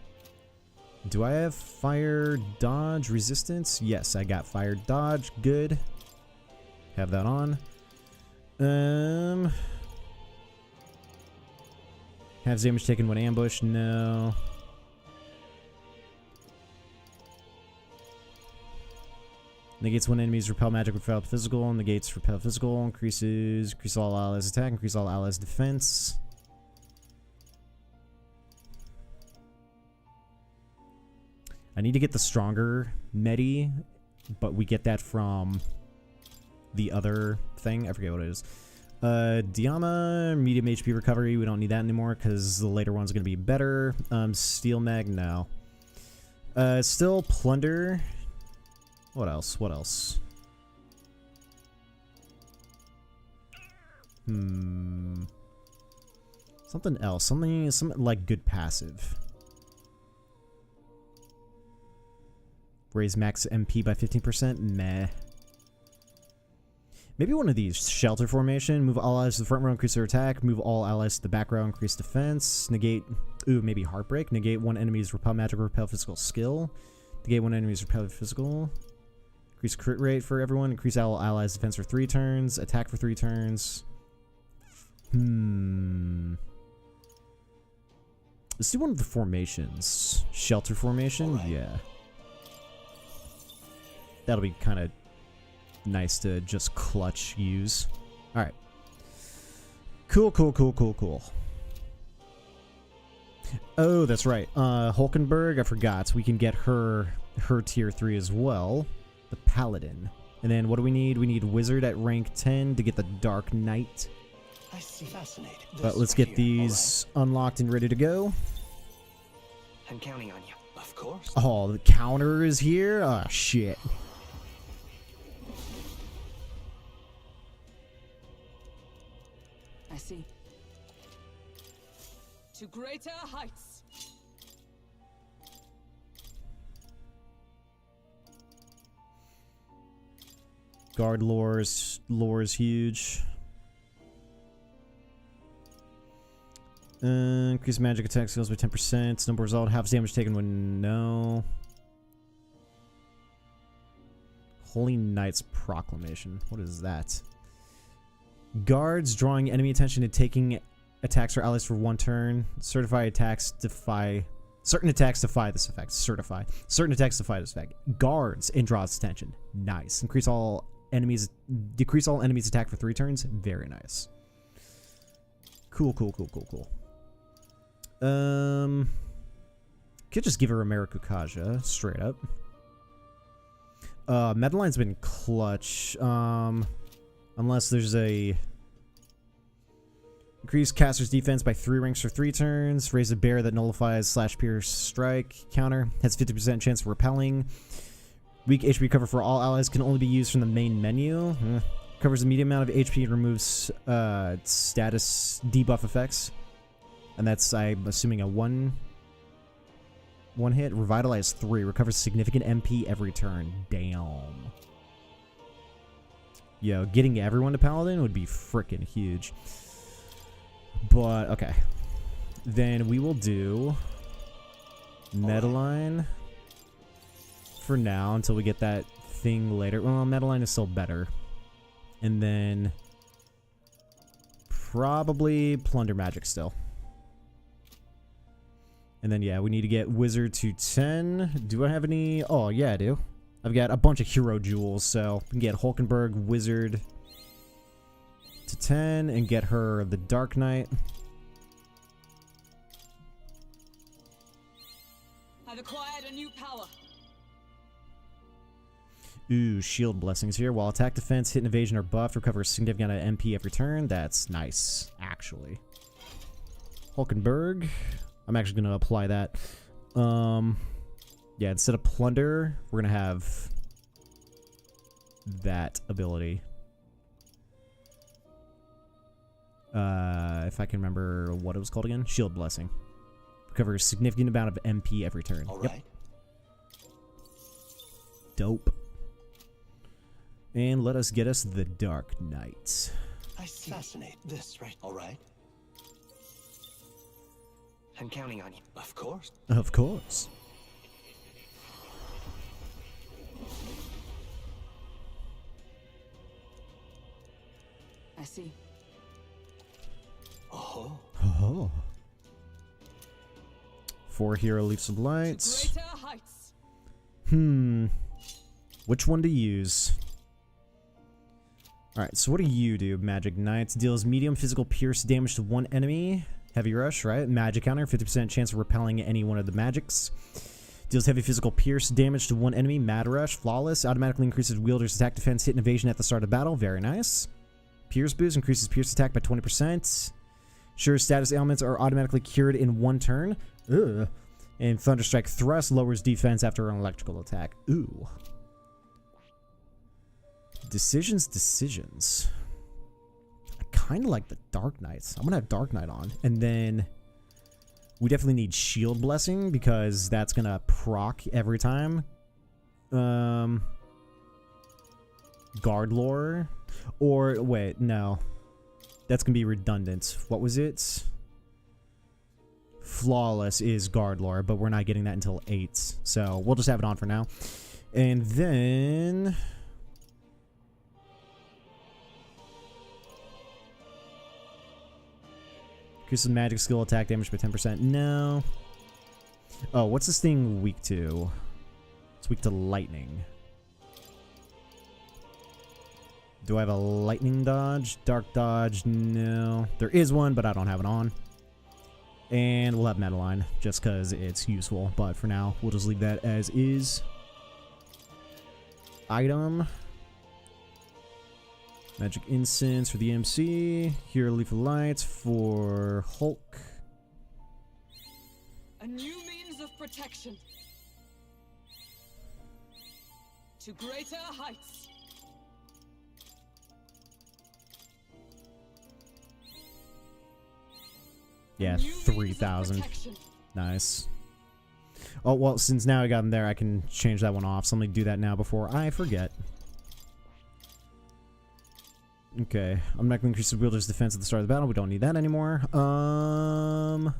Do I have fire dodge resistance? Yes, I got fire dodge. Good. Have that on. Have damage taken when ambushed? No. Negates when enemies repel magic, repel physical. Negates repel physical. Increase all allies attack. Increase all allies defense. I need to get the stronger Medi, but we get that from the other thing. I forget what it is. Diama, medium HP recovery. We don't need that anymore because the later one's going to be better. Steel Mag, no. Still Plunder. What else? Something else. Something like good passive. Raise max MP by 15%? Meh. Maybe one of these. Shelter formation. Move all allies to the front row, increase their attack. Move all allies to the back row, increase defense. Negate... Ooh, maybe Heartbreak. Negate one enemy's repel magic or repel physical skill. Negate one enemy's repel physical. Increase crit rate for everyone. Increase all allies' defense for 3 turns. Attack for 3 turns. Let's do one of the formations. Shelter formation? Right. Yeah. That'll be kind of nice to just clutch use. Alright. Cool. Oh, that's right. Hulkenberg, I forgot. We can get her tier 3 as well. The Paladin. And then what do we need? We need Wizard at rank 10 to get the Dark Knight. I see. Fascinating. But let's get these unlocked and ready to go. I'm counting on you. Of course. Oh, the counter is here? Oh, shit. I see. To greater heights. Guard lore is huge. Increase magic attack skills by 10%. Number result, half damage taken when no. Holy Knight's Proclamation. What is that? Guards drawing enemy attention and taking attacks or allies for 1 turn. Certain attacks defy this effect. Certain attacks defy this effect. Guards and draws attention. Nice. Decrease all enemies attack for 3 turns. Very nice. Cool. Could just give her a Marikukaja straight up. Medaline's been clutch. Unless there's a increase caster's defense by 3 ranks for 3 turns. Raise a bear that nullifies /pierce strike counter. Has 50% chance of repelling. Weak HP cover for all allies can only be used from the main menu. Covers a medium amount of HP and removes status debuff effects. And that's, I'm assuming, a one hit. Revitalize 3. Recovers significant MP every turn. Damn. Yo, getting everyone to Paladin would be freaking huge. But, okay. Then we will do Medaline for now until we get that thing later. Well, Medaline is still better. And then probably Plunder Magic still. And then, yeah, we need to get Wizard to 10. Do I have any? Oh, yeah, I do. I've got a bunch of hero jewels, so we can get Hulkenberg, Wizard to 10, and get her the Dark Knight. I've acquired a new power. Ooh, shield blessings here. While attack, defense, hit, and evasion are buffed, recover a significant amount of MP every turn. That's nice, actually. Hulkenberg. I'm actually going to apply that. Yeah, instead of plunder, we're going to have that ability. If I can remember what it was called again. Shield blessing. Recover a significant amount of MP every turn. All yep. right. Dope. And let us get us the Dark Knight. I see. Fascinate. This, right? All right. I'm counting on you. Of course. Of course. I see. Oh. Oh. 4 hero leaps of lights. Greater heights. Which one to use? Alright, so what do you do, Magic Knights? Deals medium physical pierce damage to one enemy. Heavy rush, right? Magic counter, 50% chance of repelling any one of the magics. Deals heavy physical pierce damage to one enemy. Mad rush, flawless. Automatically increases wielder's attack, defense, hit, and evasion at the start of battle. Very nice. Pierce boost increases pierce attack by 20%. Sure, status ailments are automatically cured in 1 turn. Ugh. And Thunderstrike Thrust lowers defense after an electrical attack. Ooh. Decisions. I kind of like the Dark Knights. I'm going to have Dark Knight on. And then we definitely need Shield Blessing because that's going to proc every time. Guard Lore. Or, wait, no. That's going to be redundant. What was it? Flawless is Guard Lore, but we're not getting that until 8. So we'll just have it on for now. And then... increases magic skill attack damage by 10%. No. Oh, what's this thing weak to? It's weak to lightning. Do I have a lightning dodge? Dark dodge? No. There is one, but I don't have it on. And we'll have Madeline, just because it's useful. But for now, we'll just leave that as is. Item. Magic Incense for the MC. Hero Leaf of Lights for Hulk. A new means of protection. To greater heights. Yeah, 3,000. Nice. Oh, well, since now I got him there, I can change that one off. So let me do that now before I forget. Okay, automatically increases wielder's defense at the start of the battle. We don't need that anymore. Oh,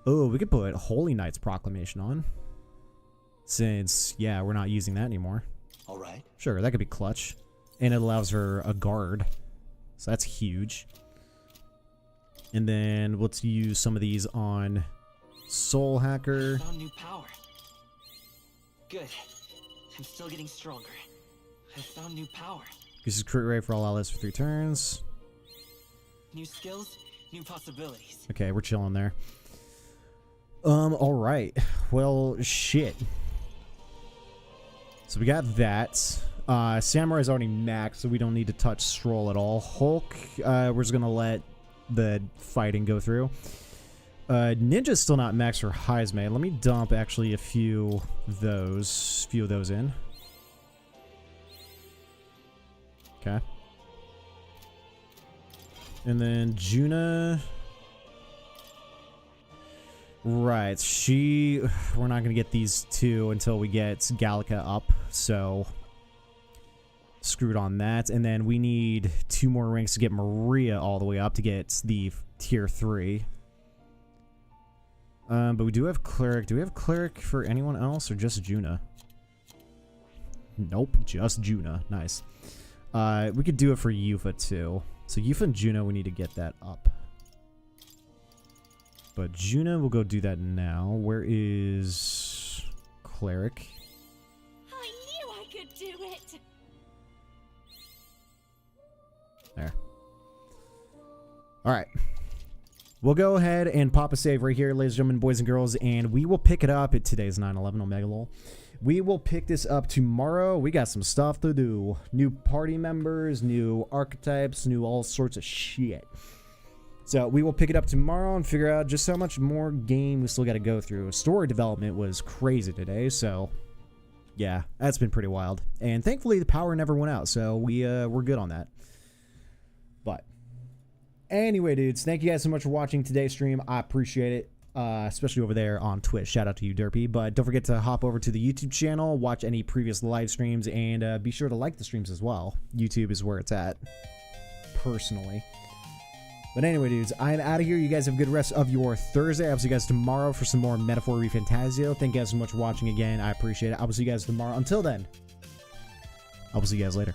we could put Holy Knight's Proclamation on. Since, yeah, we're not using that anymore. All right. Sure, that could be clutch. And it allows for a guard. So that's huge. And then let's use some of these on Soul Hacker. Found new power. Good. I'm still getting stronger. I found new power. This is crit rate for all allies for 3 turns. New skills, new possibilities. Okay, we're chilling there. Alright. Well, shit. So we got that. Samurai's already maxed, so we don't need to touch Stroll at all. Hulk, we're just gonna let the fighting go through. Ninja's still not maxed for Heisme. Let me dump actually a few of those in. Okay. And then Juna. Right, we're not gonna get these 2 until we get Gallica up, so screwed on that. And then we need 2 more ranks to get Maria all the way up to get the tier 3. But we do have Cleric. Do we have Cleric for anyone else or just Juna? Nope, just Juna. Nice. We could do it for Yufa too. So Yufa and Juna, we need to get that up. But Juna, we'll go do that now. Where is Cleric? I knew I could do it. There. Alright. we'll go ahead and pop a save right here, ladies and gentlemen, boys and girls, and we will pick it up at today's 9/11 Omega Lol. We will pick this up tomorrow. We got some stuff to do. New party members, new archetypes, new all sorts of shit. So we will pick it up tomorrow and figure out just how much more game we still got to go through. Story development was crazy today, so yeah, that's been pretty wild. And thankfully the power never went out, so we're good on that. But anyway, dudes, thank you guys so much for watching today's stream. I appreciate it, especially over there on Twitch. Shout out to you, Derpy. But don't forget to hop over to the YouTube channel, watch any previous live streams, and be sure to like the streams as well. YouTube is where it's at, personally. But anyway, dudes, I'm out of here. You guys have a good rest of your Thursday. I'll see you guys tomorrow for some more Metaphor ReFantazio. Thank you guys so much for watching again. I appreciate it. I will see you guys tomorrow. Until then, I will see you guys later.